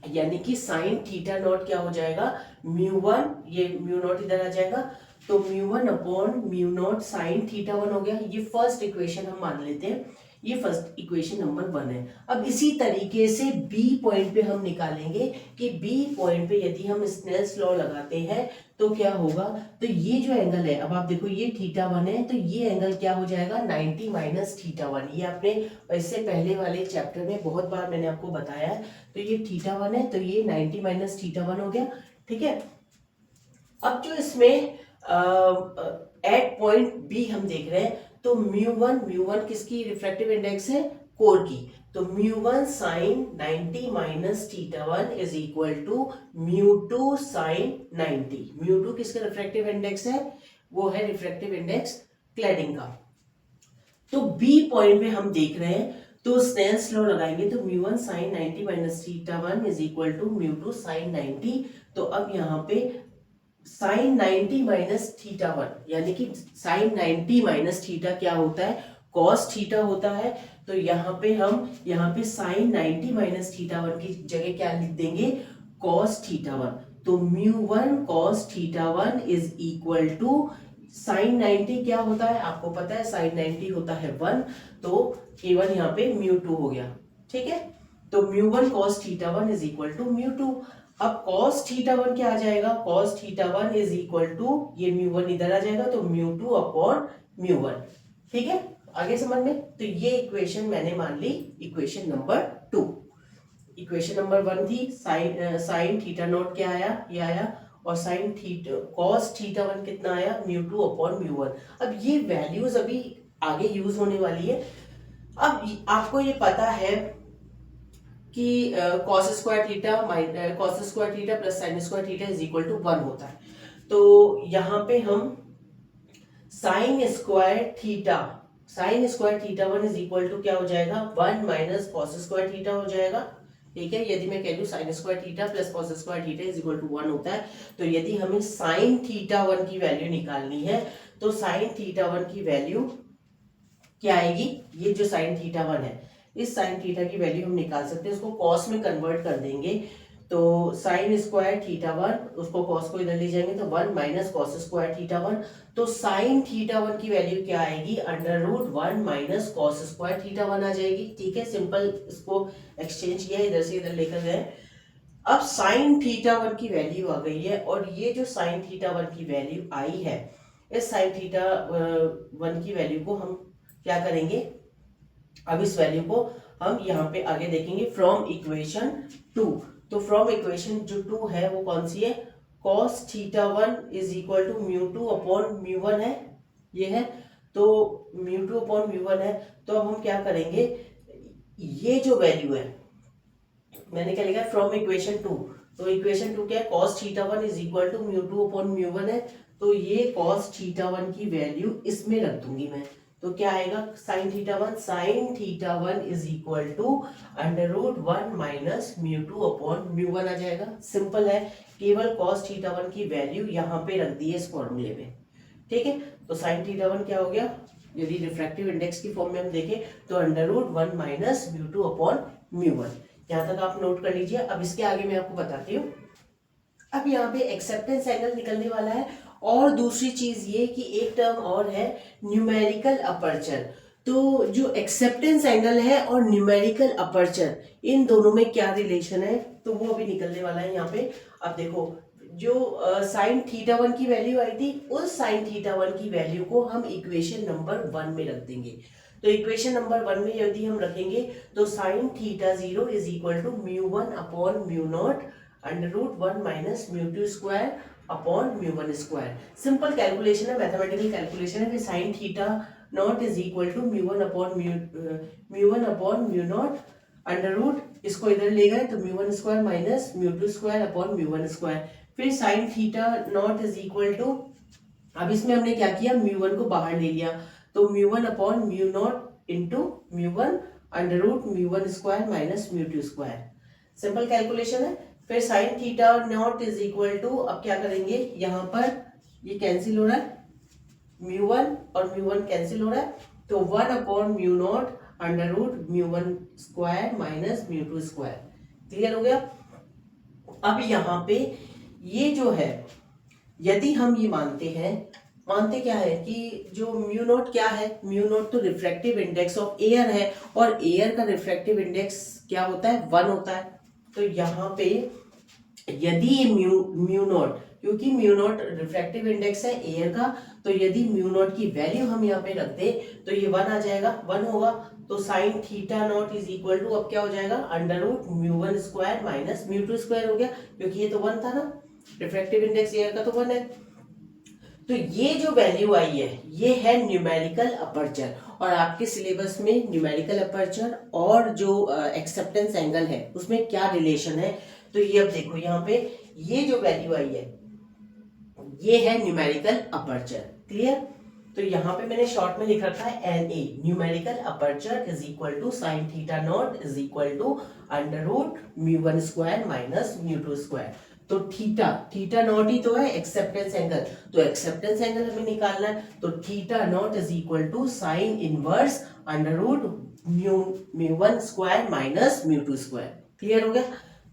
यानी कि साइन थीटा नॉट क्या हो जाएगा? म्यू वन, ये म्यू नॉट इधर आ जाएगा, तो mu one upon mu nought sine theta one हो गया। ये फर्स्ट इक्वेशन हम मान लेते हैं, ये फर्स्ट इक्वेशन नंबर वन है। अब इसी तरीके से बी पॉइंट पे हम निकालेंगे कि बी पॉइंट पे यदि हम स्नेल्स लॉ लगाते हैं तो क्या होगा? तो ये जो एंगल है, अब आप देखो ये थीटा वन है, तो ये एंगल क्या हो जाएगा? 90 माइनस थीटा वन। ये आपने इससे पहले वाले चैप्टर में बहुत बार मैंने आपको बताया है। तो ये थीटा वन है, तो ये 90 माइनस थीटा वन हो गया। ठीक है, अब जो इसमें एट पॉइंट बी हम देख रहे हैं, तो म्यू वन किसकी रिफ्रैक्टिव इंडेक्स है? कोर की। तो mu one sine 90 minus theta one is equal to mu two sine 90। Mu two किसका रिफ्रैक्टिव इंडेक्स है? वो है रिफ्रैक्टिव इंडेक्स क्लैडिंग का। तो बी पॉइंट में हम देख रहे हैं, तो स्नेल्स लॉ लगाएंगे, तो mu one sine 90 minus theta one is equal to mu two sine 90। तो अब यहाँ पे साइन 90 माइनस थीटा वन, यानी कि साइन 90 माइनस थीटा क्या होता है? कॉस थीटा होता है। तो यहाँ पे साइन 90 माइनस थीटा वन की जगह क्या लिख देंगे? Cos theta one. तो mu one cos theta one is equal to sine 90 क्या होता है? आपको पता है साइन 90 होता है 1, तो केवल यहाँ पे म्यू टू हो गया। ठीक है, तो mu one cos theta one is equal to mu two. अब cos थीटा वन क्या आ जाएगा? cos theta one is equal to, ये म्यू वन इधर आ जाएगा, तो mu two upon mu one. ठीक है, आगे समझ में? तो ये इक्वेशन मैंने मान ली इक्वेशन नंबर 2। इक्वेशन नंबर 1 थी साइन थीटा नॉट क्या आया? ये आया, और sine theta cos theta one कितना आया? Mu two upon mu one. अब ये वैल्यूज अभी आगे यूज होने वाली है। अब आपको ये पता है कि cos square theta plus sine square theta is equal to 1 होता है। तो यहाँ पे हम sine square theta one is equal to क्या हो जाएगा, 1 माइनस कॉस स्क्वायर थीटा हो जाएगा। ठीक है, यदि मैं कह दूं sine square theta plus cos square theta is equal to 1 होता है, तो यदि हमें साइन थीटा वन की वैल्यू निकालनी है तो साइन थीटा वन की वैल्यू क्या आएगी, ये जो साइन थीटा वन है इस साइन थीटा की वैल्यू हम निकाल सकते हैं, उसको कॉस में कन्वर्ट कर देंगे। तो साइन स्क्वायर थीटा वन, उसको कॉस को इधर ले जाएंगे तो 1 minus cos square theta one. तो साइन थीटा वन की वैल्यू क्या आएगी, under root 1 minus cos square theta one आ जाएगी। ठीक है, सिंपल इसको एक्सचेंज किया, इधर से इधर लेकर गए। अब साइन थीटा वन की वैल्यू आ गई है, और ये जो साइन थीटा वन की वैल्यू आई है, इस साइन थीटा वन की वैल्यू को हम क्या करेंगे, अब इस वैल्यू को हम यहाँ पे आगे देखेंगे फ्रॉम इक्वेशन 2। तो फ्रॉम इक्वेशन जो 2 है वो कौन सी है, cos theta one is equal to mu two upon mu one है, ये है। तो mu two upon mu one है, तो अब हम क्या करेंगे, ये जो वैल्यू है मैंने क्या लिखा है फ्रॉम इक्वेशन 2, तो इक्वेशन 2 क्या है, cos theta one is equal to mu two upon mu one है। तो ये कॉस थीटा वन की वैल्यू इसमें रख दूंगी मैं, तो क्या आएगा, sine theta one is equal to under root 1 minus mu two upon mu one आ जाएगा। सिंपल है, केवल कॉस थीटा वन की वैल्यू यहाँ पे रख दी है इस फॉर्मूले में। ठीक है, तो साइन थीटा वन क्या हो गया, यदि रिफ्रैक्टिव इंडेक्स की फॉर्म में हम देखें तो under root 1 minus mu two upon mu one. यहाँ तक आप नोट कर लीजिए। अब इसके आगे मैं आपको बताती हूँ। अब यहाँ पे एक्सेप्टेंस एंगल निकलने वाला है, और दूसरी चीज ये कि एक टर्म और है न्यूमेरिकल अपर्चर। तो जो एक्सेप्टेंस एंगल है और न्यूमेरिकल अपर्चर, इन दोनों में क्या रिलेशन है, तो वो अभी निकलने वाला है यहाँ पे। अब देखो, जो साइन थीटा वन की वैल्यू आई थी, उस साइन थीटा वन की वैल्यू को हम इक्वेशन नंबर 1 में रख देंगे। तो इक्वेशन नंबर 1 में यदि हम रखेंगे तो sine theta zero is equal to mu one upon mu nought under root 1 minus mu two square upon mu one square. Simple calculation है, मैथमेटिकल कैलकुलेशन है। फिर sine theta not is equal to mu one upon mu nought under root, इसको इधर ले गए तो mu one square minus mu two square upon mu one square. फिर sine theta not is equal to, अब इसमें हमने क्या किया, म्यू वन को बाहर ले लिया, तो mu one upon mu nought into mu one under root mu one square minus mu two square. Simple calculation है। फिर sine theta not is equal to, अब क्या करेंगे, यहाँ पर ये कैंसिल हो रहा है, म्यू वन और म्यू वन कैंसिल हो रहा है, तो 1 upon mu nought under root mu one square minus mu two square. Clear हो गया। अब यहाँ पे ये जो है, यदि हम ये मानते क्या है कि जो म्यू नॉट क्या है, म्यू नॉट तो रिफ्रैक्टिव इंडेक्स ऑफ एयर है, और एयर का रिफ्रैक्टिव इंडेक्स क्या होता है, 1 होता है। तो यहाँ पे यदि म्यू नॉट, क्योंकि म्यू नॉट रिफ्रैक्टिव इंडेक्स है एयर का, तो यदि म्यू नॉट की वैल्यू हम यहाँ पे रख दे तो ये 1 आ जाएगा, 1 होगा। तो sine theta not is equal to, अब क्या हो जाएगा, under root mu one square minus mu two square हो गया, क्योंकि ये तो 1 था ना, रिफ्रैक्टिव इंडेक्स एयर का तो 1 है। तो ये जो वैल्यू आई है ये है न्यूमेरिकल अपर्चर, और आपके सिलेबस में न्यूमेरिकल अपर्चर और जो एक्सेप्टेंस एंगल है उसमें क्या रिलेशन है। तो ये अब देखो, यहाँ पे ये जो वैल्यू आई है ये है न्यूमेरिकल अपर्चर। क्लियर। तो यहाँ पे मैंने शॉर्ट में लिख रखा है NA, numerical aperture is equal to sine theta not is equal to under root mu one square minus mu two square. तो थीटा नॉट ही तो है एक्सेप्टेंस एंगल, तो एक्सेप्टेंस एंगल हमें निकालना है, तो theta not is equal to sine inverse under root mu one square minus mu two square. Clear हो गया।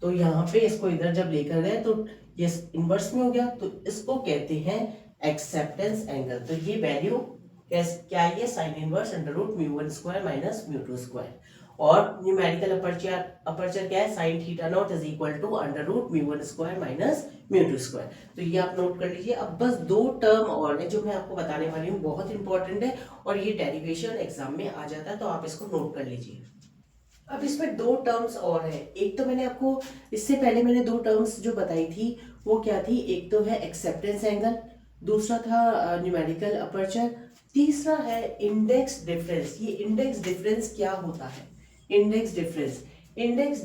तो यहाँ पे इसको इधर जब लेकर गए तो ये इनवर्स में हो गया, तो इसको कहते हैं एक्सेप्टेंस एंगल। तो ये वैल्यू क्या है, sine inverse under root mu one square minus mu two square. और न्यूमेरिकल अपर्चर क्या है, sine theta not is equal to under root mu one square minus mu two square. तो ये आप नोट कर लीजिए। अब बस 2 टर्म और है जो मैं आपको बताने वाली हूँ, बहुत इंपॉर्टेंट है, और ये डेरिवेशन एग्जाम में आ जाता है, तो आप इसको नोट कर लीजिए। अब इसमें 2 टर्म्स और है। एक तो मैंने आपको इससे पहले मैंने 2 टर्म्स जो बताई थी वो क्या थी, एक तो है एक्सेप्टेंस एंगल, दूसरा था न्यूमेरिकल अपर्चर, तीसरा है इंडेक्स डिफरेंस। ये इंडेक्स डिफरेंस क्या होता है, इंडेक्स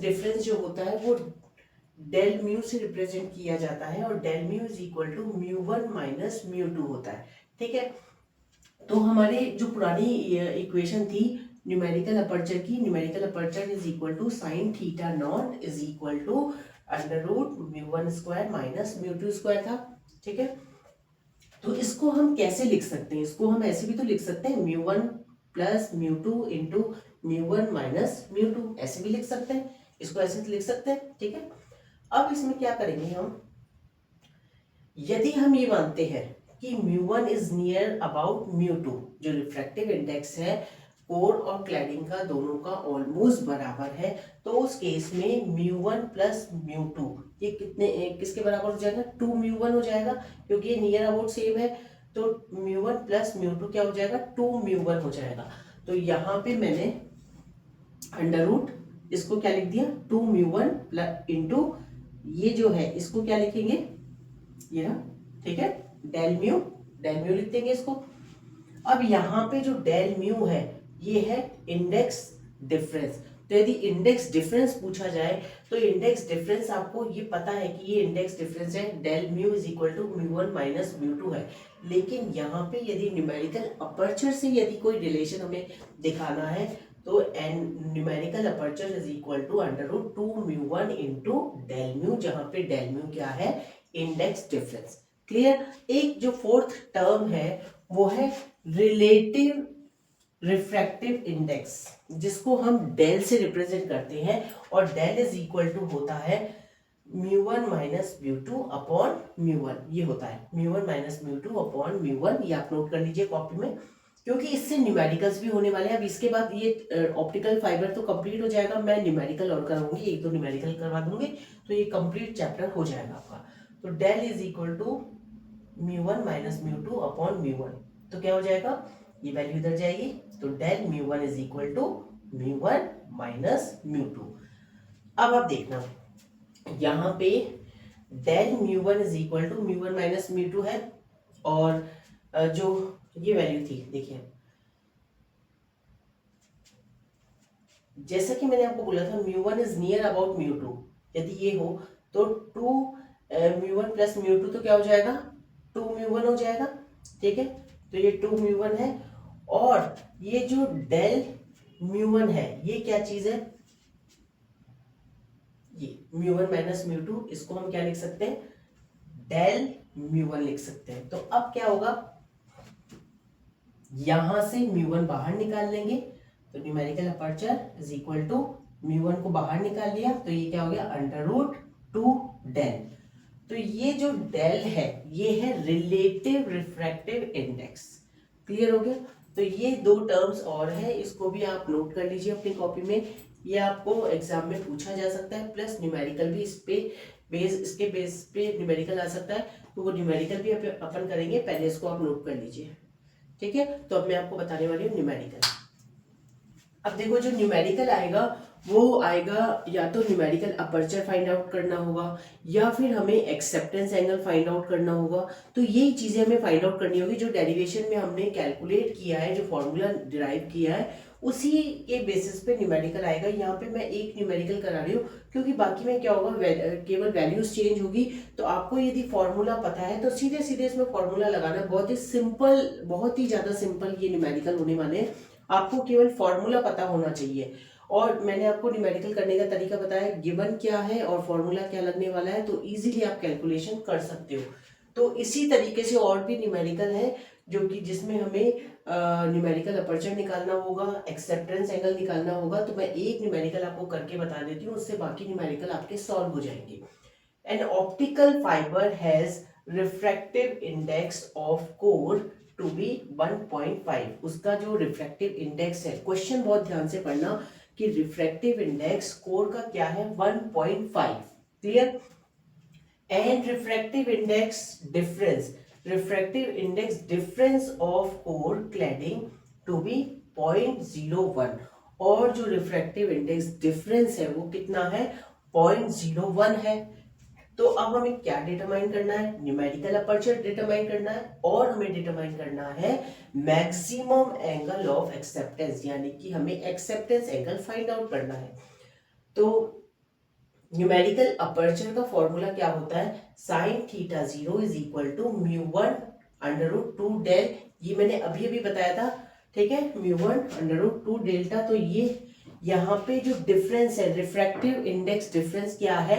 डिफरेंस जो होता है वो डेल म्यू से रिप्रेजेंट किया जाता है और del mu is equal to mu one minus mu two होता है। ठीक है, तो हमारे जो पुरानी इक्वेशन थी न्यूमेरिकल अपर्चर की, numerical aperture is equal to sine theta not is equal to under root mu one square minus mu two square था। ठीक है, तो इसको हम कैसे लिख सकते हैं, इसको हम ऐसे भी तो लिख सकते हैं mu one plus mu two into mu one minus mu to, ऐसे भी लिख सकते हैं, इसको ऐसे लिख सकते हैं। ठीक है, अब इसमें क्या करेंगे हम, यदि हम ये मानते हैं कि mu one is near about mu to, जो रिफ्रैक्टिव इंडेक्स है कोर और क्लैडिंग का दोनों का ऑलमोस्ट बराबर है, तो उस केस में mu one plus mu two ये किसके बराबर हो जाएगा, टू म्यू वन हो जाएगा, क्योंकि ये नियर अबाउट सेम है। तो mu one plus mu two क्या हो जाएगा, टू म्यू वन हो जाएगा। तो यहाँ पे मैंने अंडर रूट इसको क्या लिख दिया, two mu one plus into ये जो है इसको क्या लिखेंगे, ये ना, ठीक है, डेल म्यू लिख देंगे इसको। अब यहाँ पे जो डेल म्यू है ये है इंडेक्स डिफरेंस। तो यदि इंडेक्स डिफरेंस पूछा जाए तो इंडेक्स डिफरेंस आपको ये पता है कि ये इंडेक्स डिफरेंस है, del mu is equal to mu one minus mu two है। लेकिन यहाँ पे यदि न्यूमेरिकल अपर्चर से यदि कोई रिलेशन हमें दिखाना है तो an numerical aperture is equal to under root two mu one into del mu, जहाँ पे डेल म्यू क्या है, इंडेक्स डिफरेंस। क्लियर। एक जो फोर्थ टर्म है वो है रिलेटिव रिफ्रैक्टिव इंडेक्स, जिसको हम डेल से रिप्रेजेंट करते हैं, और डेल इज इक्वल टू होता है mu one minus mu two upon mu one, ये होता है mu one minus mu two upon mu one. ये आप नोट कर लीजिए कॉपी में, क्योंकि इससे न्यूमेरिकल्स भी होने वाले हैं। अब इसके बाद ये ऑप्टिकल फाइबर तो कंप्लीट हो जाएगा, मैं न्यूमेरिकल और कराऊंगी, एक दो न्यूमेरिकल करवा दूंगी, तो ये कंप्लीट चैप्टर हो जाएगा आपका। तो del is equal to mu one minus mu two upon mu one, तो क्या हो जाएगा, ये वैल्यू इधर जाएगी, तो del mu one is equal to mu one minus mu two. अब आप देखना यहाँ पे del mu one is equal to mu one minus mu two है, और जो ये वैल्यू थी देखिए, जैसा कि मैंने आपको बोला था mu one is near about mu two, यदि ये हो तो two mu one plus mu two तो क्या हो जाएगा, टू म्यू वन हो जाएगा। ठीक है, तो ये टू म्यू वन है, और ये जो डेल म्यू वन है ये क्या चीज है, ये mu one minus mu to, इसको हम क्या लिख सकते हैं, डेल म्यू वन लिख सकते हैं। तो अब क्या होगा, यहां से म्यू वन बाहर निकाल लेंगे, तो numerical aperture is equal to mu one को बाहर निकाल लिया, तो ये क्या हो गया, अंडर रूट टू डेल। तो ये जो डेल है ये है रिलेटिव रिफ्रैक्टिव इंडेक्स। क्लियर हो गया। तो ये दो टर्म्स और है, इसको भी आप नोट कर लीजिए अपनी कॉपी में, ये आपको एग्जाम में पूछा जा सकता है, प्लस न्यूमेरिकल भी इस पे इसके बेस पे न्यूमेरिकल आ सकता है, तो वो न्यूमेरिकल भी अपन करेंगे, पहले इसको आप नोट कर लीजिए। ठीक है, तो अब मैं आपको बताने वाली हूँ न्यूमेरिकल। अब देखो जो न्यूमेरिकल आएगा वो आएगा, या तो न्यूमेरिकल अपर्चर फाइंड आउट करना होगा, या फिर हमें एक्सेप्टेंस एंगल फाइंड आउट करना होगा। तो यही चीजें हमें फाइंड आउट करनी होगी, जो डेरिवेशन में हमने कैलकुलेट किया है, जो फॉर्मूला डिराइव किया है, उसी के बेसिस पे न्यूमेरिकल आएगा। यहाँ पे मैं एक न्यूमेरिकल करा रही हूँ, क्योंकि बाकी में क्या होगा, केवल वैल्यूज चेंज होगी। तो आपको यदि फॉर्मूला पता है तो सीधे सीधे इसमें फॉर्मूला लगाना, बहुत ही सिंपल, बहुत ही ज्यादा सिंपल ये न्यूमेरिकल होने वाले हैं। आपको केवल फॉर्मूला पता होना चाहिए, और मैंने आपको न्यूमेरिकल करने का तरीका बताया, गिवन क्या है और फॉर्मूला क्या लगने वाला है, तो इजीली आप कैलकुलेशन कर सकते हो। तो इसी तरीके से और भी न्यूमेरिकल है, जो कि जिसमें हमें न्यूमेरिकल अपर्चर निकालना होगा, एक्सेप्टेंस एंगल निकालना होगा। तो मैं एक न्यूमेरिकल आपको करके बता देती हूँ, उससे बाकी न्यूमेरिकल आपके सॉल्व हो जाएंगे। An optical fibre has refractive index of core to be 1.5। उसका जो रिफ्रैक्टिव इंडेक्स है, क्वेश्चन बहुत ध्यान से पढ़ना कि रिफ्रैक्टिव इंडेक्स कोर का क्या है, 1.5। Clear. And refractive index difference of core cladding to be 0.01, और जो रिफ्रैक्टिव इंडेक्स डिफरेंस है वो कितना है, 0.01 है। तो अब हमें क्या डिटरमाइन करना है, न्यूमेरिकल अपर्चर डिटरमाइन करना है, और हमें डिटरमाइन करना है मैक्सिमम एंगल ऑफ एक्सेप्टेंस, यानी कि हमें एक्सेप्टेंस एंगल फाइंड आउट करना है। तो न्यूमेरिकल अपर्चर का फॉर्मूला क्या होता है, sine theta 0 is equal to mu 1 under root 2 del, ये मैंने अभी अभी बताया था, ठीक है, म्यू 1 अंडर रूट 2 डेल्टा। तो ये यहाँ पे जो डिफरेंस है, रिफ्रैक्टिव इंडेक्स डिफरेंस क्या है,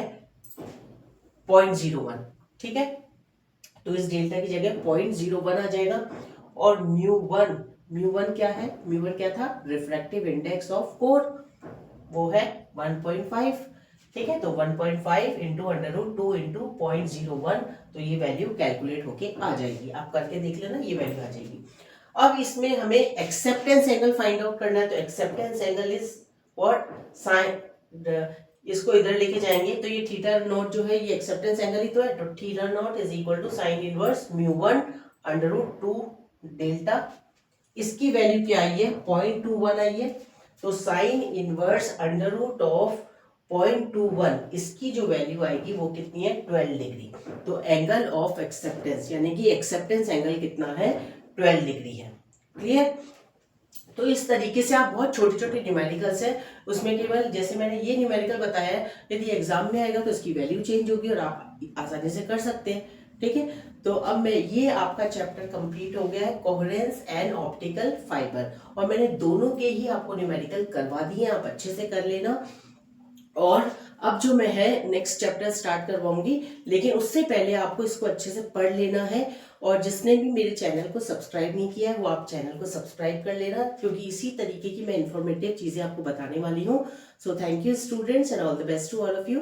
0.01, ठीक है। तो इस डेल्टा की जगह 0.01 आ जाएगा। और म्यू वन क्या है, म्यू 1 क्या था, रिफ्रैक्टिव इंडेक्स ऑफ कोर, वो है 1.5, ठीक है। तो 1.5 इंटू अंडर रूट 2 इंटू 0.01, तो ये वैल्यू कैलकुलेट होके आ जाएगी, आप करके देख लेना, ये वैल्यू आ जाएगी। अब इसमें हमें एक्सेप्टेंस एंगल फाइंड आउट करना है, तो acceptance angle is what, sine, इसको इधर लेके जाएंगे तो ये थीटा नॉट जो है ये एक्सेप्टेंस एंगल ही तो है, तो theta not is equal to sine inverse mu 1 under root 2 delta. इसकी वैल्यू क्या आई है, 0.21 आई है। तो sine inverse under root of 0.21, इसकी जो वैल्यू आएगी वो कितनी है, 12 डिग्री। तो एंगल ऑफ एक्सेप्टेंस यानी कि एक्सेप्टेंस एंगल कितना है, 12 डिग्री है। क्लियर। तो इस तरीके से आप बहुत छोटे छोटे न्यूमेरिकल्स हैं, उसमें केवल जैसे मैंने ये न्यूमेरिकल बताया है, यदि एग्जाम में आएगा तो इसकी वैल्यू चेंज होगी और आप आसानी से कर सकते हैं, ठीक है। तो अब मैं, ये आपका चैप्टर कंप्लीट हो गया है, कोहेरेंस एंड ऑप्टिकल फाइबर, और मैंने दोनों के ही आपको न्यूमेरिकल करवा दिए, आप अच्छे से कर लेना। और अब जो मैं है नेक्स्ट चैप्टर स्टार्ट करवाऊंगी, लेकिन उससे पहले आपको इसको अच्छे से पढ़ लेना है। और जिसने भी मेरे चैनल को सब्सक्राइब नहीं किया है वो आप चैनल को सब्सक्राइब कर लेना, क्योंकि इसी तरीके की मैं इंफॉर्मेटिव चीजें आपको बताने वाली हूँ। So thank you students and all the best to all of you.